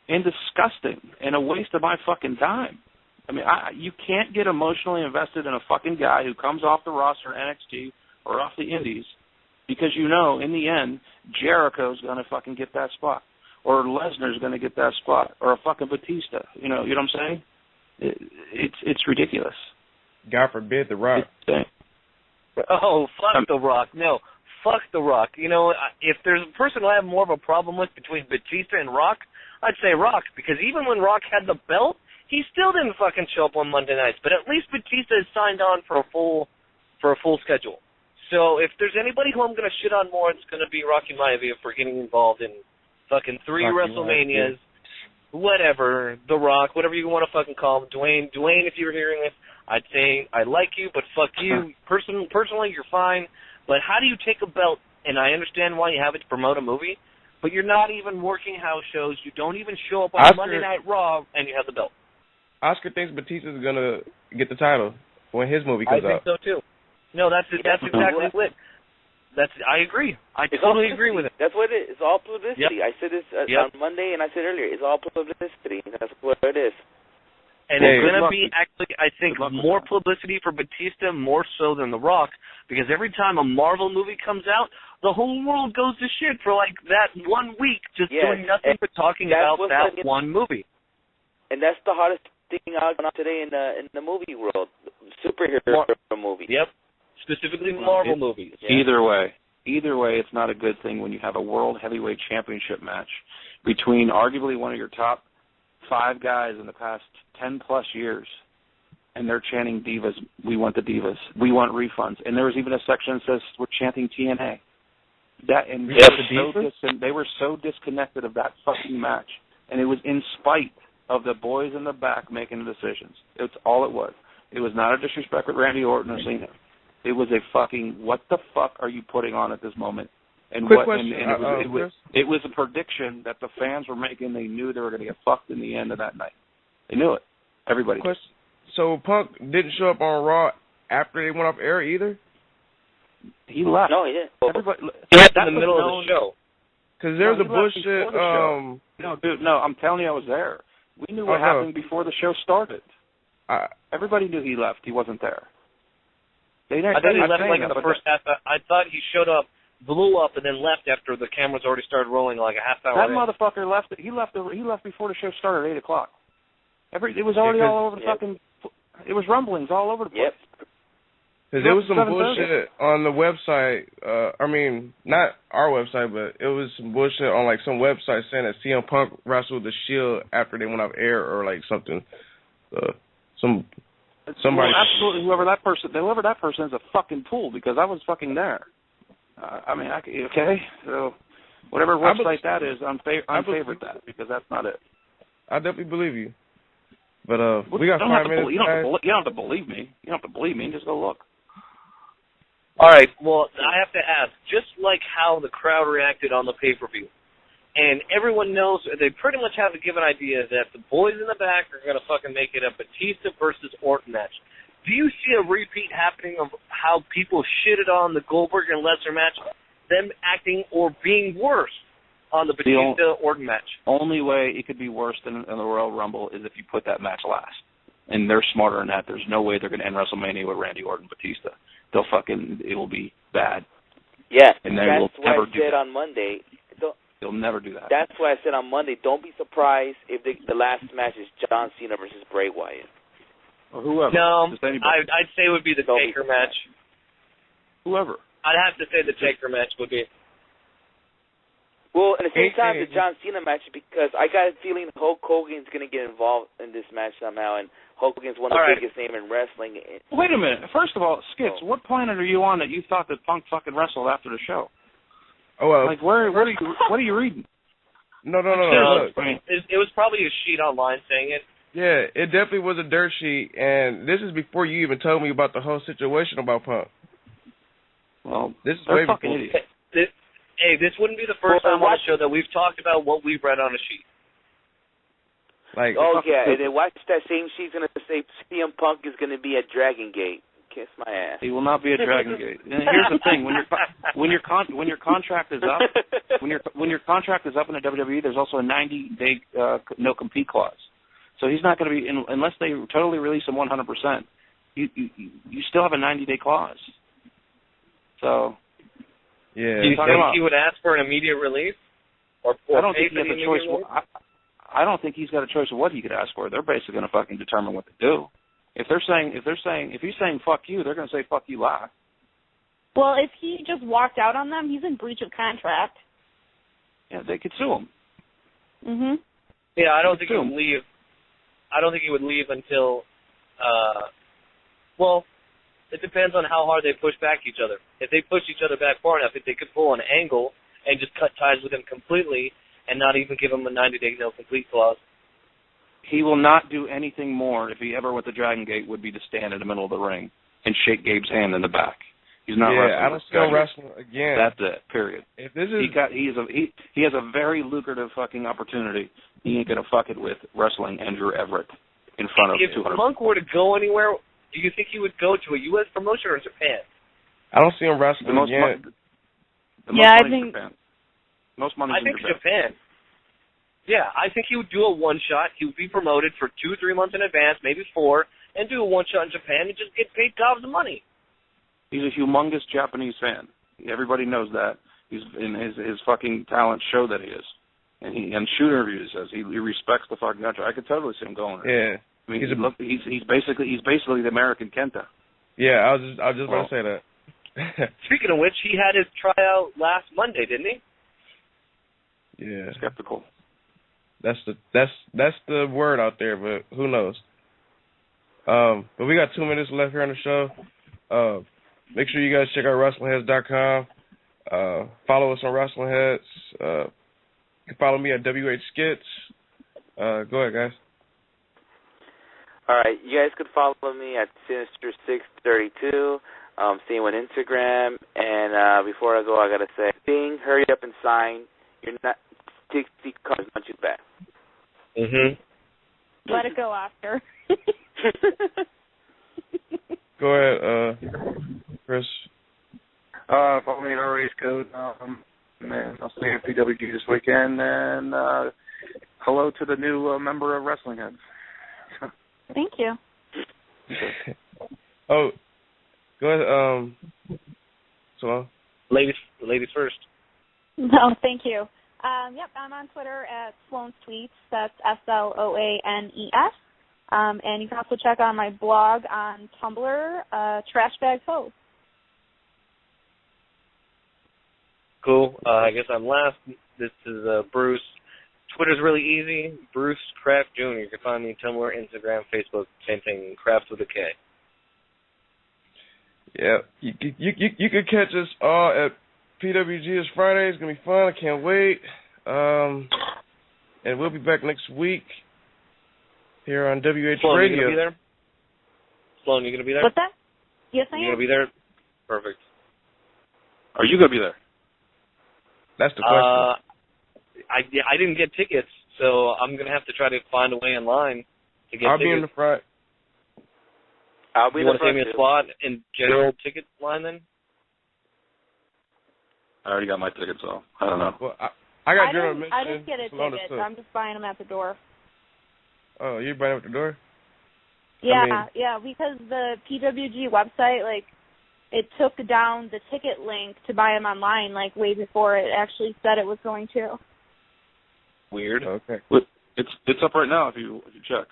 and disgusting and a waste of my fucking time. I mean, you can't get emotionally invested in a fucking guy who comes off the roster in NXT or off the Indies because you know, in the end, Jericho's going to fucking get that spot, or Lesnar's going to get that spot, or a fucking Batista. You know what I'm saying? It's ridiculous. God forbid The Rock. Oh, fuck The Rock. No, fuck The Rock. You know, if there's a person I have more of a problem with between Batista and Rock, I'd say Rock, because even when Rock had the belt, he still didn't fucking show up on Monday nights. But at least Batista is signed on for a full schedule. So if there's anybody who I'm going to shit on more, it's going to be Rocky Maivia for getting involved in fucking 3 WrestleManias, whatever, The Rock, whatever you want to fucking call him. Dwayne, if you were hearing this, I'd say I like you, but fuck you. Personally, you're fine. But how do you take a belt, and I understand why you have it to promote a movie, but you're not even working house shows, you don't even show up on Monday Night Raw, and you have the belt. Oscar thinks Batista's going to get the title when his movie comes out. I think so, too. No, that's exactly it. I agree. I totally agree with it. That's what it is. It's all publicity. Yep. I said this on Monday, and I said earlier, it's all publicity. That's what it is. And it's going to be actually, I think, more publicity for Batista, more so than The Rock, because every time a Marvel movie comes out, the whole world goes to shit for like that 1 week, just doing nothing but talking about that one movie. And that's the hottest thing out today in the movie world, superhero movies. Yep. Specifically Marvel movies. Yeah. Either way, it's not a good thing when you have a World Heavyweight Championship match between arguably one of your top 5 guys in the past 10-plus years, and they're chanting divas, we want the divas, we want refunds. And there was even a section that says we're chanting TNA. They were so disconnected of that fucking match, and it was in spite of the boys in the back making the decisions. It's all it was. It was not a disrespect with Randy Orton or Cena. It was a fucking, what the fuck are you putting on at this moment? And Quick question. It was a prediction that the fans were making. They knew they were going to get fucked in the end of that night. They knew it. Everybody did. So Punk didn't show up on Raw after they went off air either? He left. No, he didn't. He left in the middle of the show. Because there was a bullshit... No, dude, no, I'm telling you I was there. We knew what happened before the show started. Everybody knew he left. He wasn't there. I thought he left like in the first half. I thought he showed up, blew up, and then left after the cameras already started rolling like a half hour. That motherfucker left. He left before the show started at 8:00. It was already all over the fucking. It was rumblings all over the place. Because there was some bullshit on the website. I mean, not our website, but it was some bullshit on like some website saying that CM Punk wrestled the Shield after they went off air or like something. Somebody. Well, absolutely, whoever that person is a fucking fool because I was fucking there. Okay, so whatever website that is, I'm favorite that because that's not it. I definitely believe you. But we got 5 minutes. You don't have to believe me. You don't have to believe me. Just go look. All right. Well, I have to ask, just like how the crowd reacted on the pay-per-view, and everyone knows, they pretty much have a given idea that the boys in the back are going to fucking make it a Batista versus Orton match. do you see a repeat happening of how people shitted on the Goldberg and Lesnar match, them acting or being worse on the Batista-Orton match? Only way it could be worse than in the Royal Rumble is if you put that match last. And they're smarter than that. There's no way they're going to end WrestleMania with Randy Orton Batista. It will be bad. Yeah, and that's what I said on Monday. They'll never do that. That's what I said on Monday. Don't be surprised if the last match is John Cena versus Bray Wyatt. Or whoever. No, I'd say it would be the Taker match. Whoever. I'd have to say the Taker match would be. Well, at the same time, the John Cena match, because I got a feeling Hulk Hogan's going to get involved in this match somehow, and Hulk Hogan's one of the biggest names in wrestling. Wait a minute. First of all, Skits, what planet are you on that you thought that Punk fucking wrestled after the show? Oh, well. Like, what are you reading? No. Look. It was probably a sheet online saying it. Yeah, it definitely was a dirt sheet, and this is before you even told me about the whole situation about Punk. Well, this is they're way fucking before. idiots. Hey, this wouldn't be the first time on the show that we've talked about what we've read on a sheet. Like, and then watch that same sheet's going to say CM Punk is going to be at Dragon Gate. Kiss my ass. He will not be at Dragon Gate. And here's the thing: when your contract is up, when your contract is up in the WWE, there's also a 90-day no compete clause. So he's not going to be unless they totally release him 100%. You still have a 90-day clause. So yeah, do you think he would ask for an immediate release? Or I don't think he has a choice. I don't think he's got a choice of what he could ask for. They're basically going to fucking determine what to do. If he's saying fuck you, they're going to say fuck you last. Well, if he just walked out on them, he's in breach of contract. Yeah, they could sue him. Mhm. Yeah, I don't think he would leave. I don't think he would leave until. Well, it depends on how hard they push back each other. If they push each other back far enough, if they could pull an angle and just cut ties with him completely and not even give him a 90-day no complete clause. He will not do anything more if he ever went to Dragon Gate would be to stand in the middle of the ring and shake Gabe's hand in the back. He's not wrestling. I don't see him wrestling again. That's it. Period. If this is he has a very lucrative fucking opportunity. He ain't gonna fuck it with wrestling Andrew Everett in front of 200. If Punk were to go anywhere, do you think he would go to a U.S. promotion or Japan? I don't see him wrestling again. I think Japan. Most money. I think Japan. Yeah, I think he would do a one-shot. He would be promoted for 2-3 months in advance, maybe 4, and do a one-shot in Japan and just get paid gobs of money. He's a humongous Japanese fan. Everybody knows that. He's in his fucking talent show that he is, and he on shoot interviews says he respects the fucking country. I could totally see him going there. Yeah, I mean, he's basically the American Kenta. Yeah, I was just about to say that. Speaking of which, he had his tryout last Monday, didn't he? Yeah, skeptical. That's the word out there, but who knows? But we got 2 minutes left here on the show. Make sure you guys check out WrestlingHeads.com. Follow us on WrestlingHeads. You can follow me at WH Skits. Go ahead, guys. All right, you guys could follow me at Sinister632. Same on Instagram. And before I go, I gotta say, hurry up and sign. You're not 60 cards, not too bad. Mhm. Let it go, Oscar. Go ahead, Chris. Follow me at RA's Code. Man, I'll see you at PWG this weekend. And hello to the new member of Wrestling Heads. Thank you. Oh, go ahead. So, ladies first. No, thank you. Yep, I'm on Twitter at Sloan's Tweets. That's SLOANES. And you can also check out my blog on Tumblr, Trashbag Code. Cool. I guess I'm last. This is Bruce. Twitter's really easy. Bruce Kraft Jr. You can find me Tumblr, Instagram, Facebook, same thing. Kraft with a K. Yeah, you can catch us all at PWG this Friday. It's gonna be fun. I can't wait. And we'll be back next week here on WH Sloan, Radio. You gonna be there? Sloan, you gonna be there? What's that? Yes, I am. You gonna be there? Perfect. Are you gonna be there? That's the question. I didn't get tickets, so I'm gonna have to try to find a way online to get I'll tickets. be in the front. I'll be you the want to save front me a spot in general ticket line then? I already got my ticket, so I don't know. Well, I got general admission. I just get a Salona ticket. too. I'm just buying them at the door. Oh, you buying them at the door? Yeah, yeah, because the PWG website, like, it took down the ticket link to buy them online, like, way before it actually said it was going to. Weird. Okay. It's up right now if you check.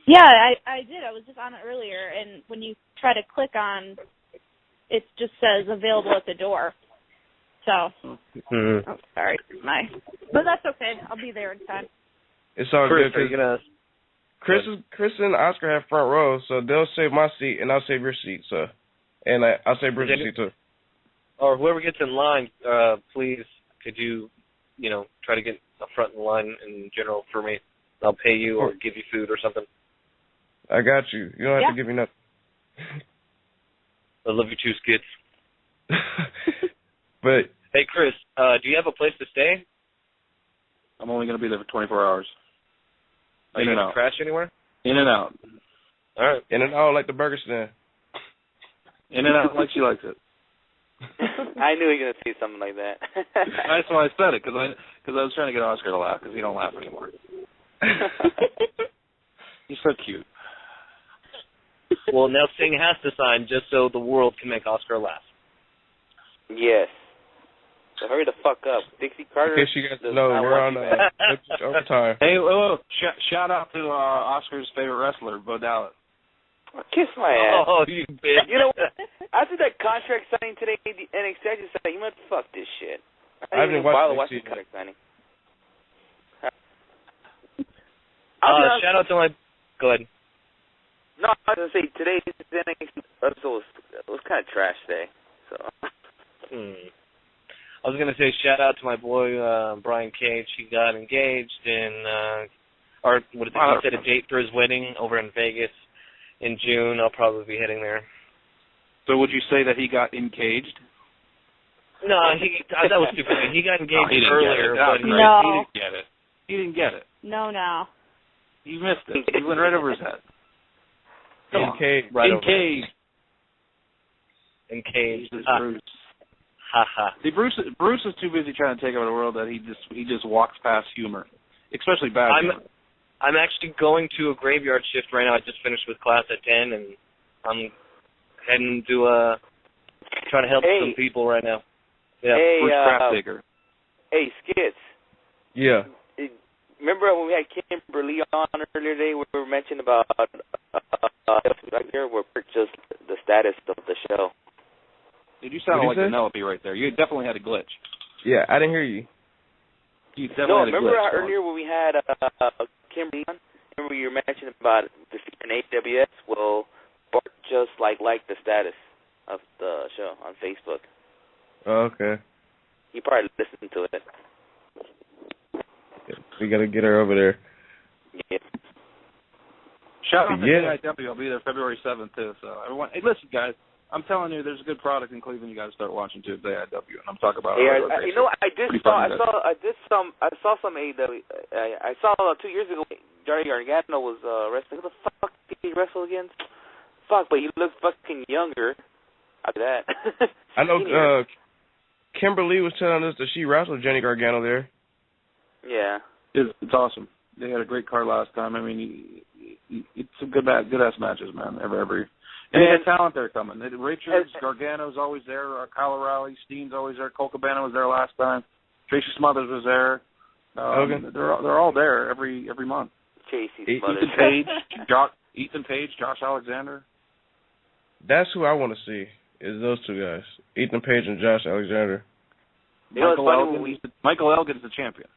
Yeah, I did. I was just on it earlier, and when you try to click on, it just says available at the door. So, oh, sorry, but that's okay. I'll be there in time. It's all Chris, good. are you gonna? Chris and Oscar have front row, so they'll save my seat, and I'll save your seat. So, and I'll save Bruce's seat too. Or whoever gets in line, please, could you, try to get a front in line in general for me? I'll pay you or give you food or something. I got you. You don't have to give me nothing. I love you too, Skids. But hey, Chris, do you have a place to stay? I'm only going to be there for 24 hours. Are you going to crash anywhere? In and out. All right. In and out like the burger stand. In and out like she likes it. I knew you were going to say something like that. That's why I said it, because I was trying to get Oscar to laugh, because he don't laugh anymore. He's so cute. Well, now Sting has to sign just so the world can make Oscar laugh. Yes. So hurry the fuck up. Dixie Carter. In case you guys know, we're on overtime. Hey, whoa. Shout out to Oscar's favorite wrestler, Bo Dallas. Kiss my ass. Oh, you bitch. You know, after that contract signing today, the NXT just said, you might fuck this shit. I haven't watched the contract signing. Shout out to my... Go ahead. No, I was going to say, today's NXT episode was kind of trash today. So. I was going to say shout out to my boy, Brian Cage. He got engaged he set a date for his wedding over in Vegas in June. I'll probably be heading there. So would you say that he got encaged? No, that was stupid. He got engaged earlier, but he didn't get it. He didn't get it. No. He missed it. He went right over his head. Encaged. Right encaged. Encaged. Bruce. See, Bruce is too busy trying to take over the world that he just walks past humor, especially bad humor. I'm actually going to a graveyard shift right now. I just finished with class at 10, and I'm heading to trying to help some people right now. Yeah, Bruce Crap Digger. Hey, Skits. Yeah. Remember when we had Kimberlee on earlier today? We were mentioning about we're just the status of the show. Did you sound like Penelope right there? You definitely had a glitch. Yeah, I didn't hear you. You definitely had a glitch. Remember earlier when we had Kimberlee on? Remember you were mentioning about the AWS? Well, Bart just liked the status of the show on Facebook. Oh, okay. He probably listened to it. We got to get her over there. Yeah. Shout out to AIW. I'll be there February 7th, too. So, everyone, hey, listen, guys. I'm telling you, there's a good product in Cleveland. You got to start watching too. It's AIW, and I'm talking about. I saw some AEW. I saw 2 years ago. Johnny Gargano was wrestling. Who the fuck did he wrestle against? Fuck, but he looked fucking younger after that. I know. Kimberlee was telling us that she wrestled Johnny Gargano there. Yeah. It's awesome. They had a great card last time. I mean, it's some good ass matches, man. Every. And they got talent there coming. Richards, Gargano's always there. Kyle O'Reilly, Steen's always there. Cole Cabana was there last time. Tracy Smothers was there. They're all there every month. Tracy Smothers. Ethan Page, Josh Alexander. That's who I want to see. Is those two guys, Ethan Page and Josh Alexander. Michael Elgin's the champion.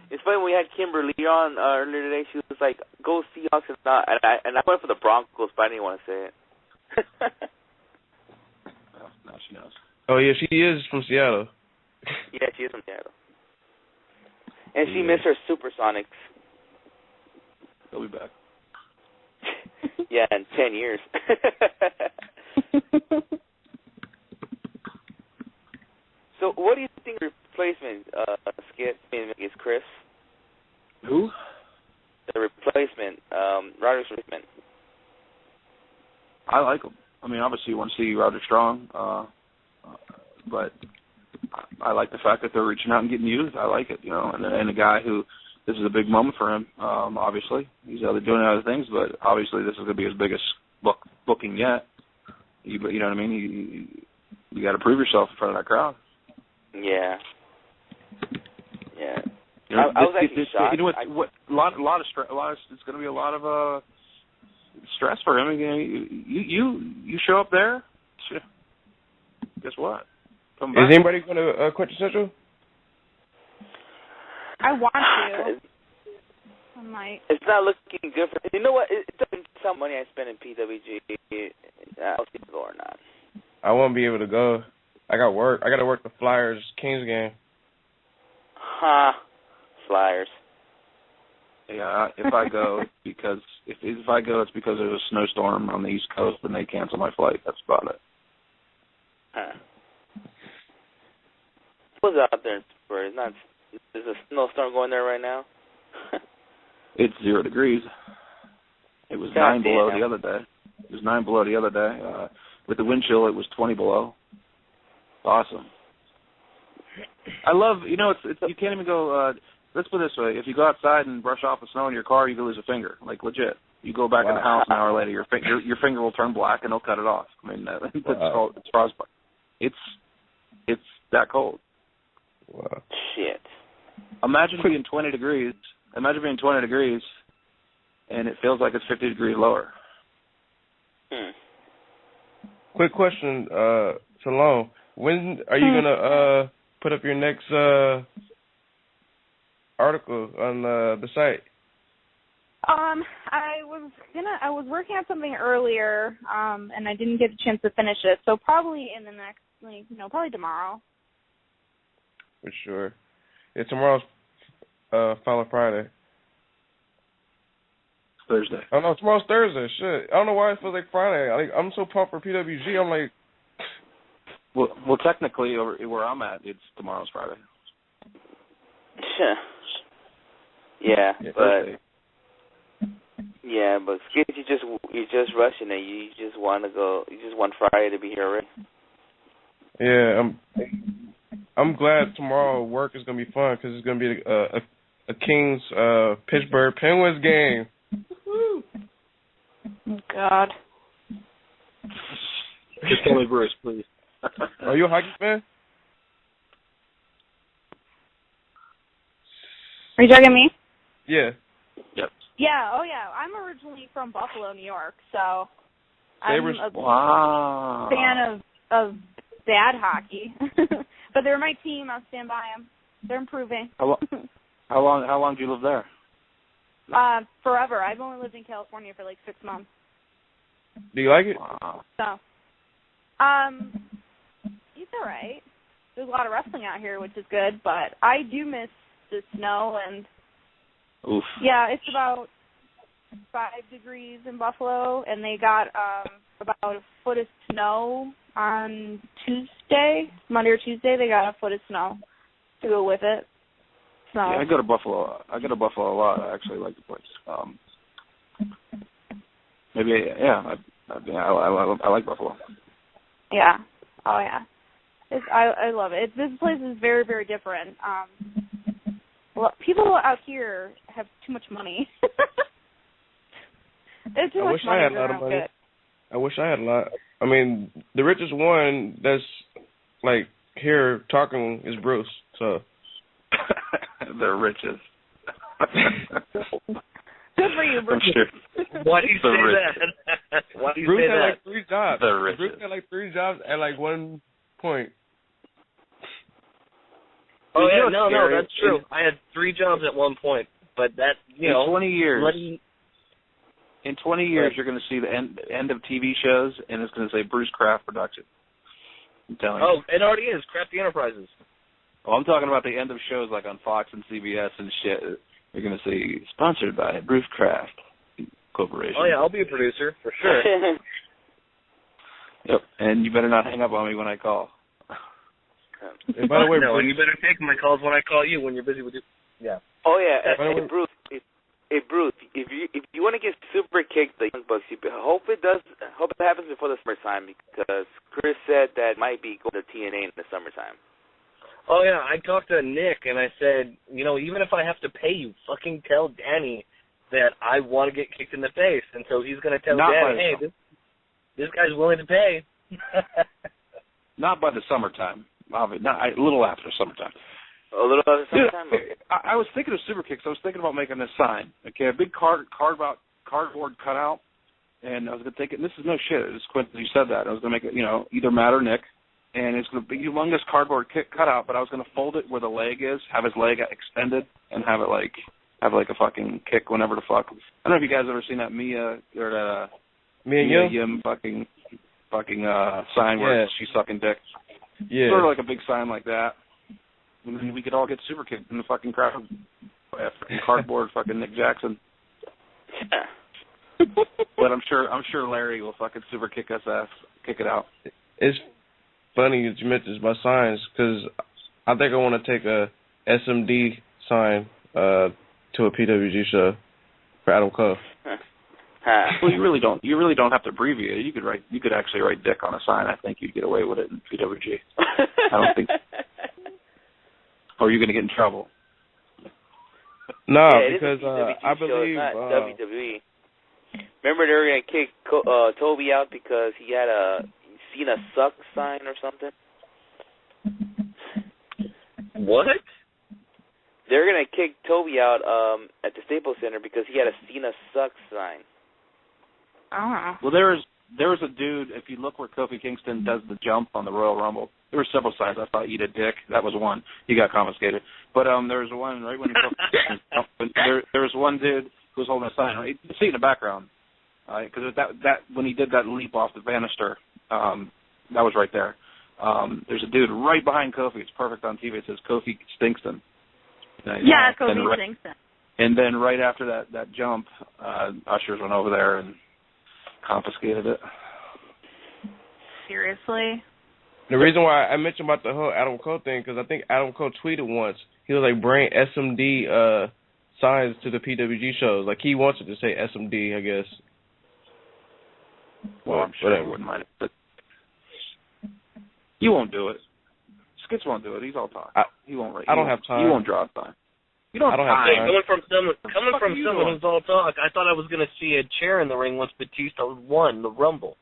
It's funny when we had Kimberlee on earlier today. She was like, "Go Seahawks," and I went for the Broncos, but I didn't want to say it. Well, now she knows. Oh yeah, she is from Seattle. Yeah, she is from Seattle, and she missed her Supersonics. They'll be back. Yeah, in 10 years. So, what do you think the replacement Skip is, Chris? Who? The replacement, Roderick's replacement. I like him. I mean, obviously you want to see Roderick Strong, but I like the fact that they're reaching out and getting youth. I like it, you know, and a guy who, this is a big moment for him, obviously. He's doing other things, but obviously this is going to be his biggest booking yet. You know what I mean? You got to prove yourself in front of that crowd. Yeah. Yeah. You know, I was actually shocked. You know what? A lot of stress. It's going to be a lot of stress for him. You show up there. Guess what? Is anybody going to Quintessential? I want to. I might. It's not looking good for. You know what? It doesn't some money I spend in PWG. I'll see if I go or not. I won't be able to go. I got work. I got to work the Flyers Kings game. Flyers. Yeah, if I go, it's because it's because there's a snowstorm on the East Coast and they cancel my flight. That's about it. What's out there in Pittsburgh? There's a snowstorm going there right now? It's 0 degrees. It was 9 below the other day. It was 9 below the other day. With the wind chill, it was 20 below. Awesome. I love, you know, it's you can't even go, let's put it this way. If you go outside and brush off the snow in your car, you can lose a finger. Like, legit. You go back in the house an hour later, your finger will turn black and they'll cut it off. I mean, it's frostbite. It's that cold. Wow. Shit. Imagine being 20 degrees. Imagine being 20 degrees, and it feels like it's 50 degrees lower. Quick question, Salome. When are you gonna put up your next article on the site? I was working on something earlier, and I didn't get a chance to finish it. So probably in the next, probably tomorrow. For sure. Yeah, tomorrow's Final Friday. Thursday. Oh no, tomorrow's Thursday. Shit, I don't know why it feels like Friday. I'm so pumped for PWG. I'm like, well, technically, where I'm at, it's tomorrow's Friday. Yeah, Thursday. But you're just rushing it. You just want to go. You just want Friday to be here already. Yeah, I'm glad tomorrow work is gonna be fun because it's gonna be a Kings Pittsburgh Penguins game. Oh God. Just call me Bruce, please. Are you a hockey fan? Are you talking to me? Yeah. Yep. Yeah. Oh yeah. I'm originally from Buffalo, New York, so Sabres? I'm a fan of bad hockey. But they're my team. I'll stand by them. They're improving. How long do you live there? Forever. I've only lived in California for like 6 months. Do you like it? Wow. So, it's all right. There's a lot of wrestling out here, which is good. But I do miss the snow and. Oof. Yeah, it's about 5 degrees in Buffalo, and they got about a foot of snow on Tuesday, Monday or Tuesday. They got a foot of snow to go with it. So. Yeah, I go to Buffalo. A lot. I actually like the place. I like Buffalo. Yeah. Oh yeah. I love it. This place is very, very different. People out here have too much money. They have too much money. I wish I had a lot of money. I wish I had a lot. I mean, the richest one that's like here talking is Bruce. So the richest. Good for you, Bruce. Sure. Why do you say that? Why do you Bruce say had that? like 3 jobs. The richest. Bruce had like 3 jobs at like one point. Oh yeah, no, that's true. I had 3 jobs at one point, but that in 20 years. In 20 years, you're going to see the end of TV shows, and it's going to say Bruce Kraft Production. I'm telling you. Oh, it already is. Crafty Enterprises. Oh, I'm talking about the end of shows like on Fox and CBS and shit. You're going to see sponsored by Bruce Kraft Corporation. Oh yeah, I'll be a producer for sure. Yep, and you better not hang up on me when I call. And by the way, no, and you better take my calls when I call you when you're busy with you. Yeah. Oh yeah, hey, Bruce. Hey Bruce, if you want to get super kicked the Young Bucks, you hope it happens before the summertime, because Chris said that it might be going to TNA in the summertime. Oh yeah, I talked to Nick and I said, even if I have to pay you, fucking tell Danny that I want to get kicked in the face, and so he's going to tell Danny, hey, this guy's willing to pay. Not by the summertime, obviously. A little after summertime. A little after summertime. Dude, I was thinking of super kicks. I was thinking about making this sign. Okay, a big cardboard cutout, and I was thinking, this is no shit. It's Quentin, you said that. I was going to make it, either Matt or Nick, and it's going to be a humongous cardboard cutout, but I was going to fold it where the leg is, have his leg extended, and have it have a fucking kick whenever the fuck. I don't know if you guys ever seen that Mia Yim fucking sign where she's sucking dick. Yeah. Sort of like a big sign like that. And then we could all get super kicked in the fucking crowd by a fucking cardboard fucking Nick Jackson. But I'm sure Larry will fucking super kick us ass, kick it out. It's funny that you mentioned my signs, because I think I want to take a SMD sign to a PWG show for Adam Cole. Well, you really don't have to abbreviate it. You could actually write dick on a sign. I think you'd get away with it in PWG. I don't think. Or you're going to get in trouble. No, because I believe WWE. Remember they were going to kick Toby out because he had a Cena sucks sign or something? What? They're going to kick Toby out at the Staples Center because he had a Cena sucks sign. Oh. Well, there was a dude, if you look where Kofi Kingston does the jump on the Royal Rumble, there were several signs. I thought, eat a dick. That was one. He got confiscated. But there was one right when he there was one dude who was holding a sign. You can see it in the background. Because that when he did that leap off the banister, that was right there. There's a dude right behind Kofi. It's perfect on TV. It says Kofi Stinkston. Kofi Stinkston. And then right after that jump, ushers went over there and confiscated it. Seriously? The reason why I mentioned about the whole Adam Cole thing, because I think Adam Cole tweeted once, he was like, bring SMD signs to the PWG shows. Like, he wants it to say SMD, I guess. Well, I'm sure he wouldn't mind it, but you won't do it. Skits won't do it. He's all talk. He won't write. I don't have time. He won't draw time. You don't have time. Hey, coming from someone who's all talk, I thought I was going to see a chair in the ring once Batista won the Rumble.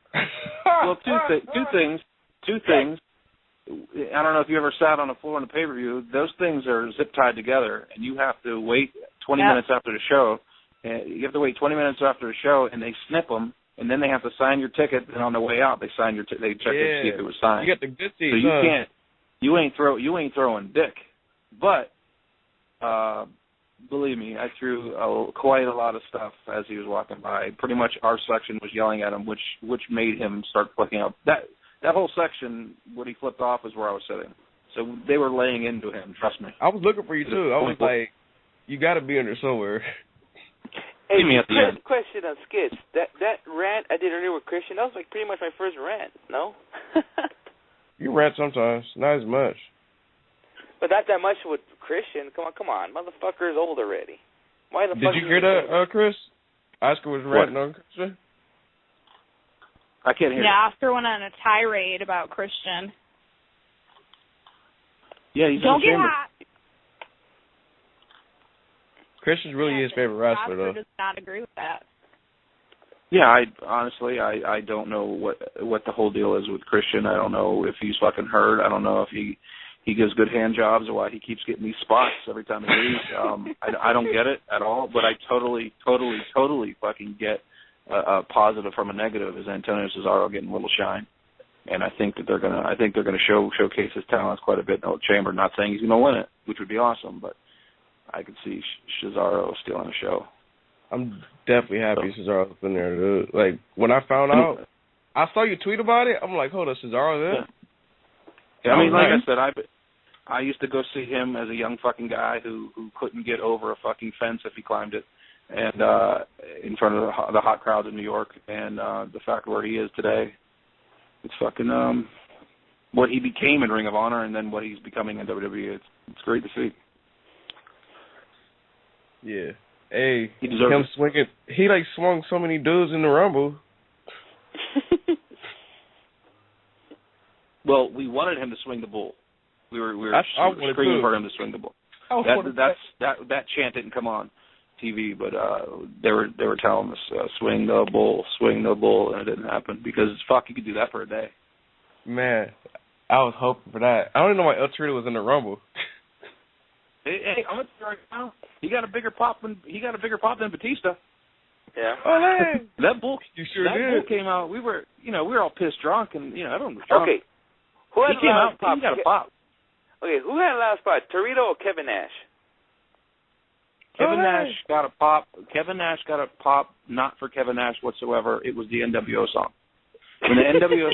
Well, two things. I don't know if you ever sat on the floor in the pay-per-view. Those things are zip-tied together, and you have to wait 20 minutes after the show. You have to wait 20 minutes after the show, and they snip them, and then they have to sign your ticket, and on the way out, they sign your they check to see if it was signed. You got the good seats, so you can't. You ain't throwing dick. But believe me, I threw quite a lot of stuff as he was walking by. Pretty much our section was yelling at him, which made him start flicking up. That whole section, what he flipped off, is where I was sitting. So they were laying into him. Trust me. I was looking for you too. I was like, you got to be under somewhere. Hey, question on Skits. That rant I did earlier with Christian, that was like pretty much my first rant. No. You rant sometimes, not as much. But not that much with Christian. Come on, motherfucker is old already. Why the fuck? Did you hear that, Chris? Oscar was ranting on Christian. I can't hear. Yeah, Oscar went on a tirade about Christian. Yeah, he's don't get hot. Christian's really his favorite wrestler, though. Oscar does not agree with that. Yeah, I don't know what the whole deal is with Christian. I don't know if he's fucking hurt. I don't know if he gives good hand jobs or why he keeps getting these spots every time he leaves. I don't get it at all, but I totally fucking get a positive from a negative is Antonio Cesaro getting a little shine. And I think that they're gonna showcase his talents quite a bit in the Chamber. Not saying he's gonna win it, which would be awesome, but I could see Cesaro stealing a show. I'm definitely happy Cesaro's been there, dude. Like, when I found out, I saw you tweet about it. I'm like, hold on, Cesaro's there? Yeah, I mean, like I said, I used to go see him as a young fucking guy who couldn't get over a fucking fence if he climbed it, and in front of the hot crowd in New York, and the fact where he is today, it's fucking what he became in Ring of Honor, and then what he's becoming in WWE. It's great to see. Yeah. Hey, He deserves him it. swinging. He like swung so many dudes in the Rumble. Well, we wanted him to swing the bull. We were I wanted screaming to. for him to swing the bull. That chant didn't come on TV, but they were telling us swing the bull, and it didn't happen because fuck, you could do that for a day. Man, I was hoping for that. I don't even know why El Torito was in the Rumble. Hey, I'm gonna tell you right now, he got a bigger pop than Batista. Yeah. Oh, hey. That bull, You sure that did. bull came out. We were all pissed drunk, and everyone was drunk. Okay. Who had He came out. pop? He got a pop. Okay, who had the last spot, Torito or Kevin Nash? Kevin Nash got a pop. Kevin Nash got a pop, not for Kevin Nash whatsoever. It was the NWO song. When the NWO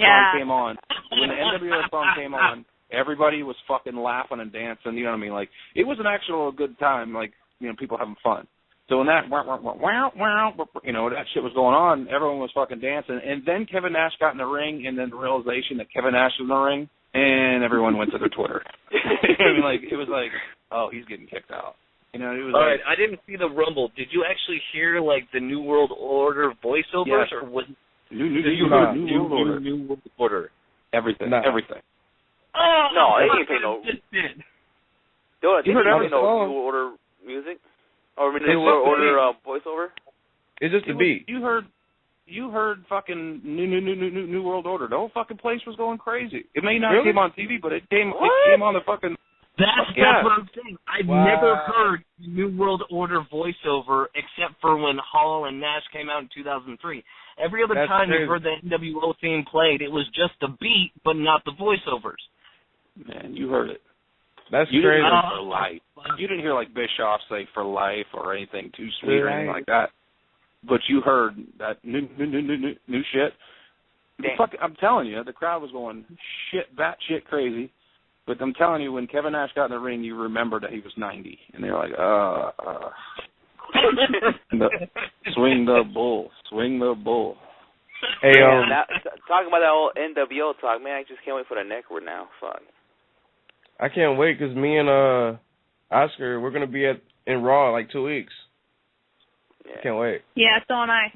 song came on, everybody was fucking laughing and dancing. You know what I mean? Like, it was an actual good time. Like, people having fun. So when that that shit was going on, everyone was fucking dancing. And then Kevin Nash got in the ring, and then the realization that Kevin Nash was in the ring, and everyone went to their Twitter. It was like, oh, he's getting kicked out. It was all right, I didn't see the Rumble. Did you actually hear the New World Order voiceovers, or was New World Order? Everything. Oh, no, they didn't pay no. You heard no New Order music, or New World Order voiceover. It's just a beat. You heard fucking New World Order. The whole fucking place was going crazy. It may not came on TV, but it came on the fucking. That's what I'm saying. I've never heard New World Order voiceover except for when Hall and Nash came out in 2003. Every other time you heard the NWO theme played, it was just a beat, but not the voiceovers. Man, you heard it. That's you crazy. Didn't hear for life. You didn't hear like Bischoff say for life or anything too sweet or anything like that. But you heard that new shit. I'm telling you, the crowd was going batshit crazy. But I'm telling you, when Kevin Nash got in the ring, you remember that he was 90, and they're like, swing the bull. Hey, now, talking about that old NWO talk, man, I just can't wait for the neckboard now. Fuck. I can't wait because me and Oscar, we're gonna be in Raw like 2 weeks. Yeah. Can't wait. Yeah, so am I.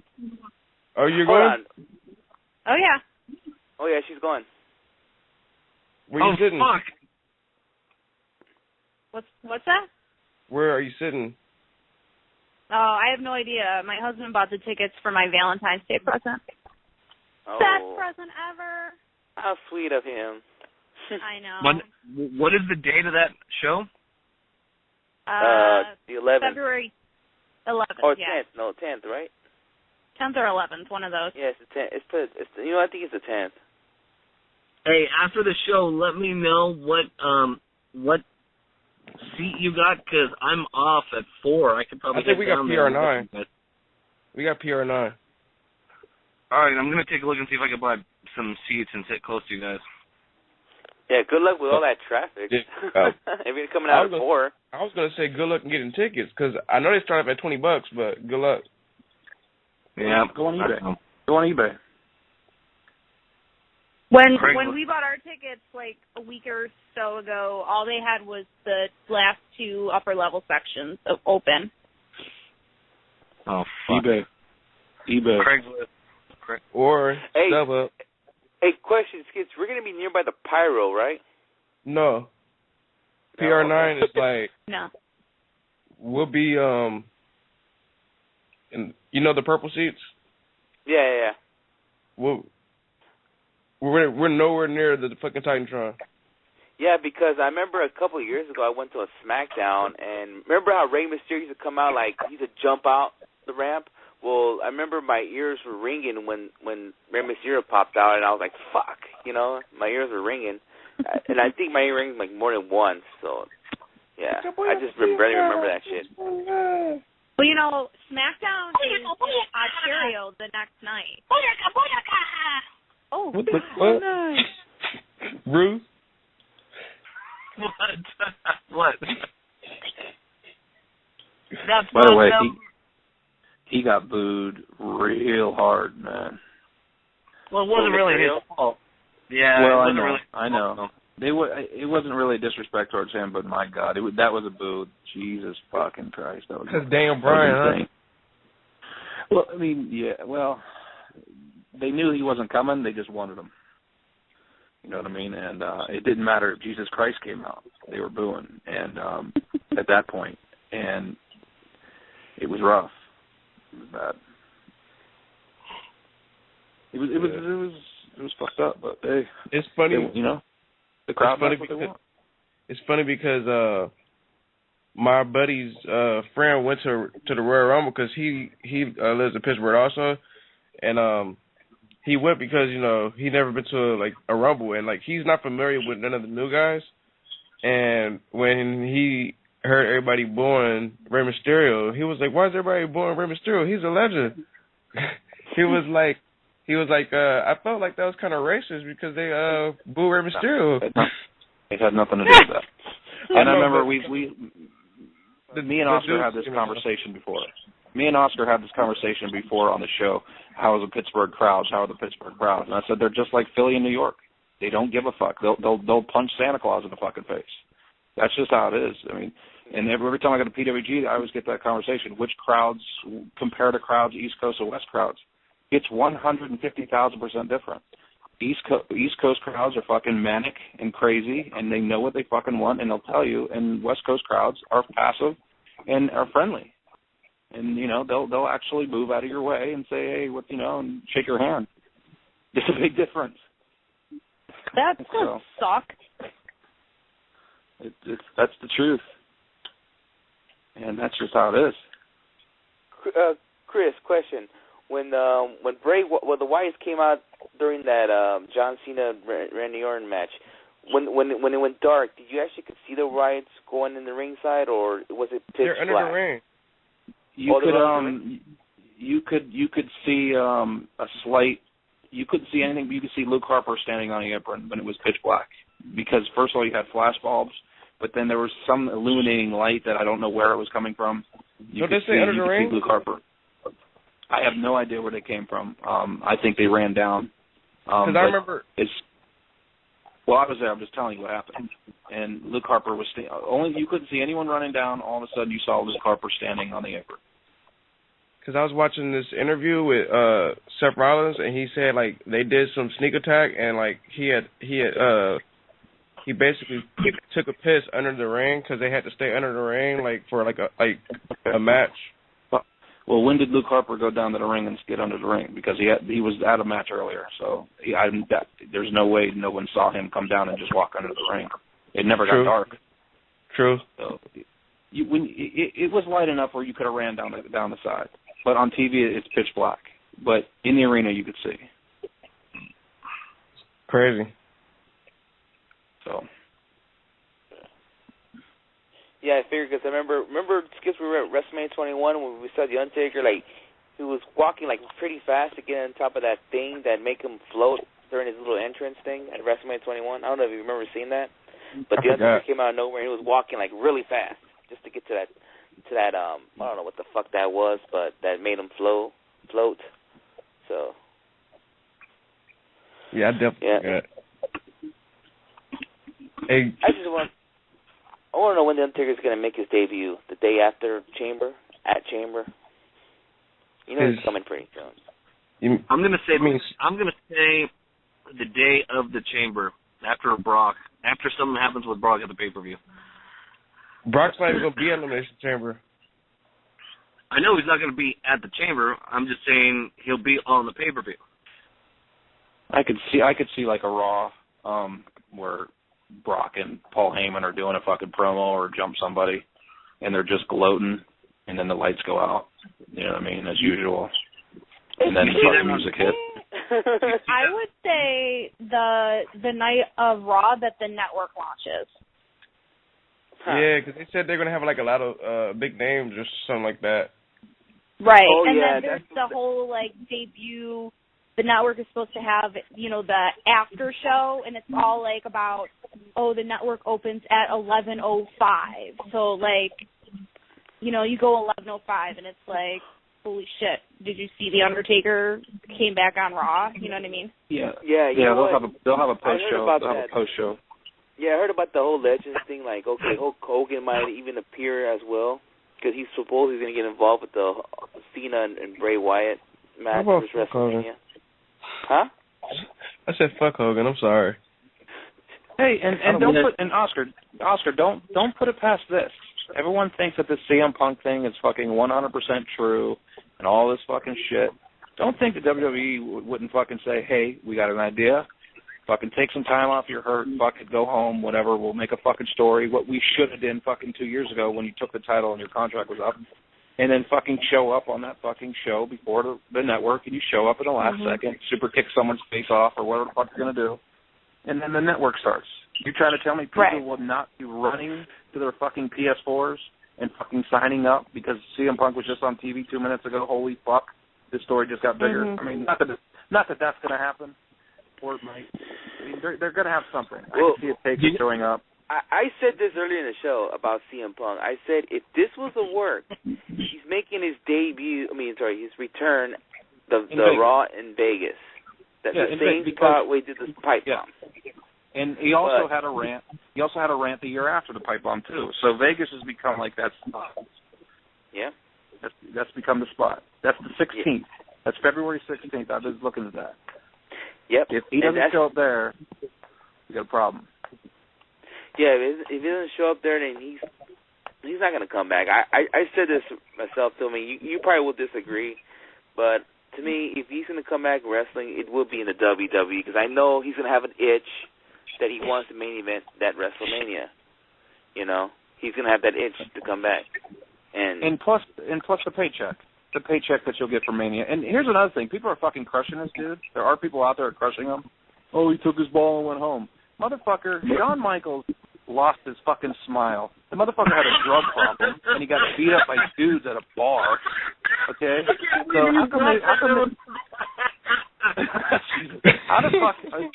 Oh, you're Hold going? on. Oh yeah. Oh yeah, she's going. Where you sitting? Fuck. What's that? Where are you sitting? Oh, I have no idea. My husband bought the tickets for my Valentine's Day present. Oh. Best present ever. How sweet of him. I know. What is the date of that show? The 11th. February 11th. Or 10th. Yeah. No, 10th, right? 10th or 11th, one of those. Yeah, it's the 10th. I think it's the 10th. Hey, after the show, let me know what seat you got, because I'm off at 4. I could probably. I think we got PR9. There. We got PR9. All right, I'm gonna take a look and see if I can buy some seats and sit close to you guys. Yeah, good luck with all that traffic. If you're coming out at 4. I was gonna say good luck in getting tickets because I know they start up at $20, but good luck. Yeah, go on eBay. When we bought our tickets like a week or so ago, all they had was the last 2 upper level sections open. Oh, fuck. eBay. Craigslist. Or hey, StubHub. Hey, question, Skits. We're gonna be nearby the Pyro, right? No. PR9 is like no. We'll be in, the purple seats? Yeah. We're nowhere near the fucking Titantron. Yeah, because I remember a couple of years ago I went to a SmackDown, and remember how Rey Mysterio used to come out like he used to jump out the ramp? Well, I remember my ears were ringing when Rey Mysterio popped out, and I was like, fuck, my ears were ringing. And I think my ear rings like more than once, so, yeah. I just barely remember that shit. Well, SmackDown is Ontario the next night. Oh, what? Nice. Ruth? What? By the way, he got booed real hard, man. Well, it wasn't really his fault. Yeah, well, it wasn't I know. It wasn't really a disrespect towards him, but my God, that was a boo. Jesus fucking Christ. Because Daniel Bryan, huh? Well, I mean, yeah, well, they knew he wasn't coming. They just wanted him. You know what I mean? And it didn't matter if Jesus Christ came out. They were booing. And at that point. And it was rough. It was bad. It was fucked up, but hey. It's funny. You know, the crowd knows what they want. It's funny because my buddy's friend went to the Royal Rumble because he lives in Pittsburgh also, and he went because he never been to a Rumble, and he's not familiar with none of the new guys, and when he heard everybody booing Rey Mysterio, he was like, "Why is everybody booing Rey Mysterio? He's a legend." He was like, I felt like that was kind of racist because they boo Rey Mysterio. It had nothing to do with that. And I remember me and Oscar had this conversation before. Me and Oscar had this conversation before on the show. How are the Pittsburgh crowds? And I said they're just like Philly and New York. They don't give a fuck. They'll punch Santa Claus in the fucking face. That's just how it is. I mean, and every time I go to PWG, I always get that conversation. Which crowds compare to crowds, East Coast or West crowds? It's 150,000% different. East Coast crowds are fucking manic and crazy, and they know what they fucking want, and they'll tell you. And West Coast crowds are passive and are friendly, and they'll actually move out of your way and say, hey, and shake your hand. There's a big difference. That does suck. That's the truth, and that's just how it is. Chris, question. When the Wyatts came out during that John Cena Randy Orton match, when it went dark, did you actually see the Wyatts going in the ringside, or was it pitch They're under the ring. You could see a slight. You couldn't see anything, but you could see Luke Harper standing on the apron when it was pitch black. Because first of all, you had flash bulbs, but then there was some illuminating light that I don't know where it was coming from. You could see Luke Harper. I have no idea where they came from. I think they ran down. Because I remember. Well, I was there. I'm just telling you what happened. And Luke Harper was you couldn't see anyone running down. All of a sudden, you saw Luke Harper standing on the apron. Because I was watching this interview with Seth Rollins, and he said they did some sneak attack, and he basically took a piss under the ring because they had to stay under the ring for a match. Well, when did Luke Harper go down to the ring and get under the ring? Because he was at a match earlier, so there's no way no one saw him come down and just walk under the ring. It never got dark. True. So it was light enough where you could have ran down the side, but on TV it's pitch black. But in the arena you could see. Crazy. So. Yeah, I figured because I remember Skips, we were at WrestleMania 21 when we saw The Undertaker, he was walking pretty fast to get on top of that thing that make him float during his little entrance thing at WrestleMania 21. I don't know if you remember seeing that, but The Undertaker came out of nowhere and he was walking really fast just to get to that I don't know what the fuck that was, but that made him float. So. Yeah, I definitely. Yeah. Hey. I want to know when The Undertaker's going to make his debut. The day after Chamber? At Chamber? He's coming pretty soon. I'm going to say the day of the Chamber, after Brock, after something happens with Brock at the pay-per-view. Brock's not even going to be at the Elimination Chamber. I know he's not going to be at the Chamber. I'm just saying he'll be on the pay-per-view. I could see a Raw where Brock and Paul Heyman are doing a fucking promo or jump somebody, and they're just gloating, and then the lights go out. You know what I mean? As usual. And then the fucking music hit. I would say the night of Raw that the network launches. Yeah, because they said they're going to have a lot of big names or something like that. Right, then there's the whole debut. The network is supposed to have, the after show, and it's all about, the network opens at 11:05. So you go 11:05, and it's holy shit! Did you see The Undertaker came back on Raw? You know what I mean? Yeah. They'll have a post show. They'll have a post show. Yeah, I heard about the whole Legends thing. Like, okay, Hulk Hogan might even appear as well because he's supposedly going to get involved with the Cena and Bray Wyatt match versus WrestleMania. Huh? I said fuck Hogan. I'm sorry. Hey, and don't put and Oscar, don't put it past this. Everyone thinks that this CM Punk thing is fucking 100% true and all this fucking shit. Don't think the WWE wouldn't fucking say, hey, we got an idea. Fucking take some time off your hurt, fucking go home, whatever. We'll make a fucking story. What we should have done fucking 2 years ago when you took the title and your contract was up. And then fucking show up on that fucking show before the network, and you show up in the last second, super kick someone's face off or whatever the fuck you're going to do. And then the network starts. You're trying to tell me people will not be running to their fucking PS4s and fucking signing up because CM Punk was just on TV 2 minutes ago? Holy fuck. This story just got bigger. I mean, not that that's going to happen. Or it might. I mean, they're going to have something. Well, I can see it taking showing up. I said this earlier in the show about CM Punk. I said if this was a work, he's making his debut. His return, the Raw in Vegas. That's the same spot where he did the pipe bomb. And he also had a rant. He also had a rant the year after the pipe bomb too. So Vegas has become like that spot. Yeah. That's become the spot. That's the 16th. Yeah. That's February 16th. I was looking at that. Yep. If he doesn't show up there, we got a problem. Yeah, if he doesn't show up there, then he's not going to come back. I said this myself to me. You probably will disagree, but to me, if he's going to come back wrestling, it will be in the WWE because I know he's going to have an itch that he wants to main event that WrestleMania. You know, he's going to have that itch to come back. And plus the paycheck that you'll get from Mania. And here's another thing: people are fucking crushing this dude. There are people out there crushing him. Oh, he took his ball and went home. Motherfucker, Shawn Michaels lost his fucking smile. The motherfucker had a drug problem, and he got beat up by dudes at a bar. Okay? So how does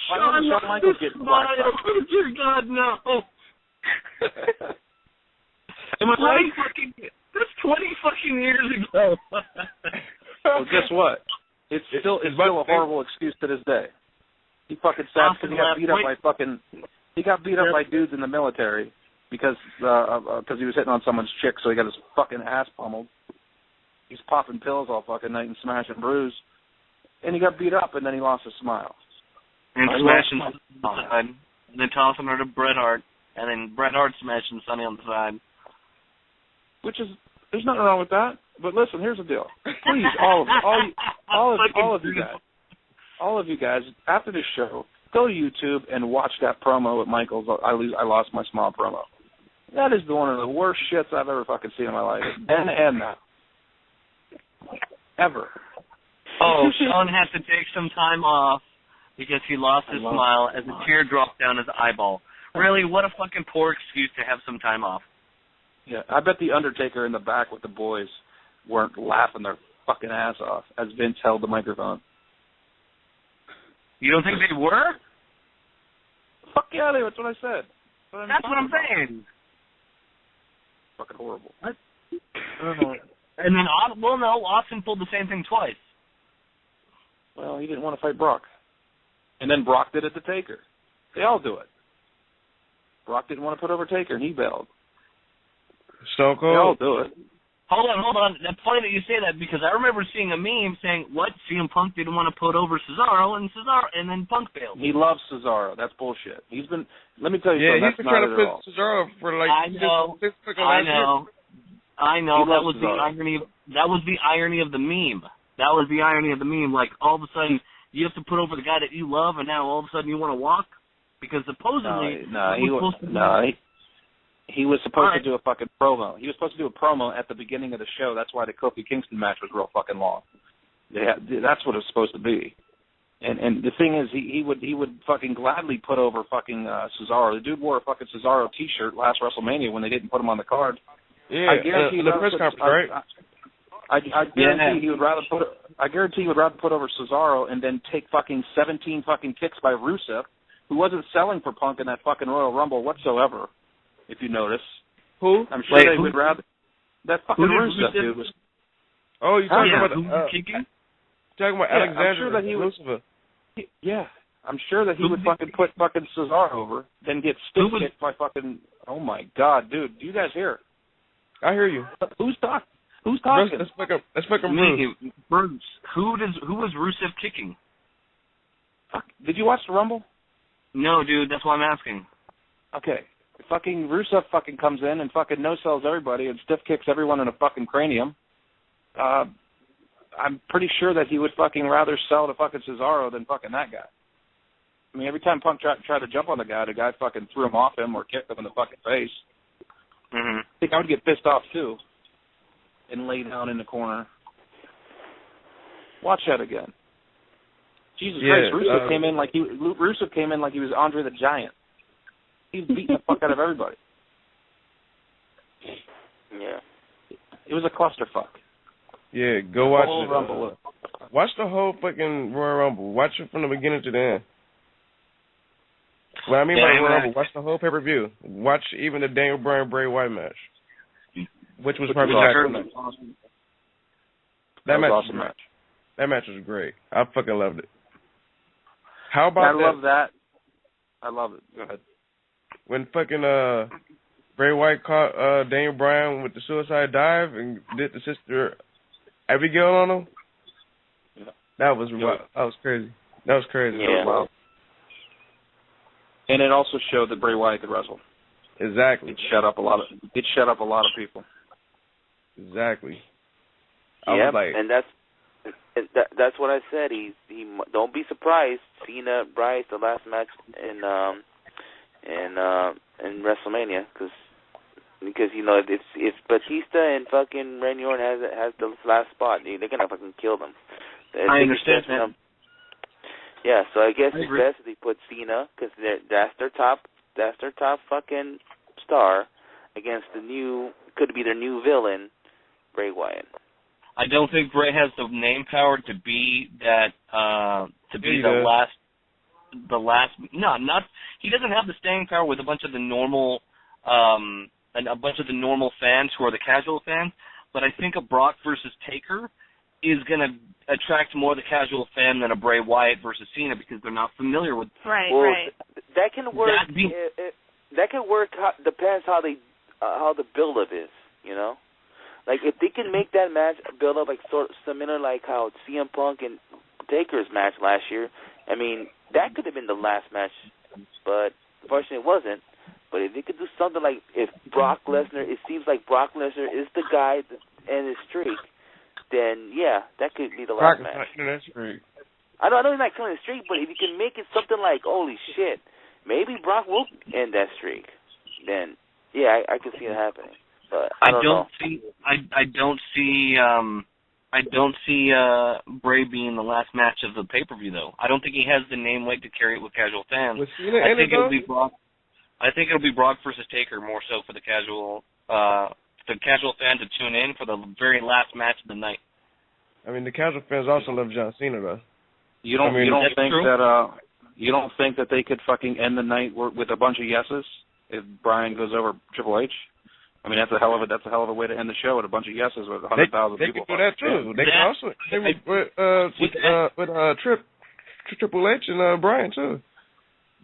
Shawn Michaels get blacked out? Oh, dear God, no. Am I right? That's 20 fucking years ago. Well, guess what? It's still a horrible excuse to this day. He fucking sad because he got beat up by dudes in the military because he was hitting on someone's chick, so he got his fucking ass pummeled. He's popping pills all fucking night and smashing brews, and he got beat up, and then he lost his smile. And smashing Sonny on the side, and then tossing her to Bret Hart, and then Bret Hart smashing Sonny on the side. Which is, there's nothing wrong with that. But listen, here's the deal. Please, all of you guys, after this show, go to YouTube and watch that promo with Michaels. I lost my smile promo. That is one of the worst shits I've ever fucking seen in my life. And that. Ever. Oh, Sean has to take some time off because he lost his smile as a tear dropped down his eyeball. Really, what a fucking poor excuse to have some time off. Yeah, I bet the Undertaker in the back with the boys weren't laughing their fucking ass off as Vince held the microphone. You don't think they were? Fuck yeah, that's what I said. That's what I'm saying. Fucking horrible. And then, Austin pulled the same thing twice. Well, he didn't want to fight Brock. And then Brock did it to Taker. They all do it. Brock didn't want to put over Taker, and he bailed. Stone Cold. They all do it. Hold on. That's funny that you say that because I remember seeing a meme saying, what, CM Punk didn't want to put over Cesaro, and then Punk bailed. He loves Cesaro. That's bullshit. He's been, let me tell you something. Yeah, he's been trying to put Cesaro for like... I know. That was the irony. That was the irony of the meme. Like, all of a sudden, you have to put over the guy that you love, and now all of a sudden you want to walk? Because supposedly... He was supposed to do a fucking promo. He was supposed to do a promo at the beginning of the show. That's why the Kofi Kingston match was real fucking long. That's what it was supposed to be. And the thing is, he would fucking gladly put over fucking Cesaro. The dude wore a fucking Cesaro T-shirt last WrestleMania when they didn't put him on the card. Yeah, I guarantee the press conference, right? I guarantee he would rather put. I guarantee he would rather put over Cesaro and then take fucking 17 fucking kicks by Rusev, who wasn't selling for Punk in that fucking Royal Rumble whatsoever. If you notice. Who? I'm sure they would rather. That fucking Rusev dude was. Oh, you're talking about kicking? Talking about Alexander. I'm sure that he was. I'm sure that he would fucking put fucking Cesaro over, then get stiff kicked by fucking. Oh my God, dude! Do you guys hear? I hear you. Who's talking? Who's talking? Let's fucking Bruce. Bruce. Who was Rusev kicking? Fuck. Did you watch the Rumble? No, dude. That's why I'm asking. Okay. Fucking Rusev fucking comes in and fucking no-sells everybody and stiff kicks everyone in a fucking cranium. I'm pretty sure that he would fucking rather sell to fucking Cesaro than fucking that guy. I mean, every time Punk tried to jump on the guy fucking threw him off him or kicked him in the fucking face. Mm-hmm. I think I would get pissed off too and lay down in the corner. Watch that again. Jesus Christ, Rusev came in like he was Andre the Giant. He was beating the fuck out of everybody. Yeah. It was a clusterfuck. Yeah, go watch the Rumble. Watch the whole fucking Royal Rumble. Watch it from the beginning to the end. What I mean by Royal Rumble, watch the whole pay-per-view. Watch even the Daniel Bryan Bray Wyatt match, which was probably awesome. That match was awesome match. That match was great. I fucking loved it. How about I love that. I love it. Go ahead. When fucking Bray Wyatt caught Daniel Bryan with the suicide dive and did the Sister Abigail on him. Yeah. That was crazy. That was crazy. Yeah. Wow. And it also showed that Bray Wyatt could wrestle. Exactly. It shut up a lot of people. Exactly. Yeah, and that's what I said. He don't be surprised. Cena Bryce the last match in WrestleMania because you know if Batista and fucking Randy Orton has the last spot, they're gonna fucking kill them. I understand that. Yeah, so I guess it's best if they put Cena because that's their top fucking star against could be their new villain, Bray Wyatt. I don't think Bray has the name power to be that the last. No, not he doesn't have the staying power with a bunch of the normal fans who are the casual fans. But I think a Brock versus Taker is going to attract more the casual fan than a Bray Wyatt versus Cena because they're not familiar with. Right. That can work. That can work. Depends how the build up is. You know. Like, if they can make that match build up like sort of similar like how CM Punk and Taker's match last year, I mean, that could have been the last match, but unfortunately it wasn't. But if they could do something like if Brock Lesnar, it seems like Brock Lesnar is the guy and his streak, then, yeah, that could be the last match. I know he's not killing the streak, but if you can make it something like, holy shit, maybe Brock will end that streak, then, yeah, I can see it happening. But I don't see Bray being the last match of the pay-per-view though. I don't think he has the name weight to carry it with casual fans. I think it'll be Brock. I think it'll be Brock versus Taker more so for the casual fan to tune in for the very last match of the night. I mean, the casual fans also love John Cena though. You don't think that they could fucking end the night with a bunch of yeses if Bryan goes over Triple H? I mean, that's a hell of a way to end the show with a bunch of yeses with 100,000 people. They can do that too. They can also with Triple H and Bryan too.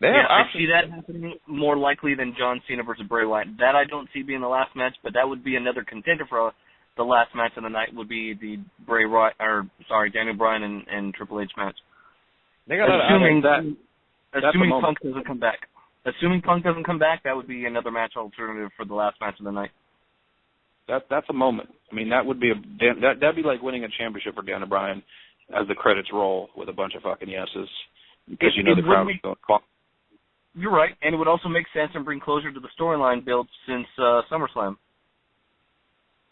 I see that happening more likely than John Cena versus Bray Wyatt. That I don't see being the last match, but that would be another contender for the last match of the night. Would be the Daniel Bryan and Triple H match. They got assuming Punk doesn't come back. Assuming Punk doesn't come back, that would be another match alternative for the last match of the night. That's a moment. I mean, that'd be like winning a championship for Daniel Bryan as the credits roll with a bunch of fucking yeses because the crowd was going to call. You're right, and it would also make sense and bring closure to the storyline built since SummerSlam.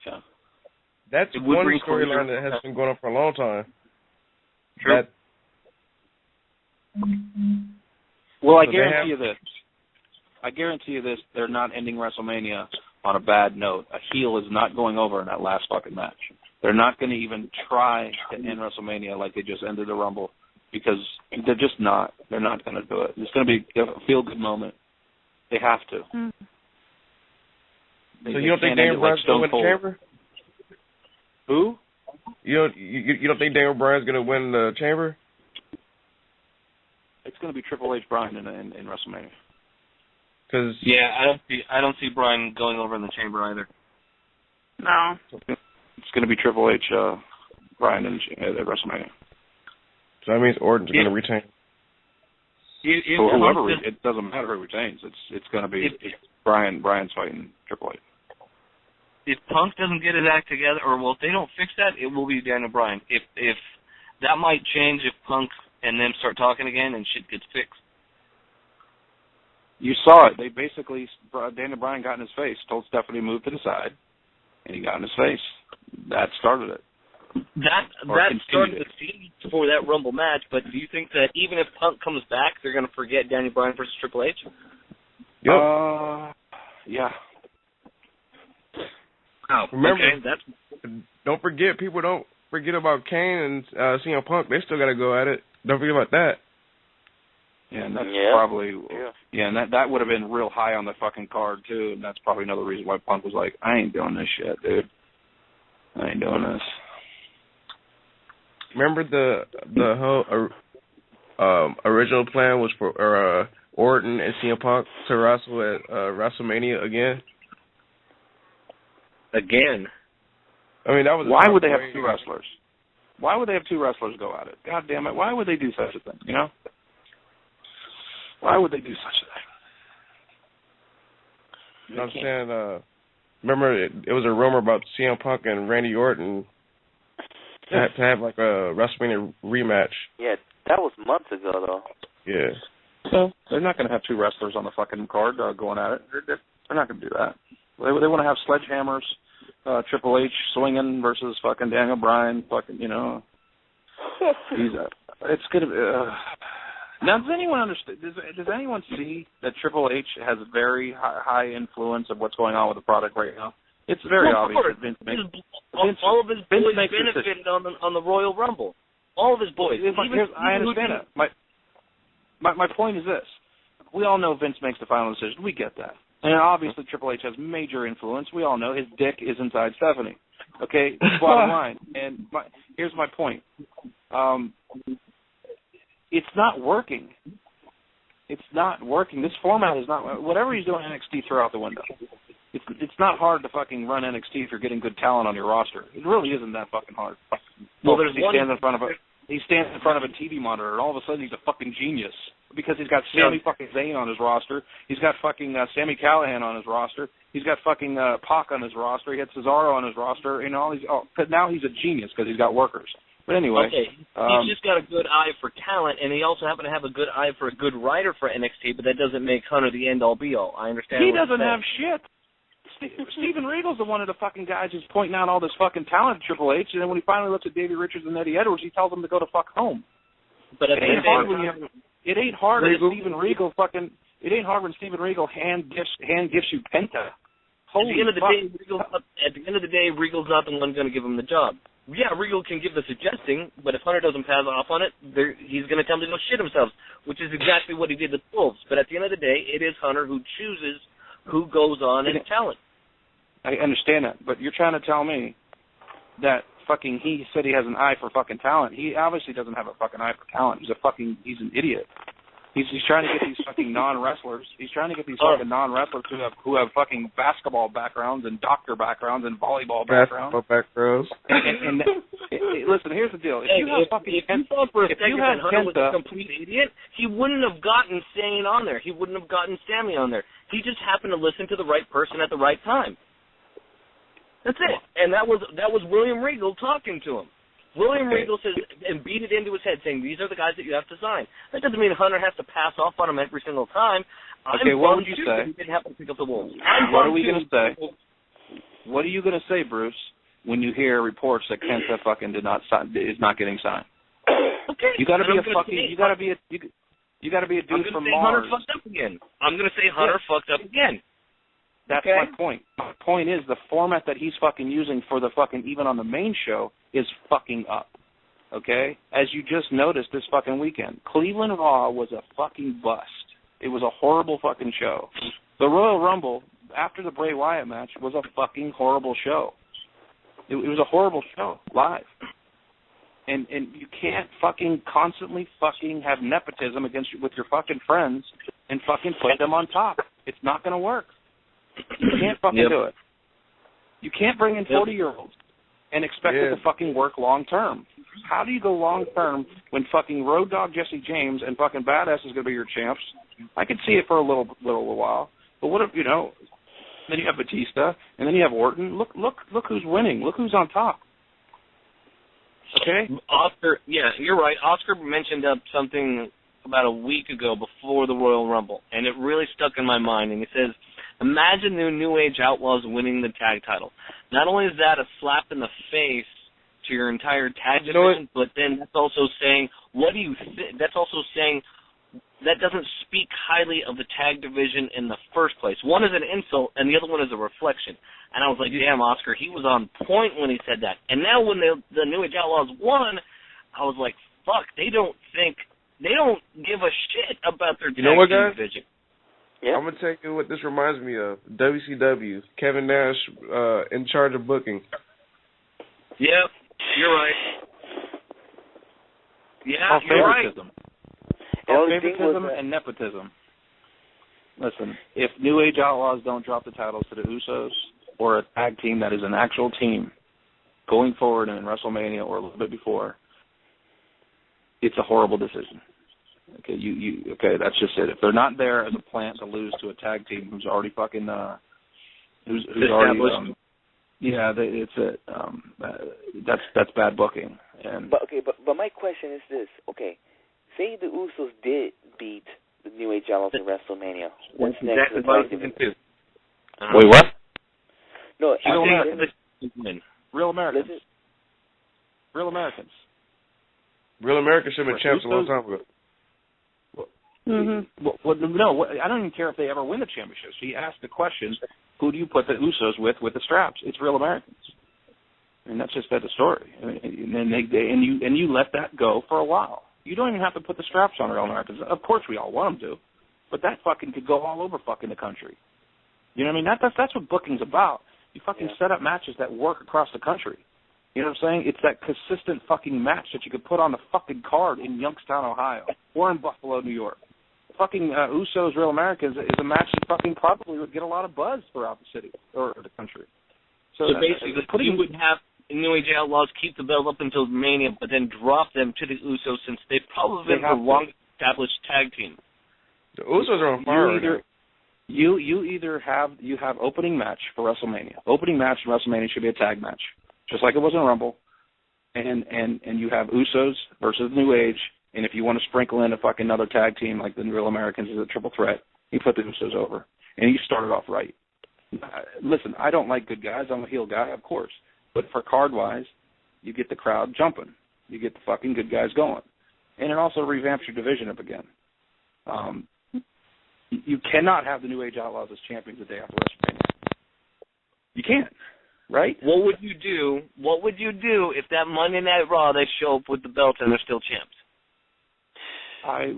Yeah, that's one storyline that has been going on for a long time. True. Well, I guarantee you this, they're not ending WrestleMania on a bad note. A heel is not going over in that last fucking match. They're not going to even try to end WrestleMania like they just ended the Rumble because they're just not. They're not going to do it. It's going to be a feel-good moment. They have to. Mm. So you don't think Daniel Bryan's going to win the Chamber? Who? You don't think Daniel Bryan's going to win the Chamber? it's going to be Triple H Bryan in WrestleMania. Cause I don't see Bryan going over in the chamber either. No. It's going to be Triple H Bryan at WrestleMania. So that means Orton's going to retain. Whoever, it doesn't matter who retains. It's going to be Bryan's fighting Triple H. If Punk doesn't get his act together, or if they don't fix that, it will be Daniel Bryan. If that might change if Punk and them start talking again and shit gets fixed. You saw it. They basically, Daniel Bryan got in his face, told Stephanie to move to the side, and he got in his face. That started it. That started the seed for that Rumble match, but do you think that even if Punk comes back, they're going to forget Daniel Bryan versus Triple H? Yep. Yeah. Oh, remember, okay, don't forget, people don't forget about Kane and CM Punk. They still got to go at it. Don't forget about that. Yeah, and that's probably and that would have been real high on the fucking card too, and that's probably another reason why Punk was like, I ain't doing this shit, dude. I ain't doing this. Remember the whole original plan was for Orton and CM Punk to wrestle at WrestleMania again. Again. I mean, that was. Why would they have two wrestlers? Why would they have two wrestlers go at it? God damn it! Why would they do such a thing? You know? Why would they do such a thing? I'm saying, remember, it was a rumor about CM Punk and Randy Orton to have like a WrestleMania rematch. Yeah, that was months ago, though. Yeah. So they're not going to have two wrestlers on the fucking card going at it. They're not going to do that. They want to have sledgehammers, Triple H swinging versus fucking Daniel Bryan, fucking, you know. It's going to. Now, does anyone understand? Does anyone see that Triple H has a very high influence of what's going on with the product right now? It's very obvious that Vince makes. All of his boys benefited on the Royal Rumble. All of his boys. I understand that. My point is this: we all know Vince makes the final decision. We get that, and obviously Triple H has major influence. We all know his dick is inside Stephanie. Okay, bottom line. And here's my point. It's not working. It's not working. This format is not. Whatever he's doing NXT, throw out the window. It's not hard to fucking run NXT if you're getting good talent on your roster. It really isn't that fucking hard. Well, he stands in front of a TV monitor, and all of a sudden he's a fucking genius because he's got Sami fucking Zayn on his roster. He's got fucking Sami Callihan on his roster. He's got fucking Pac on his roster. He had Cesaro on his roster. And all these. Now he's a genius because he's got workers. But anyway, he's just got a good eye for talent, and he also happen to have a good eye for a good writer for NXT. But that doesn't make Hunter the end all be all. I understand. He doesn't have shit. Steven Regal's the one of the fucking guys who's pointing out all this fucking talent to Triple H, and then when he finally looks at Davey Richards and Eddie Edwards, he tells them to go to fuck home. But it ain't hard when Steven Regal fucking. It ain't hard when Steven Regal hand gifts you Penta. At the end of the day, Regal's not the one going to give him the job. Yeah, Regal can give the suggesting, but if Hunter doesn't pass off on it, he's going to tell him to go shit himself, which is exactly what he did with Wolves. But at the end of the day, it is Hunter who chooses who goes on in talent. I understand that, but you're trying to tell me that fucking he said he has an eye for fucking talent. He obviously doesn't have a fucking eye for talent. He's an idiot. He's trying to get these fucking non-wrestlers. He's trying to get these fucking non-wrestlers who have fucking basketball backgrounds and doctor backgrounds and volleyball backgrounds. And listen, here's the deal. If you thought for a second that Hunter was a complete idiot, he wouldn't have gotten Sane on there. He wouldn't have gotten Sami on there. He just happened to listen to the right person at the right time. That's it. And that was William Regal talking to him. William Regal says, and beat it into his head, saying, these are the guys that you have to sign. That doesn't mean Hunter has to pass off on him every single time. Okay, what would you say? He didn't have to pick up the Wolves. What are we going to say? What are you going to say, Bruce, when you hear reports that Kenta fucking is not getting signed? Okay. You got to be a fucking. You got to be a. You got to be a dude from Mars. Hunter fucked up again. I'm going to say Hunter fucked up again. That's my point. My point is the format that he's fucking using for the fucking, even on the main show, is fucking up. Okay? As you just noticed this fucking weekend, Cleveland Raw was a fucking bust. It was a horrible fucking show. The Royal Rumble, after the Bray Wyatt match, was a fucking horrible show. It was a horrible show, live. And you can't fucking constantly fucking have nepotism with your fucking friends and fucking put them on top. It's not going to work. You can't fucking do it. You can't bring in 40-year-olds and expect it to fucking work long term. How do you go long term when fucking Road Dogg Jesse James and fucking Badass is going to be your champs? I could see it for a little while, but what if Then you have Batista, and then you have Orton. Look who's winning. Look who's on top. Okay? Oscar, yeah, you're right. Oscar mentioned something about a week ago before the Royal Rumble, and it really stuck in my mind. And he says, imagine the New Age Outlaws winning the tag title. Not only is that a slap in the face to your entire tag division, but then that's also saying, what do you think? That's also saying that doesn't speak highly of the tag division in the first place. One is an insult, and the other one is a reflection. And I was like, damn, Oscar, he was on point when he said that. And now when the New Age Outlaws won, I was like, fuck, they don't give a shit about their tag team division. Yeah. I'm going to tell you what this reminds me of. WCW, Kevin Nash in charge of booking. Yeah, you're right. Yeah, you're right. Favoritism and nepotism. Listen, if New Age Outlaws don't drop the titles to the Usos or a tag team that is an actual team going forward in WrestleMania or a little bit before, it's a horrible decision. Okay, okay, that's just it. If they're not there as a plant to lose to a tag team who's already fucking who's already it's it. That's bad booking. And but my question is this. Okay, say the Usos did beat the New Age Outlaws in WrestleMania. What's next? Exactly what I was thinking too. Wait, what? No, Real Americans. Real Americans. Real Americans should have been champs a long time ago. I don't even care if they ever win the championships. He asked the question, who do you put the Usos with the straps? It's Real Americans. And that's just the story. And you let that go for a while. You don't even have to put the straps on Real Americans. Of course we all want them to. But that fucking could go all over fucking the country. You know what I mean? That's what booking's about. You fucking set up matches that work across the country. You know what I'm saying? It's that consistent fucking match that you could put on the fucking card in Youngstown, Ohio, or in Buffalo, New York. Fucking Usos Real Americans is a match that fucking probably would get a lot of buzz throughout the city or the country. So basically, you would have New Age Outlaws keep the belt up until Mania, but then drop them to the Usos since they've probably been a long-established tag team. The Usos are on fire. You have opening match for WrestleMania. Opening match in WrestleMania should be a tag match, just like it was in Rumble. And you have Usos versus New Age, and if you want to sprinkle in a fucking another tag team like the Real Americans as a triple threat, you put the Usos over. And you start it off right. Listen, I don't like good guys. I'm a heel guy, of course. But for card-wise, you get the crowd jumping. You get the fucking good guys going. And it also revamps your division up again. You cannot have the New Age Outlaws as champions the day after WrestleMania. You can't, right? What would you do? What would you do if that Monday Night Raw they show up with the belt and they're still champs? I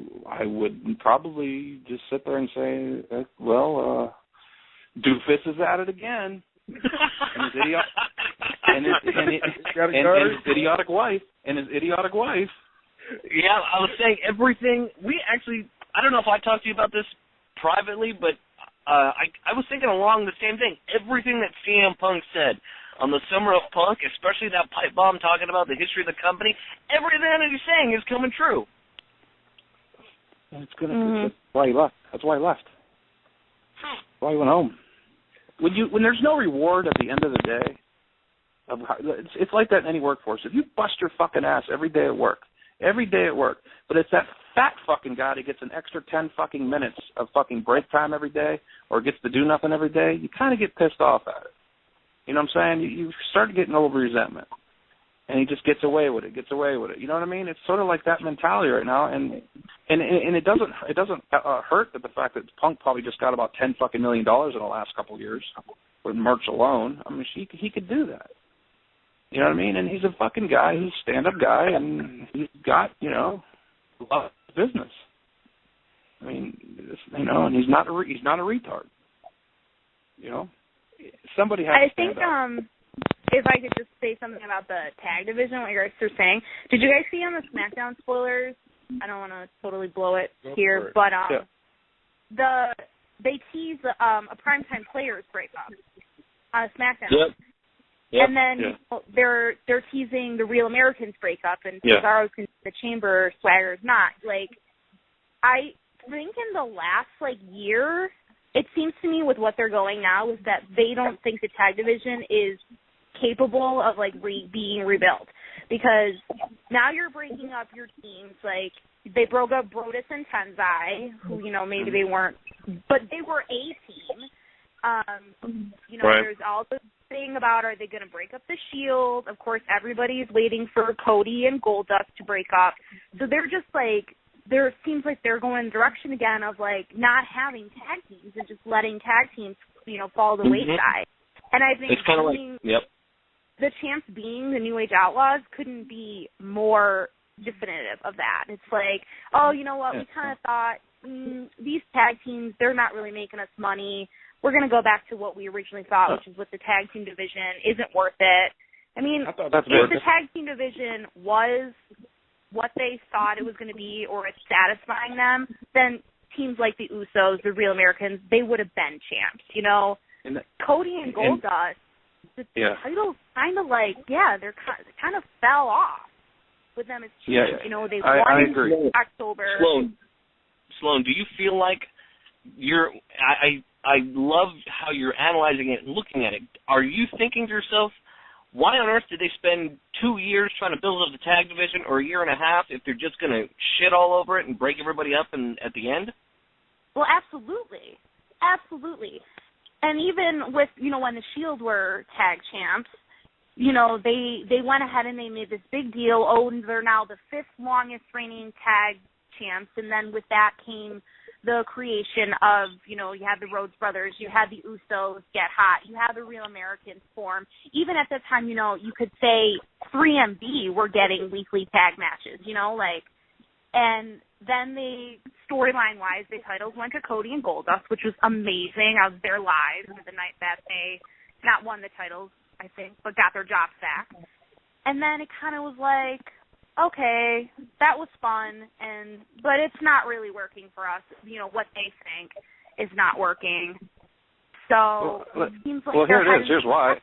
would probably just sit there and say, Doofus is at it again. And his idiotic wife. Yeah, I was saying everything. I don't know if I talked to you about this privately, but I was thinking along the same thing. Everything that CM Punk said on the Summer of Punk, especially that pipe bomb talking about the history of the company, everything that he's saying is coming true. That's why he left. That's why he left. That's why he went home. When there's no reward at the end of the day, it's like that in any workforce. If you bust your fucking ass every day at work, but it's that fat fucking guy that gets an extra 10 fucking minutes of fucking break time every day or gets to do nothing every day, you kind of get pissed off at it. You know what I'm saying? You start getting over resentment. And he just gets away with it. You know what I mean? It's sort of like that mentality right now, and it doesn't hurt that the fact that Punk probably just got about $10 fucking million in the last couple of years with merch alone. I mean, he could do that. You know what I mean? And he's a fucking guy who's a stand-up guy, and he's got love business. I mean, and he's not a retard. Somebody has to stand up. if I could just say something about the tag division, what you guys were saying. Did you guys see on the SmackDown spoilers? I don't want to totally blow it here, but they tease a primetime players breakup on SmackDown. Yep. And then they're teasing the Real Americans breakup, and Cesaro's in the Chamber, Swagger's not. Like, I think in the last year, it seems to me with what they're going now is that they don't think the tag division is capable of being rebuilt, because now you're breaking up your teams. Like, they broke up Brodus and Tenzai, who maybe they weren't, but they were a team. There's all the thing about, are they going to break up the Shield? Of course, everybody's waiting for Cody and Goldust to break up. So they're just there seems like they're going in the direction again of not having tag teams and just letting tag teams, fall to the wayside. And I think it's kind of the champs being the New Age Outlaws couldn't be more definitive of that. It's you know what, we kind of thought these tag teams, they're not really making us money. We're going to go back to what we originally thought, which is with the tag team division isn't worth it. I mean, if the tag team division was what they thought it was going to be, or it's satisfying them, then teams like the Usos, the Real Americans, they would have been champs, Cody and Goldust, the titles kind of they're kind of fell off with them as champs. They won in October. Sloan, do you feel like I love how you're analyzing it and looking at it. Are you thinking to yourself, why on earth did they spend 2 years trying to build up the tag division, or a year and a half, if they're just going to shit all over it and break everybody up at the end? Well, absolutely. Absolutely. And even with, when the Shield were tag champs, they went ahead and they made this big deal. Oh, and they're now the 5th longest reigning tag champs. And then with that came the creation of, you had the Rhodes Brothers, you had the Usos get hot, you had the Real Americans form. Even at that time, you could say 3MB were getting weekly tag matches, and then storyline-wise, the titles went to Cody and Goldust, which was amazing. I was there live the night that they not won the titles, I think, but got their jobs back. And then it kind of was okay, that was fun, but it's not really working for us. What they think is not working. So it seems like here it is. Here's why.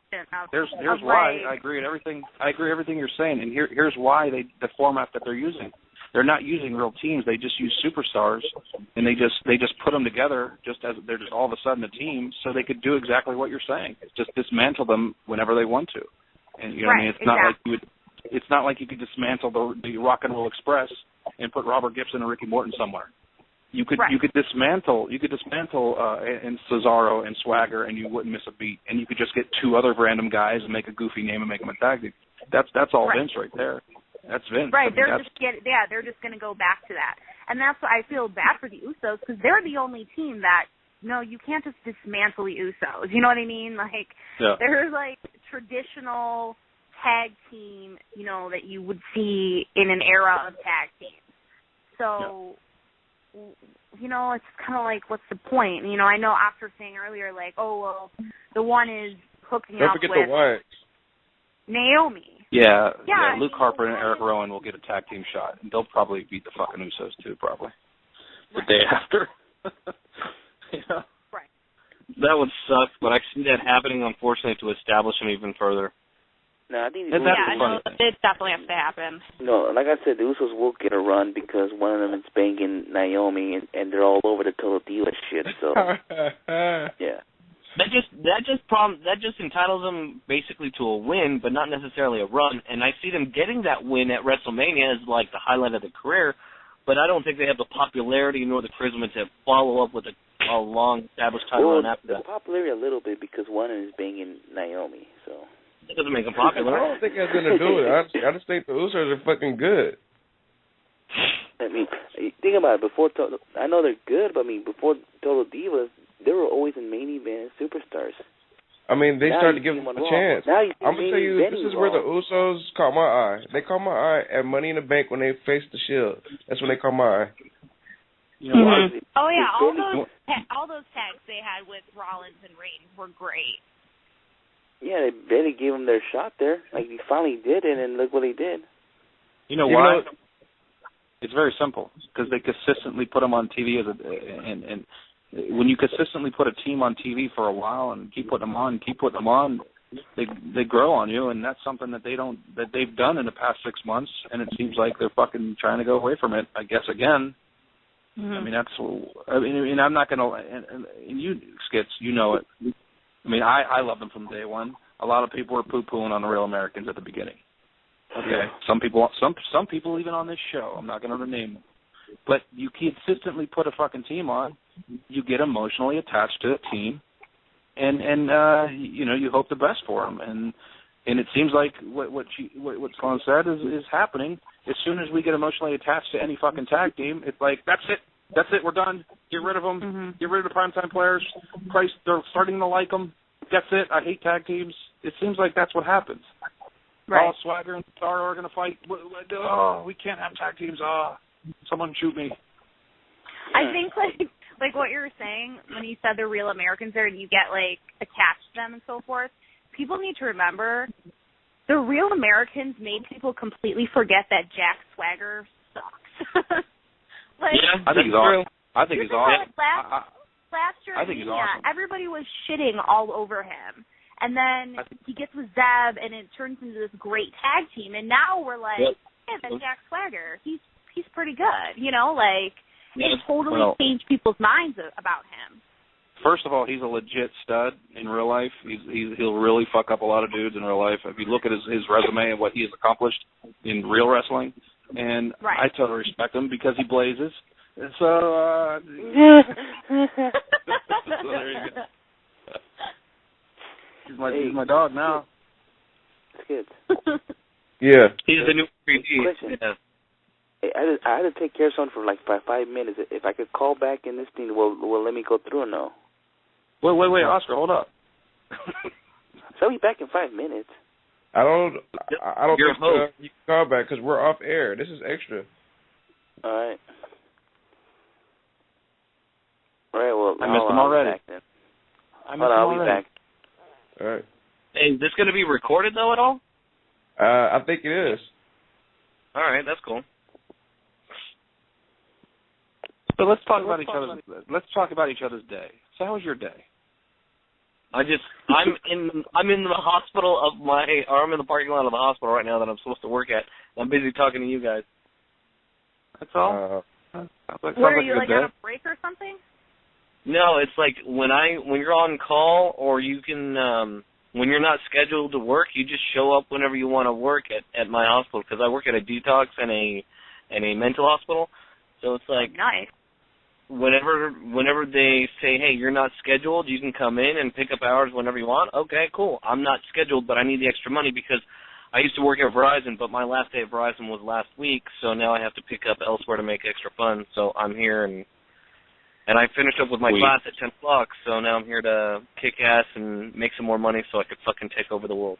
Here's why I agree with everything. I agree with everything you're saying, and here's why the format that they're using. They're not using real teams. They just use superstars, and they just put them together just as they're just all of a sudden a team, so they could do exactly what you're saying. It's just dismantle them whenever they want to, and what I mean. It's not like you would. It's not like you could dismantle the Rock and Roll Express and put Robert Gibson and Ricky Morton somewhere. You could dismantle and Cesaro and Swagger, and you wouldn't miss a beat. And you could just get 2 other random guys and make a goofy name and make them a tag team. That's all Vince right there. That's Vince. Right. They're just going to go back to that, and that's why I feel bad for the Usos, because they're the only team that you can't just dismantle the Usos. You know what I mean? There's traditional tag team, that you would see in an era of tag teams. So, it's kind of what's the point? I know after saying earlier, the one is hooking up with the Wyatts. Naomi. Yeah, Luke Harper and Eric Rowan will get a tag team shot, and they'll probably beat the fucking Usos too, probably. The day after. Right. That would suck, but I see that happening, unfortunately, to establish them even further. No, I think it definitely has to happen. No, like I said, the Usos will get a run because one of them is banging Naomi, and they're all over the Total Diva shit. So yeah, that just entitles them basically to a win, but not necessarily a run. And I see them getting that win at WrestleMania as the highlight of their career, but I don't think they have the popularity nor the charisma to follow up with a long established title run after that. Popularity a little bit because one is banging Naomi, so. That doesn't make them popular. I don't think that's going to do it. I just think the Usos are fucking good. I mean, think about it. I know they're good, but before Total Divas, they were always in main event superstars. I mean, they started to give them a chance. I'm going to tell you, this is where the Usos caught my eye. They caught my eye at Money in the Bank when they faced the Shield. That's when they caught my eye. Oh, yeah. All those tags they had with Rollins and Reigns were great. Yeah, they barely gave him their shot there. Like, he finally did it, and look what he did. You know why? It's very simple, because they consistently put him on TV and when you consistently put a team on TV for a while and keep putting them on, they grow on you, and that's something that they've done in the past 6 months, and it seems like they're fucking trying to go away from it, I guess, again. Mm-hmm. I mean, I'm not gonna, and you, Skits, you know it. I mean, I love them from day one. A lot of people were poo-pooing on the Real Americans at the beginning. Okay, some people even on this show. I'm not going to name them, but you consistently put a fucking team on, you get emotionally attached to a team, and you know, you hope the best for them. And it seems like what Sloan said is happening. As soon as we get emotionally attached to any fucking tag team, it's like that's it, we're done. Get rid of them. Mm-hmm. Get rid of the primetime players. They're starting to like them. That's it. I hate tag teams. It seems like that's what happens. Right. Oh, Swagger and Star are going to fight. Oh, we can't have tag teams. Someone shoot me. I think like what you were saying when you said the Real Americans there and you get like attached to them and so forth. People need to remember the Real Americans made people completely forget that Jack Swagger sucks. Yeah, I think he's awesome. I think he's awesome. Last year, I think he's awesome. Everybody was shitting all over him. And then he gets with Zeb, and it turns into this great tag team. And now we're like, yeah, that's Jack Swagger. He's pretty good, you know? Like, it totally changed people's minds about him. First of all, he's a legit stud in real life. He'll really fuck up a lot of dudes in real life. If you look at his resume and what he has accomplished in real wrestling, and I totally respect him because he blazes. And so, there you go. He's my dog now. That's good. Yeah. He's the new 3D. Question. Yeah. Hey, I had to take care of something for like 5 minutes. If I could call back in this thing, will let me go through or no? Wait, Oscar, hold up. So I'll be back in 5 minutes. I don't think you can call back because we're off air. This is extra. All right. All right, well, I missed him already. I'll be back. All right. Hey, is this going to be recorded, though, at all? I think it is. All right, that's cool. So let's talk about each other's day. So how was your day? I'm in the hospital I'm in the parking lot of the hospital right now that I'm supposed to work at. I'm busy talking to you guys. That's all? Where are you, like on a break or something? No, it's like when you're on call, or you can when you're not scheduled to work, you just show up whenever you want to work at my hospital, because I work at a detox and a mental hospital. So it's like nice. Whenever they say, hey, you're not scheduled, you can come in and pick up hours whenever you want. Okay, cool. I'm not scheduled, but I need the extra money because I used to work at Verizon, but my last day at Verizon was last week, so now I have to pick up elsewhere to make extra funds. So I'm here, and I finished up with my class at 10 o'clock, so now I'm here to kick ass and make some more money so I could fucking take over the world.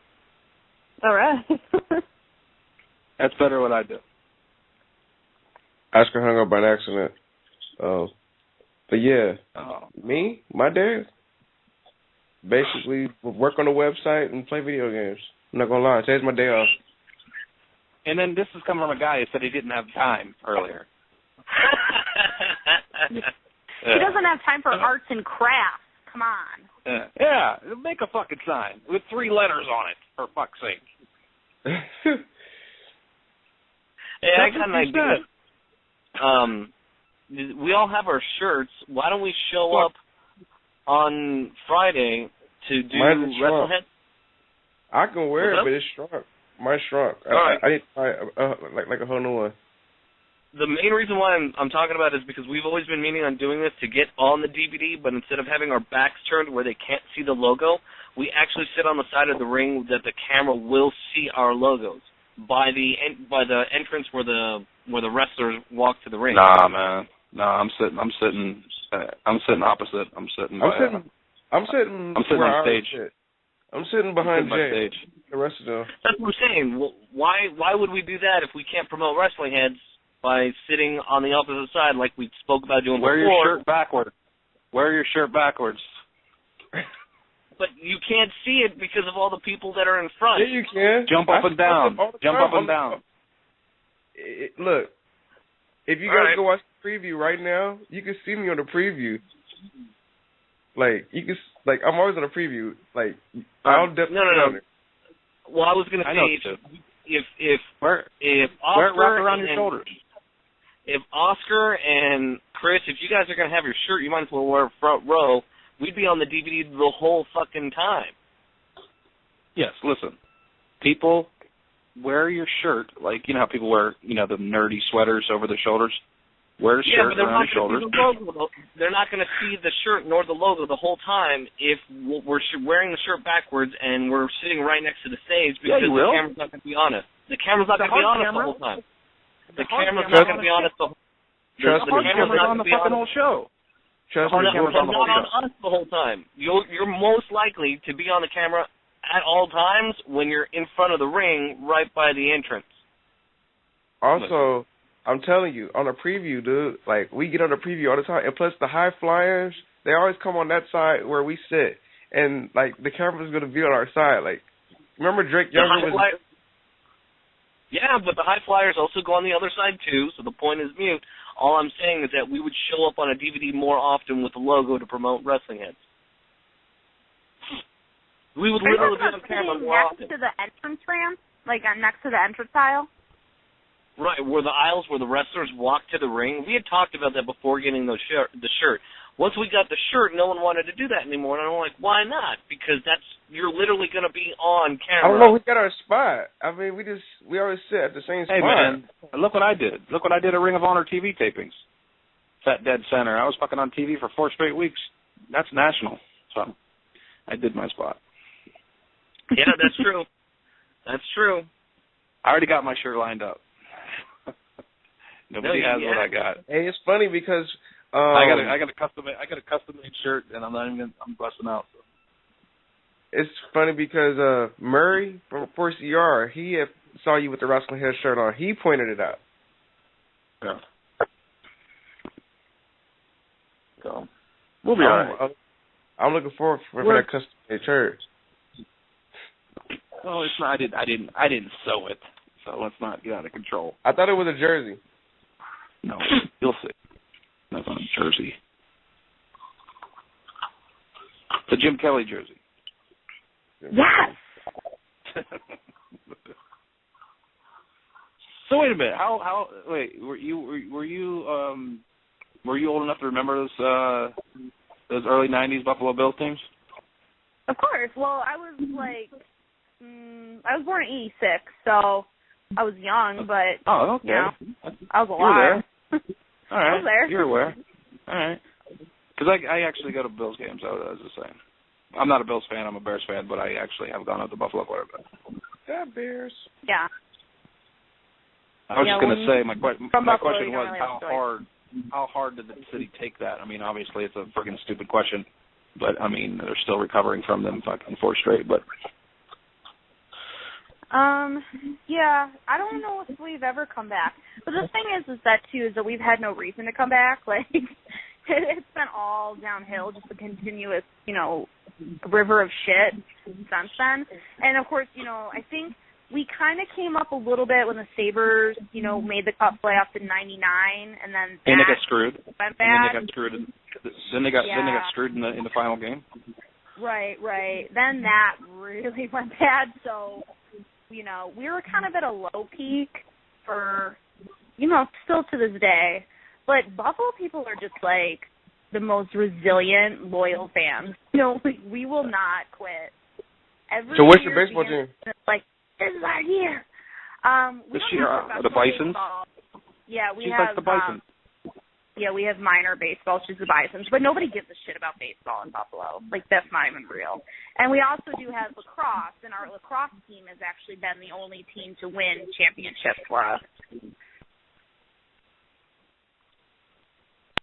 All right. That's better what I do. Oscar hung up by accident. But yeah, my day, basically work on the website and play video games. I'm not going to lie, today's my day off. And then this is coming from a guy who said he didn't have time earlier. He doesn't have time for arts and crafts. Come on. Yeah, make a fucking sign with 3 letters on it, for fuck's sake. Hey, I got an idea. We all have our shirts. Why don't we show up on Friday to do WrestlingHeads? I can wear it, but it's shrunk. Mine's shrunk. Right. I need to buy like a whole new one. The main reason why I'm talking about it is because we've always been meaning on doing this to get on the DVD, but instead of having our backs turned where they can't see the logo, we actually sit on the side of the ring that the camera will see our logos by the entrance where the wrestlers walk to the ring. Nah, man. No, I'm sitting opposite. I'm sitting on stage. I'm sitting behind Jay. The rest of them. That's what I'm saying. Well, why would we do that if we can't promote WrestlingHeads by sitting on the opposite side like we spoke about doing before? Wear your shirt backwards. but you can't see it because of all the people that are in front. Yeah, you can. Jump up and down. Jump up and down. Look, if you guys go watch the preview right now, you can see me on the preview. Like, you can, like, I'm always on the preview. Like, I'll definitely. No. Well, I was going to say, if wear it Oscar wrapped around your shoulders. If Oscar and Chris, if you guys are going to have your shirt, you might as well wear front row. We'd be on the DVD the whole fucking time. Yes, listen. People, wear your shirt, like, you know how people wear, you know, the nerdy sweaters over their shoulders? Wear the shirt around your shoulders. They're not going to see the shirt nor the logo the whole time if we're wearing the shirt backwards and we're sitting right next to the stage because the camera's not going to be on us. The camera's not going to be on us the whole time. The camera's not going to be on us the whole time. The camera's on the fucking whole show. The camera's not on us the whole time. You're most likely to be on the camera at all times when you're in front of the ring right by the entrance. Also, I'm telling you, on a preview, dude, like, we get on the preview all the time. And plus, the high flyers, they always come on that side where we sit. And, like, the camera's going to be on our side. Like, remember Drake Younger was... Yeah, but the high flyers also go on the other side, too, so the point is mute. All I'm saying is that we would show up on a DVD more often with the logo to promote WrestlingHeads. We would literally be on camera more often. Next to the entrance ramp? Like, next to the entrance aisle? Right, where the aisles where the wrestlers walk to the ring. We had talked about that before getting the shirt. Once we got the shirt, no one wanted to do that anymore. And I'm like, why not? Because you're literally going to be on camera. I don't know. We got our spot. I mean, we always sit at the same spot. Hey, man, look what I did. Look what I did at Ring of Honor TV tapings. That dead center. I was fucking on TV for 4 straight weeks. That's national. So I did my spot. Yeah, that's true. That's true. I already got my shirt lined up. Nobody has what I got. Hey, it's funny because I got a custom made shirt, and I'm busting out. So. It's funny because Murray from 4CR, he saw you with the WrestlingHeads shirt on. He pointed it out. Yeah. So we'll be all right. I'm looking forward for that custom made shirt. Oh, it's not. I didn't sew it, so let's not get out of control. I thought it was a jersey. No, you'll see. That's not a jersey. It's a Jim Kelly jersey. Yes. So wait a minute. Were you old enough to remember those early '90s Buffalo Bills teams? Of course. Well, I was like, I was born in '86, so I was young, but okay. You know, I was alive. You were there. All right. I was there. You're aware. All right. Because I actually go to Bills games. I was just saying. I'm not a Bills fan. I'm a Bears fan, but I actually have gone out to Buffalo quite a bit. Yeah, Bears. Yeah. I was just going to say my question was really how hard did the city take that? I mean, obviously it's a friggin' stupid question, but I mean they're still recovering from them fucking 4 straight. But yeah, I don't know if we've ever come back. But the thing is that we've had no reason to come back. Like, it's been all downhill, just a continuous, river of shit since then. And of course, I think we kind of came up a little bit when the Sabres, made the cup playoffs in '99, and then they got screwed. Went bad. Then they got screwed in the final game. Right. Then that really went bad. So, we were kind of at a low peak for, still to this day. But Buffalo people are just like the most resilient, loyal fans. We will not quit. So what's your baseball team? Like, this is our year. The Bisons? Yeah, we She's have like the Bisons. Yeah, we have minor baseball. She's the Bisons. But nobody gives a shit about baseball in Buffalo. Like, that's not even real. And we also do have lacrosse, and our lacrosse team has actually been the only team to win championships for us.